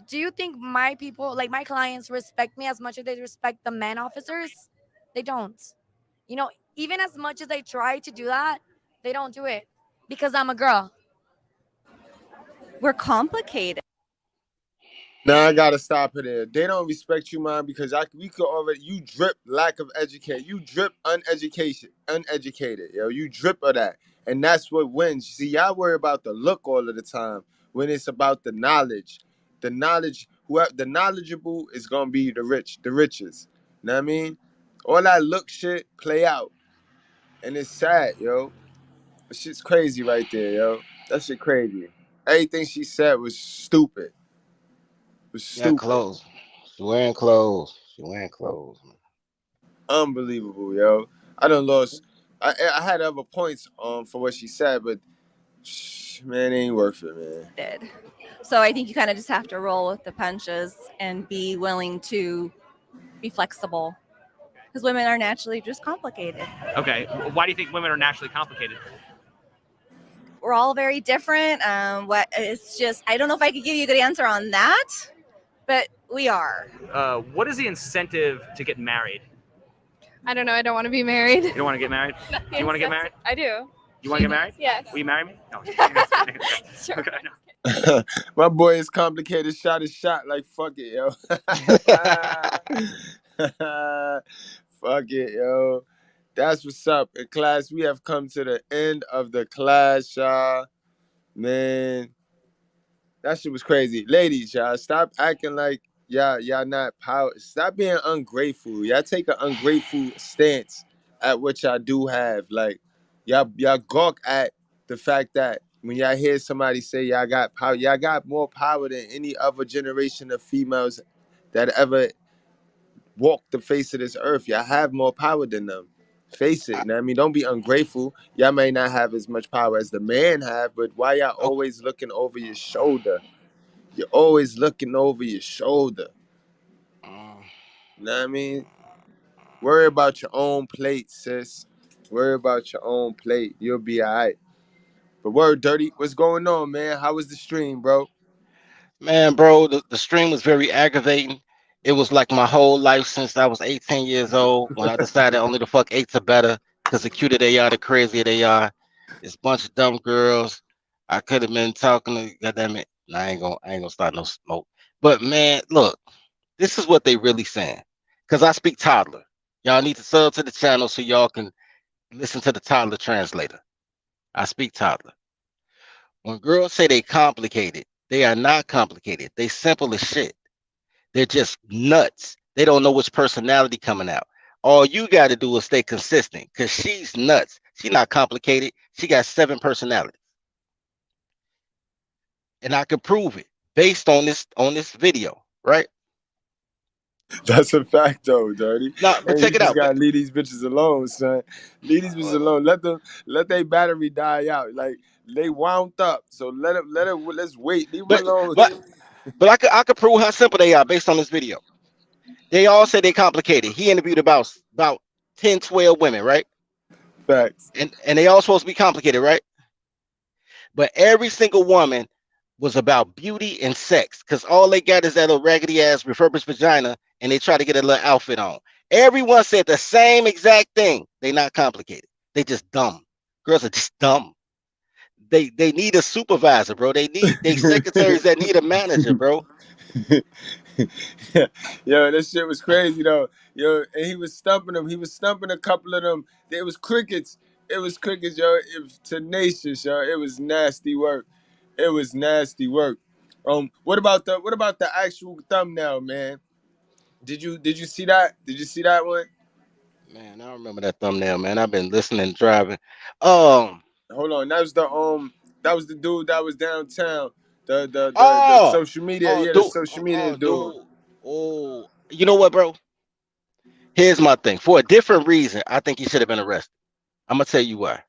G: Do you think my people, like my clients, respect me as much as they respect the men officers? They don't. Even as much as I try to do that, they don't do it because I'm a girl.
S: We're complicated.
J: Now I gotta stop it there. They don't respect you, man, because we could already. You drip lack of education. You drip uneducated, yo. You drip of that, and that's what wins. See, y'all worry about the look all of the time when it's about the knowledge. The knowledge, whoever the knowledgeable is gonna be the richest. You know what I mean? All that look shit play out, and it's sad, yo. That shit's crazy right there, yo. That shit crazy. Everything she said was stupid. Was
A: Yeah,
J: stupid.
A: clothes. She wearing clothes. She wearing clothes.
J: Unbelievable, yo. I done lost. I had other points for what she said, but man, it ain't worth it, man.
S: So I think you kind of just have to roll with the punches and be willing to be flexible, because women are naturally just complicated.
L: Okay. Why do you think women are naturally complicated?
S: We're all very different. It's just, I don't know if I could give you a good answer on that, but we are.
L: What is the incentive to get married?
T: I don't know. I don't want to be married.
L: You don't want to get married? Do you want to get married?
T: I do.
L: You want to get married?
T: Yes.
L: Will you marry me? No.
T: Sure.
L: Okay, no.
J: My boy is complicated. Shot is shot. Like fuck it, yo. Fuck it, yo. That's what's up. In class, we have come to the end of the class, y'all. Man, that shit was crazy. Ladies, y'all, stop acting like y'all not power. Stop being ungrateful. Y'all take an ungrateful stance at what y'all do have. Like, y'all gawk at the fact that when y'all hear somebody say y'all got power, y'all got more power than any other generation of females that ever walked the face of this earth. Y'all have more power than them. Face it. You know what I mean? Don't be ungrateful. Y'all may not have as much power as the man have, but why y'all always looking over your shoulder? You're always looking over your shoulder. You know what I mean? Worry about your own plate, sis. Worry about your own plate. You'll be all right. But word, Dirty, what's going on, man? How was the stream, bro?
A: Man, bro, the stream was very aggravating. It was like my whole life since I was 18 years old when I decided only the fuck eights are better because the cuter they are, the crazier they are. It's a bunch of dumb girls. I could have been talking to, goddamn it. Nah, I ain't gonna start no smoke. But man, look, this is what they really saying. Cause I speak toddler. Y'all need to sub to the channel so y'all can listen to the toddler translator. I speak toddler. When girls say they complicated, they are not complicated. They simple as shit. They're just nuts. They don't know which personality coming out. All you got to do is stay consistent because she's nuts. She's not complicated. She got 7 personalities. And I can prove it based on this video, right?
J: That's a fact, though, Dirty.
A: No, but
J: And you
A: check it
J: just
A: out.
J: gotta leave these bitches alone, son. Leave these bitches alone. Let their battery die out. Like they wound up, so let it. Let's wait. Leave them
A: But
J: alone.
A: but I could prove how simple they are based on this video. They all say they complicated. He interviewed about 10, 12 women, right?
J: Facts.
A: And they all supposed to be complicated, right? But every single woman was about beauty and sex because all they got is that little raggedy ass refurbished vagina and they try to get a little outfit on. Everyone said the same exact thing. They not complicated. They just dumb. Girls are just dumb. They need a supervisor, bro. They secretaries that need a manager, bro.
J: Yo, that shit was crazy though. Yo, and he was stumping them. He was stumping a couple of them. It was crickets. It was crickets, yo. It was tenacious, yo. It was nasty work. It was nasty work. What about the actual thumbnail, man? Did you see that? Did you see that one?
A: Man, I remember that thumbnail, man. I've been listening and driving.
J: Hold on. That was the dude that was downtown. The
A: Oh,
J: social media,
A: oh,
J: yeah, the
A: dude,
J: social media
A: oh,
J: dude.
A: dude, oh. You know what, bro? Here's my thing. For a different reason, I think he should have been arrested. I'm gonna tell you why.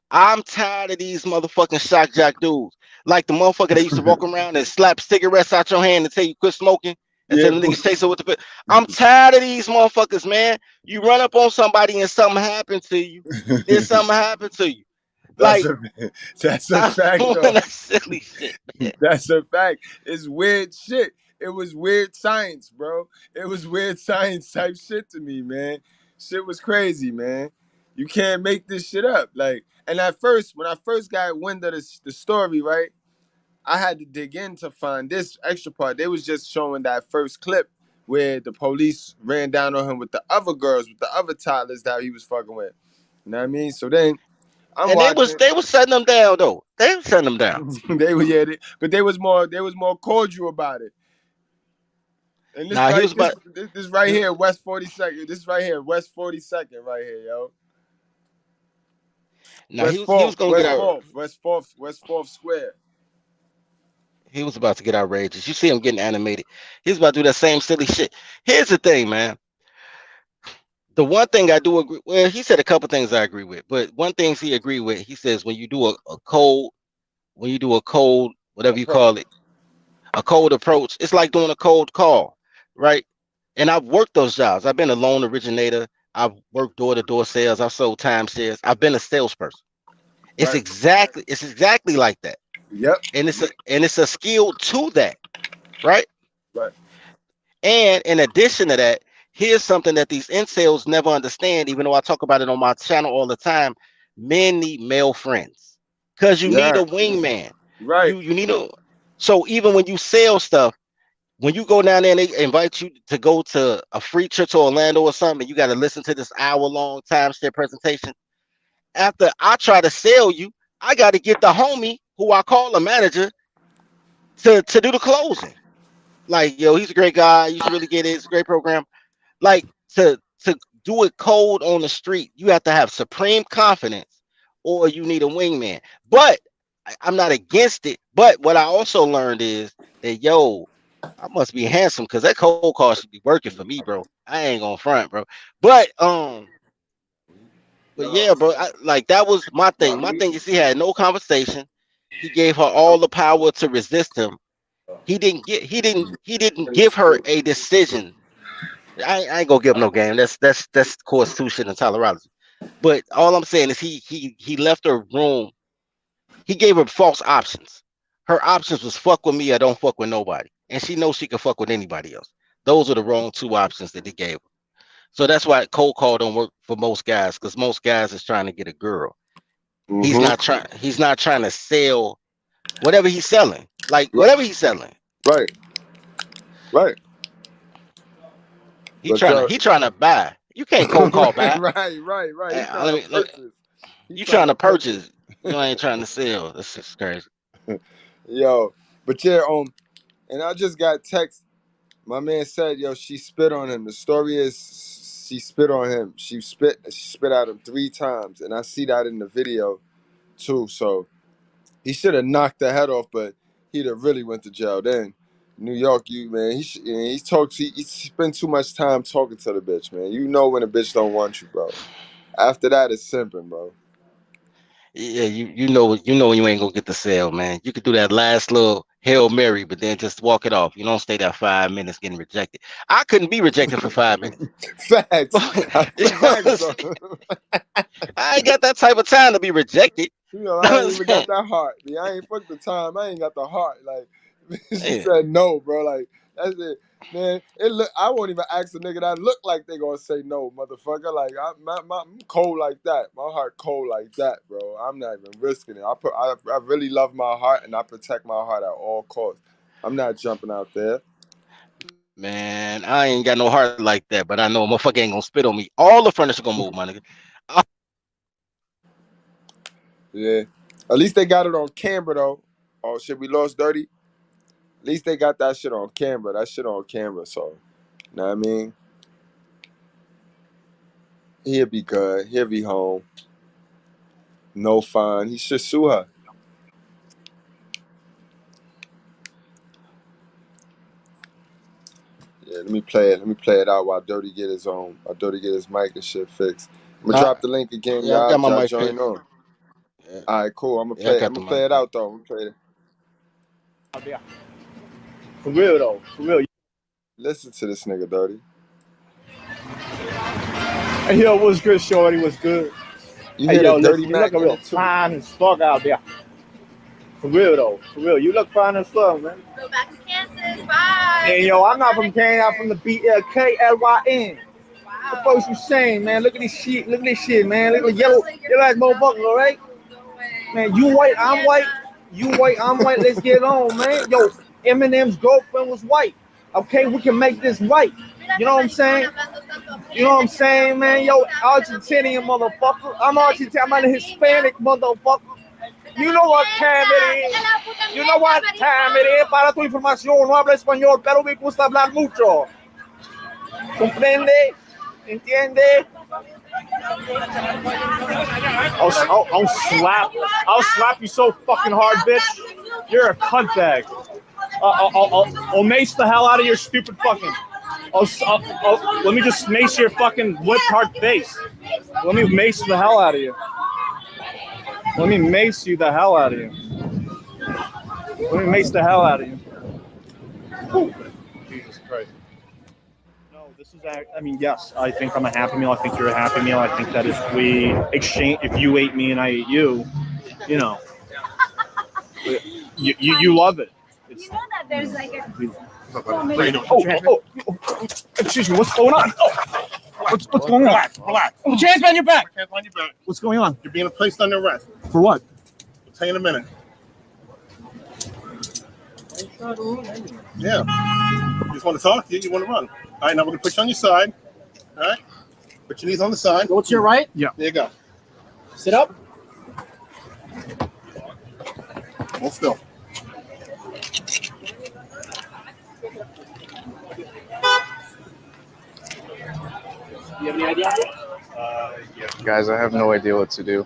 A: I'm tired of these motherfucking shock jock dudes. Like the motherfucker that used to walk around and slap cigarettes out your hand and tell you quit smoking and
J: Yeah,
A: tell the niggas chase it with the. I'm tired of these motherfuckers, man. You run up on somebody and something happened to you. Then something happened to you.
J: That's
A: Like,
J: a that's a
A: stop
J: fact
A: doing
J: though.
A: that silly shit, man.
J: That's a fact. It's weird shit. It was weird science, bro. It was weird science type shit to me, man. Shit was crazy, man. You can't make this shit up. Like, and at first, when I first got wind of the story, right, I had to dig in to find this extra part. They was just showing that first clip where the police ran down on him with the other girls, with the other toddlers that he was fucking with. You know what I mean? So then I'm
A: And
J: watching.
A: they was setting them down though. They was setting them down.
J: They were but they was more cordial about it. And this
A: Nah, he
J: right
A: was
J: this
A: about.
J: this, this right here, West 42nd. This right here, West 42nd, right here, yo.
A: Nah,
J: West
A: he was
J: Fourth,
A: gonna get
J: West
A: out.
J: Fourth, West Fourth, West Fourth Square.
A: He was about to get outrageous. You see him getting animated. He's about to do that same silly shit. Here's the thing, man. The one thing I do agree. Well, he said a couple things I agree with, but one thing he agreed with. He says when you do a cold, whatever you call
J: Approach.
A: it, a cold approach, it's like doing a cold call, right? And I've worked those jobs. I've been a loan originator. I've worked door-to-door sales. I've sold timeshares. I've been a salesperson.
J: Right.
A: It's exactly like that.
J: Yep.
A: And it's a skill to that, right?
J: Right.
A: And in addition to that, here's something that these incels never understand, even though I talk about it on my channel all the time. Men need male friends because you need
J: Yeah.
A: a wingman.
J: Right.
A: You need a so even when you sell stuff, when you go down there and they invite you to go to a free trip to Orlando or something, you got to listen to this hour-long timeshare presentation. After I try to sell you, I got to get the homie who I call a manager to do the closing. Like, yo, he's a great guy. You should really get it. It's a great program. Like to do it cold on the street, you have to have supreme confidence, or you need a wingman. But I'm not against it. But what I also learned is that I must be handsome because that cold call should be working for me, bro. I ain't gonna front, bro. But yeah, bro. Like that was my thing. My thing is he had no conversation. He gave her all the power to resist him. He didn't give her a decision. I ain't gonna give him no game. That's course two shit in tolerance. But all I'm saying is he left her room. He gave her false options. Her options was fuck with me or don't fuck with nobody, and she knows she can fuck with anybody else. Those are the wrong two options that he gave her. So that's why cold call don't work for most guys, because most guys is trying to get a girl. He's not trying. He's not trying to sell whatever he's selling. Like whatever he's selling,
J: Right. Right.
A: he
J: But
A: trying to
J: so
A: he trying to buy. You can't cold call back.
J: right. He trying to
A: Let me,
J: purchase. He
A: you
J: trying
A: trying
J: to
A: to
J: purchase.
A: purchase. You ain't trying to sell. This is crazy.
J: Yo, but yeah, and I just got text. My man said, yo, she spit on him. The story is she spit on him. She spit at him 3 times, and I see that in the video too. So he should have knocked the head off, but he'd have really went to jail then. New York, you man, he spent too much time talking to the bitch, man. You know when a bitch don't want you, bro. After that, it's simping, bro.
A: Yeah, you know you ain't gonna get the sale, man. You could do that last little Hail Mary, but then just walk it off. You don't stay there 5 minutes getting rejected. I couldn't be rejected for 5 minutes.
J: Facts.
A: You know what I'm saying? I ain't got that type of time to be rejected.
J: You know,
A: You know
J: I
A: what
J: ain't
A: I'm
J: even
A: saying?
J: got that heart. Yeah, I ain't fucked the time. I ain't got the heart. Like, she
A: Yeah.
J: said no, bro. Like, that's it. Man, I won't even ask a nigga that look like they gonna say no, motherfucker. Like, I'm cold like that. My heart cold like that, bro. I'm not even risking it. I really love my heart, and I protect my heart at all costs. I'm not jumping out there.
A: Man, I ain't got no heart like that, but I know a motherfucker ain't gonna spit on me. All the furniture gonna move, my nigga.
J: Yeah. At least they got it on camera, though. Oh, shit, we lost Dirty? At least they got that shit on camera. That shit on camera, so, you know what I mean? He'll be good. He'll be home. No fine. He should sue her. Yeah, let me play it. Let me play it out while Dirty get his mic and shit fixed. I'm gonna
A: Nah,
J: drop the link again,
A: yeah, I got my
J: y'all
A: mic
J: join
A: fixed.
J: on.
A: Yeah,
J: All right, cool. I'm
A: yeah, I got the
J: gonna
A: mic
J: play it
A: fixed.
J: out though. I'm gonna play it.
K: For real though, for real.
J: Listen to this nigga, Dirty.
K: Hey, yo, what's good, shorty? What's good?
J: You
K: Hey,
J: hear the
K: yo,
J: Dirty
K: listen, you
J: Mac
K: looking
J: in
K: real
J: it too?
K: fine as fuck out there. For real though, for real. You look fine as fuck, man.
C: Go back to Kansas. Bye.
F: Hey, yo, I'm not from Kane. I'm from the KLYN. The folks you saying, man. Look at this shit. Look at this shit, man. Look at the yellow ass motherfucker, all right? Man, you white, I'm white. You white, I'm white. Let's get on, man. Yo, Eminem's girlfriend was white. Okay, we can make this right. You know what I'm saying? You know what I'm saying, man? Yo, Argentinian motherfucker. I'm Argentinian. I'm a Hispanic motherfucker. You know what time it is. You know what time it is. Para tu información, no hablo español, pero me gusta hablar mucho. ¿Comprende? ¿Entiende?
K: I'll slap you so fucking hard, bitch. You're a cunt bag. I'll mace the hell out of your stupid fucking. Let me just mace your fucking whipped hard face. Let me mace the hell out of you. Let me mace you the hell out of you. Let me mace the hell out of you. Whew. Jesus Christ. No, this is. I mean, yes, I think I'm a Happy Meal. I think you're a Happy Meal. I think that if we exchange, if you ate me and I ate you, you know, you love it.
C: You know that there's like a.
K: Excuse me, what's going on? What's going on?
H: Relax.
K: Put your hands behind your back.
H: Hands on your back.
K: What's going on?
H: You're being placed under arrest.
K: For what?
H: I'll tell you in a minute. Yeah. You just want to talk? You want to run. All right, now we're going to put you on your side. All right? Put your knees on the side.
K: Go to your right?
H: Yeah. There you go.
K: Sit up.
H: Hold still.
K: Do you have any idea?
I: Guys, I have no idea what to do.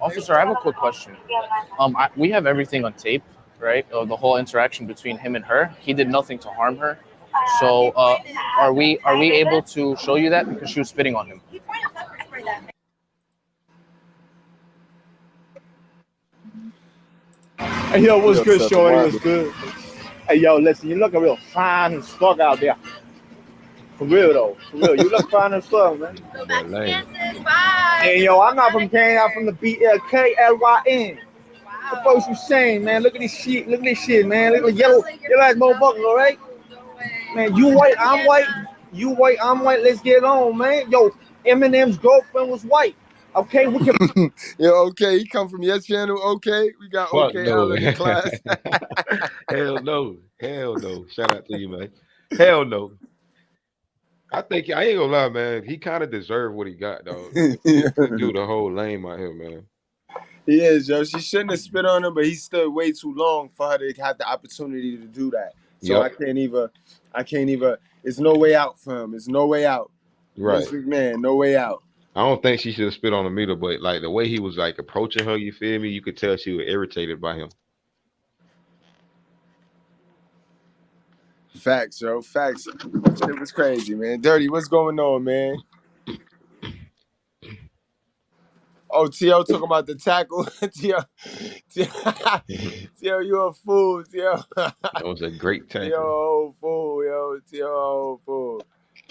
I: Officer, I have a quick question. We have everything on tape, right? The whole interaction between him and her. He did nothing to harm her. So, are we able to show you that because she was spitting on him?
K: Hey, yo, what's good, shorty? What's good?
F: Hey, yo, listen, you looking real fine as fuck out there. For real, though. For real. You look fine as fuck, man.
C: Back to Kansas. Bye.
F: Hey, yo, I'm not from Kane. I'm from the KLYN. The folks you saying, man. Look at this shit. Look at this shit, man. Look at the yellow ass motherfucker, all right? Man, you white, I'm white. You white, I'm white. Let's get on, man. Yo, Eminem's girlfriend was white. Okay, we can.
J: Yo, okay, he come from your channel. Okay, we got
E: Fuck
J: okay
E: no.
J: Al in the class.
E: Hell no. Hell no. Shout out to you, man. Hell no. I think I ain't gonna lie, man. He kind of deserved what he got, dog. He do the whole lame out here, man.
J: He is, yo. She shouldn't have spit on him, but he stood way too long for her to have the opportunity to do that. So
E: Yep.
J: I can't even. It's no way out for him. It's no way out.
E: Right.
J: Man, no way out.
E: I don't think she should have spit on him either, but like the way he was like approaching her, you feel me? You could tell she was irritated by him.
J: Facts, yo. Facts. Shit was crazy, man. Dirty, what's going on, man? Oh, T.O. talking about the tackle. T.O., you a fool, T.O.
E: That was a great tackle.
J: T.O. fool, yo. T.O. fool.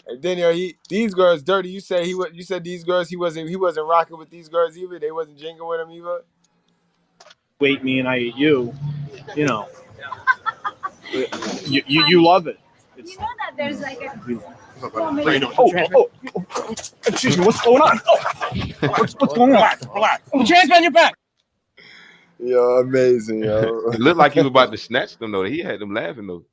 J: And then yo, these girls, Dirty. You said you said these girls. He wasn't rocking with these girls either. They wasn't jingling with him either.
K: You ate me and I ate you. You know, you love it.
C: You know that there's like a.
K: Excuse me, what's going on? What's going on? Relax. Put your hands behind your back.
J: Yo, amazing, yo.
E: It looked like he was about to snatch them though. He had them laughing though.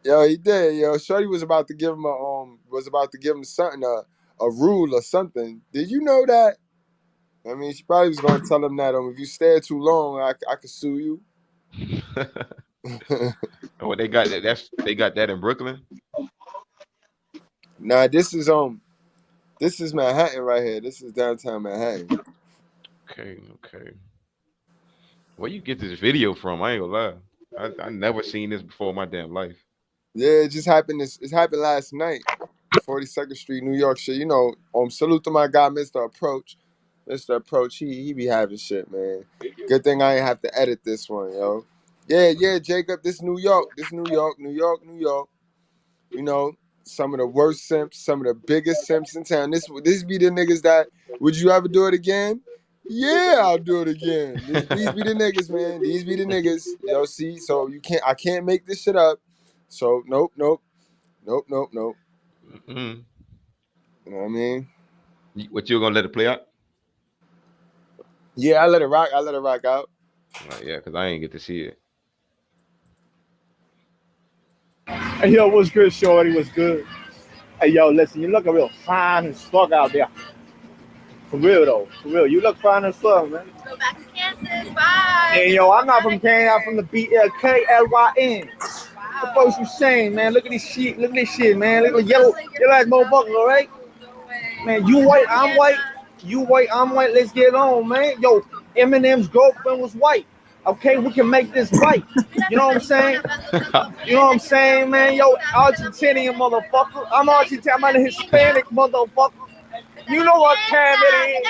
J: Yo, he did. Yo, Shorty was about to give him something, a rule or something. Did you know that? I mean, she probably was going to tell him that if you stay too long, I could sue you.
E: Oh, they got that. They got that in Brooklyn.
J: Nah, this is Manhattan right here. This is downtown Manhattan.
E: Okay. Where you get this video from? I ain't gonna lie. I never seen this before in my damn life.
J: Yeah, it just happened. It happened last night, 42nd Street, New York. Shit, you know. Salute to my guy, Mr. Approach. Mr. Approach, he be having shit, man. Good thing I ain't have to edit this one, yo. Yeah, Jacob. This New York. New York. You know, some of the worst simps, some of the biggest simps in town. This be the niggas that. Would you ever do it again? Yeah, I'll do it again. These be the niggas, man. These be the niggas. Yo, see, so I can't make this shit up. So nope.
E: Mm-hmm.
J: You know what I mean?
E: What you gonna let it play out?
J: Yeah, I let it rock out.
E: Yeah, because I ain't get to see it.
F: Hey, yo, what's good, Shorty? What's good? Hey, yo, listen, you looking real fine as fuck out there. For real, though. For real. You look fine as fuck, man.
C: Go back to Kansas. Bye.
F: Hey, yo, I'm not from Kane. I'm from the KLYN. The folks you saying, man. Look at this shit. Look at this shit, man. Look at the yellow ass motherfucker, all right? Man, you white, I'm white. You white, I'm white. Let's get on, man. Yo, Eminem's girlfriend was white. Okay, we can make this right. You know what I'm saying? You know what I'm saying, man? Yo, Argentinian motherfucker. I'm Argentinian. I'm a Hispanic motherfucker. You know what time it is.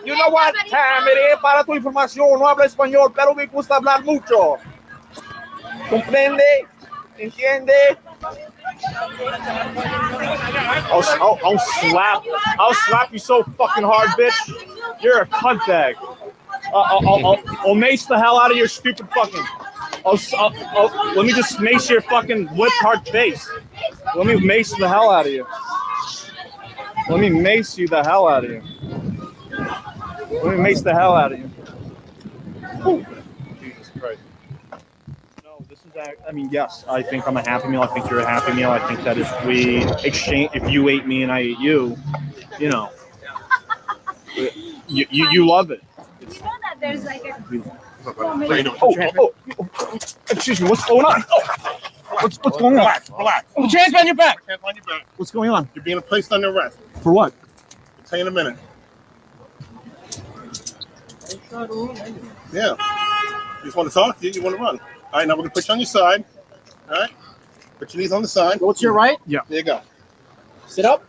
F: You know what time it is. Para tu información, no hablo español, pero me gusta hablar mucho. ¿Comprende? ¿Entiende? I'll slap you so fucking hard, bitch. You're a cunt bag. I'll mace the hell out of your stupid fucking. Let me just mace your fucking whipped hard face. Let me mace the hell out of you. Let me mace you the hell out of you. Let me mace the hell out of you. Ooh. Jesus Christ. No, this is. I mean, yes, I think I'm a Happy Meal. I think you're a Happy Meal. I think that if we exchange, if you ate me and I ate you, you know, you love it.
C: You know that there's like a.
F: Excuse me, what's going on? What's going on?
H: Relax.
F: Put your hands behind your back.
H: Hands on your back.
F: What's going on?
H: You're being placed under arrest.
F: For what?
H: I'll tell you in a minute. Yeah. You just want to talk? You want to run? All right, now we're going to put you on your side. All right? Put your knees on the side.
K: Go to your right?
F: Yeah.
H: There you go.
K: Sit up.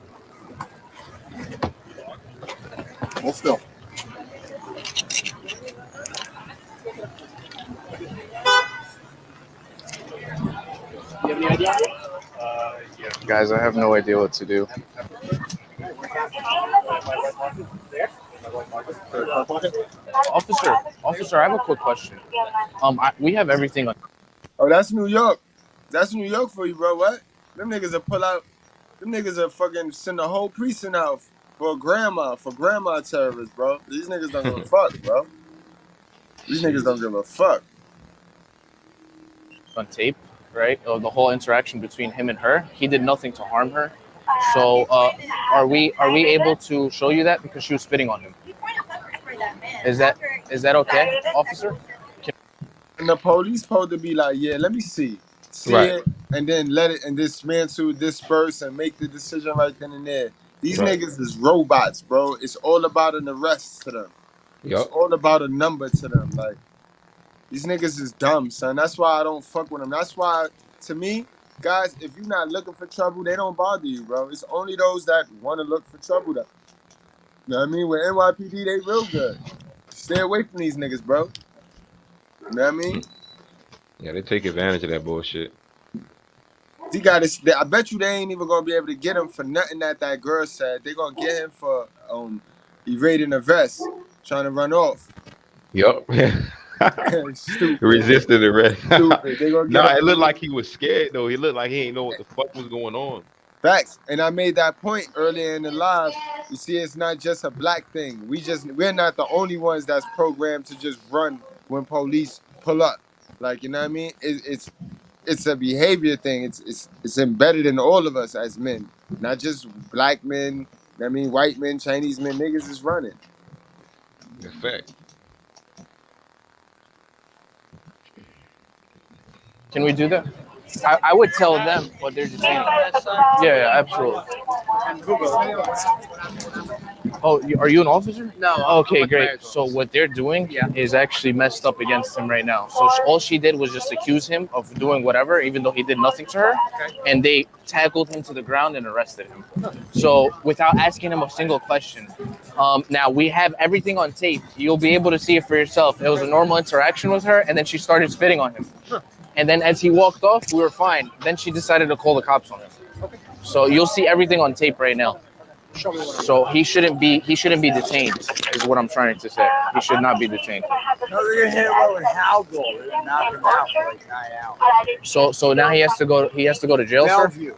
H: Hold still.
I: Guys, I have no idea what to do. Officer, I have a quick question. We have everything on.
J: Oh, that's New York. That's New York for you, bro. What? Them niggas will pull out. Them niggas will fucking send a whole precinct out for grandma terrorists, bro. These niggas don't give a fuck, bro. These niggas don't give a fuck.
I: On tape, right? Of the whole interaction between him and her. He did nothing to harm her. So, are we able to show you that because she was spitting on him? Is that okay, officer?
J: And the police supposed to be like, yeah, let me see
E: Right.
J: it, and then let it and dismantle, disperse, and make the decision right then and there. These
E: Right.
J: niggas is robots, bro. It's all about an arrest to them. It's
E: Yup.
J: all about a number to them. Like, these niggas is dumb, son. That's why I don't fuck with them. That's why, to me, guys, if you're not looking for trouble, they don't bother you, bro. It's only those that want to look for trouble that. You know what I mean? With NYPD, they real good. Stay away from these niggas, bro. You know what I mean?
E: Yeah, they take advantage of that bullshit.
J: He got his, I bet you they ain't even gonna be able to get him for nothing that girl said. They gonna get him for evading a vest, trying to run off.
E: Yup.
J: Stupid.
E: Resisting arrest.
J: Stupid. They gonna get
E: Nah,
J: him.
E: it looked like he was scared though. He looked like he ain't know what the fuck was going on.
J: Facts. And I made that point earlier in the live. You see, it's not just a black thing. We're not the only ones that's programmed to just run when police pull up. Like, you know what I mean? It's a behavior thing. It's embedded in all of us as men, not just black men. I mean, white men, Chinese men, niggas is running.
E: In fact.
I: Can we do that? I would tell them, but they're just saying. Yeah, absolutely. Oh, are you an officer?
D: No.
I: Okay, great. So what they're doing is actually messed up against him right now. So all she did was just accuse him of doing whatever, even though he did nothing to her. And they tackled him to the ground and arrested him. So without asking him a single question. Now we have everything on tape. You'll be able to see it for yourself. It was a normal interaction with her, and then she started spitting on him. And then as he walked off, we were fine. Then she decided to call the cops on him. So you'll see everything on tape right now. So he shouldn't be detained, is what I'm trying to say. He should not be detained.
F: No, they're gonna hit him with Halgo. Knock him out for like 9 hours.
I: So now he has to go to jail, sir?
F: Bellevue.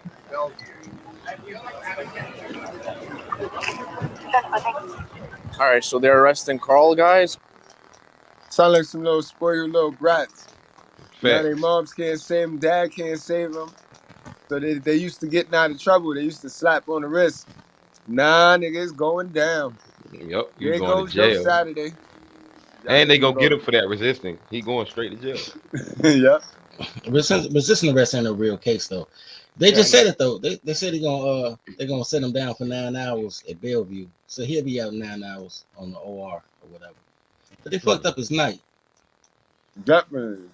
I: All right, so they're arresting Carl, guys.
J: Sound like some little spoiled little brats. Now
E: Fact.
J: their moms can't save them, dad can't save them. So they used to getting out of trouble. They used to slap on the wrist. Nah, nigga, it's going down.
E: Yup. You
J: There
E: going
J: goes
E: to jail.
J: your Saturday.
E: And they gonna get him for that resisting. He going straight to jail.
J: Yep.
A: Resisting arrest ain't a real case though. They just said it though. They said they're gonna set him down for 9 hours at Bellevue. So he'll be out 9 hours on the OR or whatever. But they fucked up his night.
J: Definitely.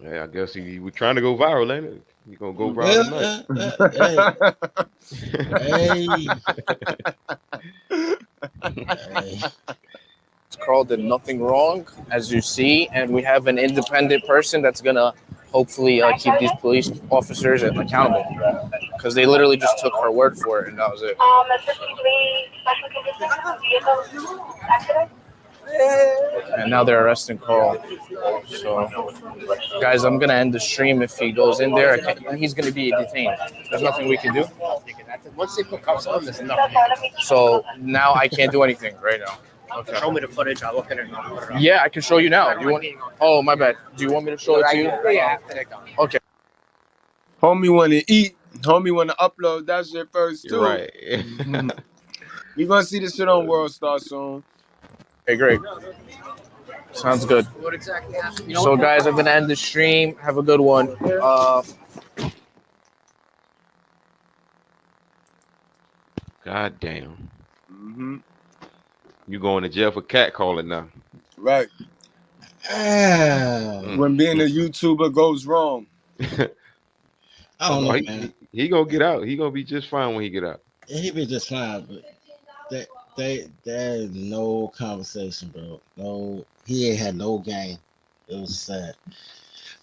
E: Yeah, I guess he was trying to go viral, ain't it? He gonna go viral
A: Hey.
I: Carl did nothing wrong, as you see, and we have an independent person that's gonna hopefully keep these police officers accountable, because they literally just took her word for it, and that was it. And now they're arresting Carl. So, guys, I'm gonna end the stream. If he goes in there, he's gonna be detained. There's nothing we can do.
D: Once they put cuffs on, there's nothing.
I: So now I can't do anything right now. Okay.
D: Show me the footage. I'll look at it. And I'll put it on.
I: Yeah, I can show you now. You want? Oh, my bad. Do you want me to show it to you?
D: Yeah, after they're done.
I: Okay.
J: Homie want to eat. Homie want to upload that shit first too.
E: Right.
J: You're gonna see this shit on World Star soon.
I: Okay, great. Sounds good.
D: What exactly happened?
I: So, guys, I'm gonna end the stream. Have a good one.
E: God damn.
J: Mm-hmm.
E: You going to jail for catcalling now.
J: Right. When being a YouTuber goes wrong.
A: I don't know, man.
E: He gonna get out. He gonna be just fine when he get out.
A: He'll be just fine, but there's no conversation, bro. No, he ain't had no game. It was sad.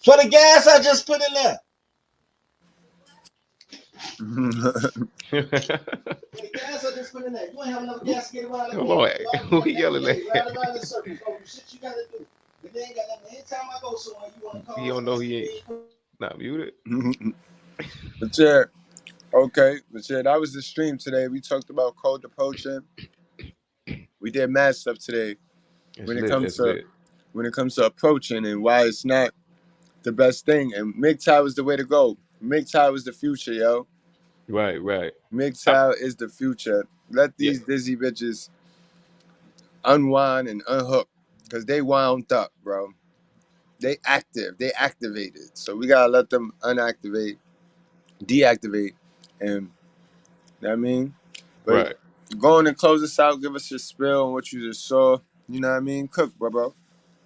B: For the gas I just put in there. For the gas I just put in there. You ain't have enough gas to get around the
E: Hold
B: corner.
E: on. Who yelling at?
B: Right around in circles. Oh, shit you gotta do. But they ain't got nothing. Anytime I go somewhere, you want to call.
E: He don't know he ain't not muted.
J: But yeah, okay. But yeah, that was the stream today. We talked about cold approaching. We did mad stuff today when it comes to approaching and why it's not the best thing. And Mgtow is the way to go. Mgtow is the future, yo.
E: Right.
J: Mgtow is the future. Let these dizzy bitches unwind and unhook, because they wound up, bro. They active. They activated. So we gotta let them unactivate, deactivate, and you know what I mean? But
E: Right.
J: go on and close us out. Give us your spill on what you just saw. You know what I mean? Cook, bro.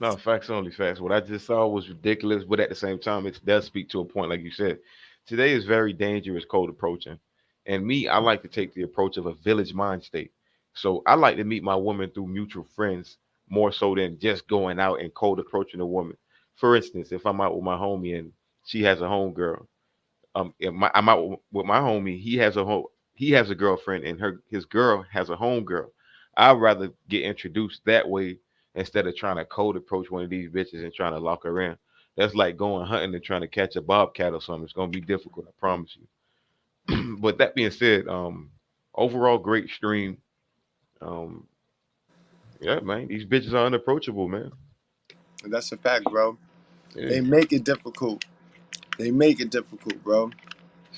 E: No, facts only facts. What I just saw was ridiculous, but at the same time, it does speak to a point, like you said. Today is very dangerous, cold approaching. And me, I like to take the approach of a village mind state. So I like to meet my woman through mutual friends more so than just going out and cold approaching a woman. For instance, if I'm out with my homie and she has a homegirl, if I'm out with my homie, he has a girlfriend and his girl has a homegirl. I'd rather get introduced that way instead of trying to cold approach one of these bitches and trying to lock her in. That's like going hunting and trying to catch a bobcat or something. It's gonna be difficult, I promise you. But that being said, overall great stream. Um, yeah, man, these bitches are unapproachable, man.
J: That's a fact, bro.
E: Yeah.
J: They make it difficult. Bro.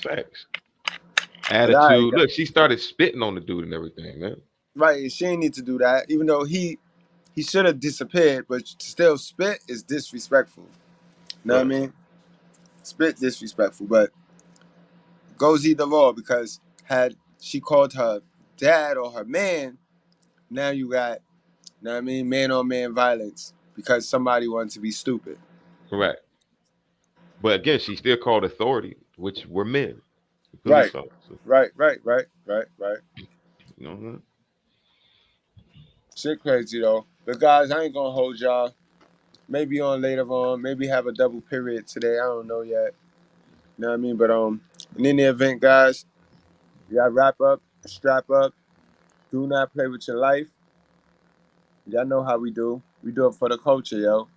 E: Facts.
J: But all right,
E: Attitude. Look, she started spitting on the dude and everything, man.
J: right, she ain't need to do that. Even though he should have disappeared, but still spit is disrespectful. You know what I mean? Spit disrespectful, but goes either or, because had she called her dad or her man, now you got, you know what I mean, man on man violence because somebody wanted to be stupid.
E: Right. But again, she still called authority, which were men, police
J: Right.
E: officers.
J: Right.
E: You know,
J: Shit crazy though. But guys, I ain't gonna hold y'all. Maybe on later on. Maybe have a double period today. I don't know yet. You know what I mean? But in any event, guys, you gotta wrap up, strap up. Do not play with your life. Y'all know how we do. We do it for the culture, yo.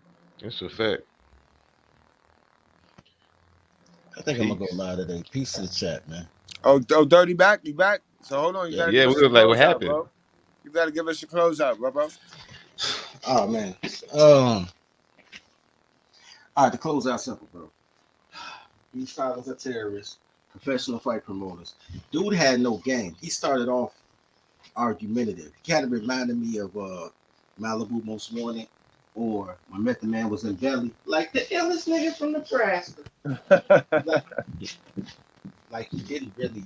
E: it's a fact.
B: I think I'm gonna go live today. Peace to the chat, man.
J: Oh, Dirty back? You back? So hold on. You gotta
E: Yeah,
J: give
E: we
J: us your
E: were like, what
J: close out,
E: happened?
J: bro. You gotta give us your close out, bro.
B: Oh man. All right, to close out simple, bro. These fathers are terrorists, professional fight promoters. Dude had no game. He started off argumentative. He kind of reminded me of Malibu Most Wanted, or when Method Man was in Valley, like the illest nigga from Nebraska. like he didn't really,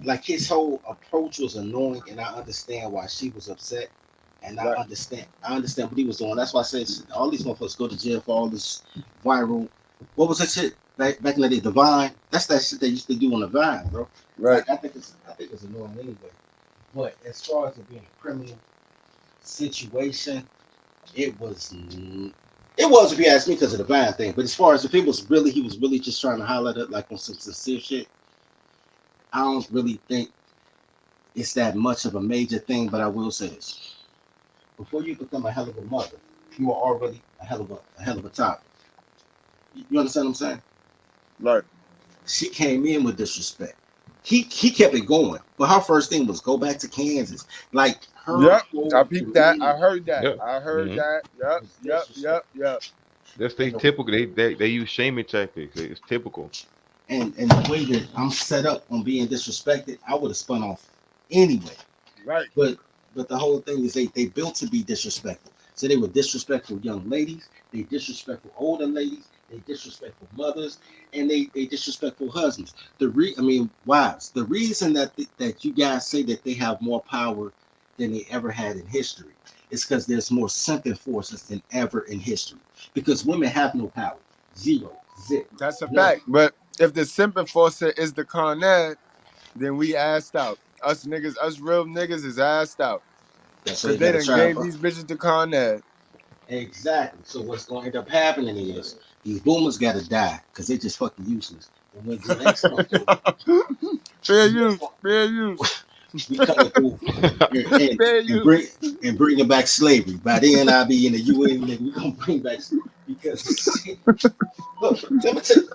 B: like his whole approach was annoying, and I understand why she was upset. And I understand what he was doing. That's why I said all these motherfuckers go to jail for all this viral. What was that shit back in the day? The Vine. That's that shit they used to do on the Vine, bro.
J: Right.
B: Like, I think it's annoying anyway. But as far as it being a criminal situation, it was if you ask me, because of the Vine thing. But as far as if he was really just trying to highlight it like on some sincere shit, I don't really think it's that much of a major thing. But I will say this. Before you become a hell of a mother, you are already a hell of a top. You understand what I'm saying?
J: Right.
B: She came in with disrespect. He kept it going, but her first thing was go back to Kansas. Like her.
J: Yep, I peeped that. I heard that.
E: Yep.
J: I heard that. Yep.
E: That's they typical. They use shaming tactics. It's typical.
B: And the way that I'm set up on being disrespected, I would have spun off anyway.
J: Right.
B: But the whole thing is they built to be disrespectful. So they were disrespectful young ladies, they disrespectful older ladies, they disrespectful mothers, and they disrespectful husbands. Wives. The reason that you guys say that they have more power than they ever had in history is because there's more simping forces than ever in history. Because women have no power. Zero. Zip.
J: That's a fact. But if the simping forcer is the Carned, then we assed out. Us niggas, us real niggas is assed out.
B: So
J: Because they done gave these bitches the Carned.
B: Exactly. So what's going to end up happening is These boomers gotta die because they just fucking useless. And when Gen X comes through,
J: Fair use. Fair use.
B: we coming through and bringing back slavery. By then I'll be in the UN. We gonna bring back because look, let me tell you.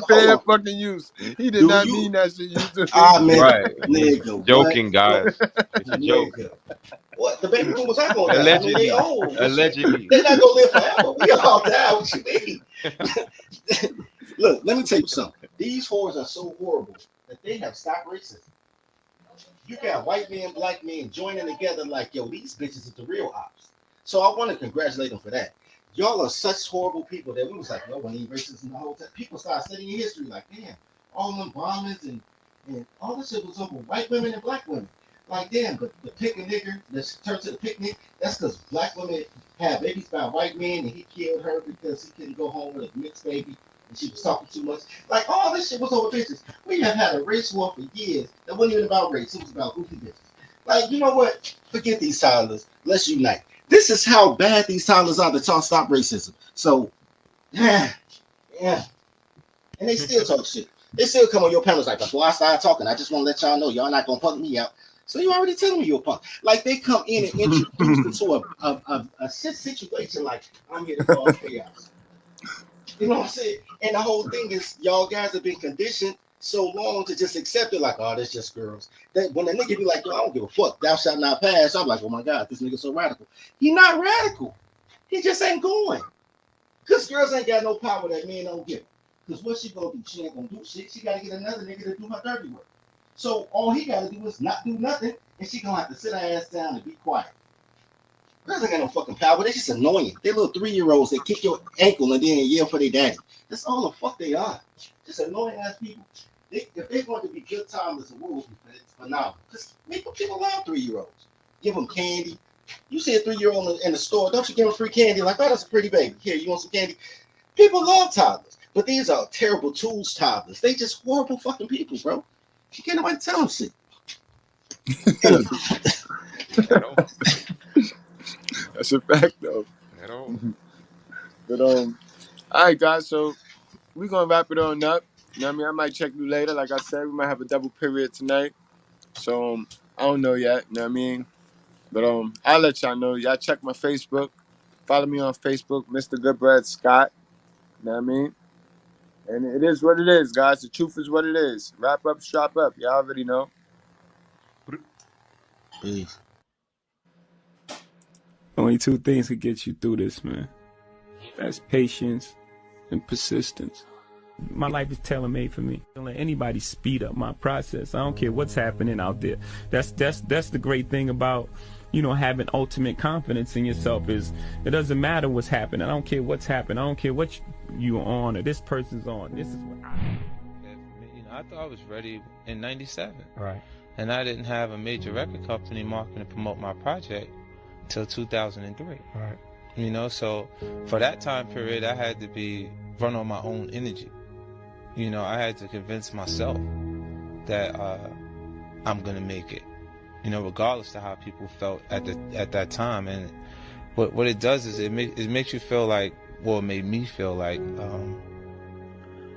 J: Fair fucking use. He did not mean that shit. You do.
E: Right.
B: Nigga,
E: Joking, guys. It's a joke.
B: What the baby boomers are gonna die?
E: Allegedly.
B: I mean, they old.
E: Allegedly.
B: They're not gonna live forever. We all die. What you mean? Look, let me tell you something. These whores are so horrible that they have stopped racism. You got white men, black men joining together like, yo, these bitches are the real ops. So I want to congratulate them for that. Y'all are such horrible people that we was like, yo, when ain't racism the whole time. People start studying history like, damn, all them bombers and all this shit was over white women and black women. Like, damn, but the pick a nigger, let's turn to the picnic, that's because black women had babies by white men and he killed her because he couldn't go home with a mixed baby and she was talking too much. Like, all this shit was over bitches. We have had a race war for years that wasn't even about race, it was about goofy bitches. Like, you know what? Forget these toddlers. Let's unite. This is how bad these toddlers are to stop racism. So, yeah. And they still talk shit. They still come on your panels like, before I start talking, I just want to let y'all know y'all not going to punk me out. So you already telling me you're a punk. Like, they come in and introduce into a situation like, I'm here to cause chaos. You know what I'm saying? And the whole thing is, y'all guys have been conditioned so long to just accept it like, oh, that's just girls. That when a nigga be like, yo, I don't give a fuck, thou shalt not pass, I'm like, oh my God, this nigga's so radical. He not radical. He just ain't going. Because girls ain't got no power that men don't get. Because what she gonna do? She ain't gonna do shit. She gotta get another nigga to do her dirty work. So all he gotta do is not do nothing, and she gonna have to sit her ass down and be quiet. Girls ain't got no fucking power. They're just annoying. They're little 3-year-olds that kick your ankle and then yell for their daddy. That's all the fuck they are. Just annoying ass people. If they're going to be good timers, the world will be phenomenal. Because people love 3-year-olds. Give them candy. You see a 3-year-old in the store, don't you give them free candy? Like, oh, that's a pretty baby. Here, you want some candy? People love toddlers. But these are terrible tools toddlers. They just horrible fucking people, bro. You can't nobody tell them shit.
J: That's a fact, though. But all right, guys. So we're gonna wrap it on up. You know what I mean? I might check you later. Like I said, we might have a double period tonight. So I don't know yet. You know what I mean? But I'll let y'all know. Y'all check my Facebook. Follow me on Facebook, Mr.Goodbread Scott. You know what I mean? And it is what it is, guys. The truth is what it is. Wrap up, strap up. Y'all already know.
B: Peace.
N: Only 2 things could get you through this, man. That's patience and persistence. My life is tailor-made for me. Don't let anybody speed up my process. I don't care what's happening out there. That's the great thing about, having ultimate confidence in yourself is it doesn't matter what's happening. I don't care what's happening. I don't care what you're on or this person's on. This is what
V: I thought I was ready in '97.
N: Right.
V: And I didn't have a major record company marketing to promote my project till 2003.
N: Right.
V: So for that time period, I had to run on my own energy. I had to convince myself that I'm gonna make it. Regardless of how people felt at that time. And what it does is it makes you feel like, well, it made me feel like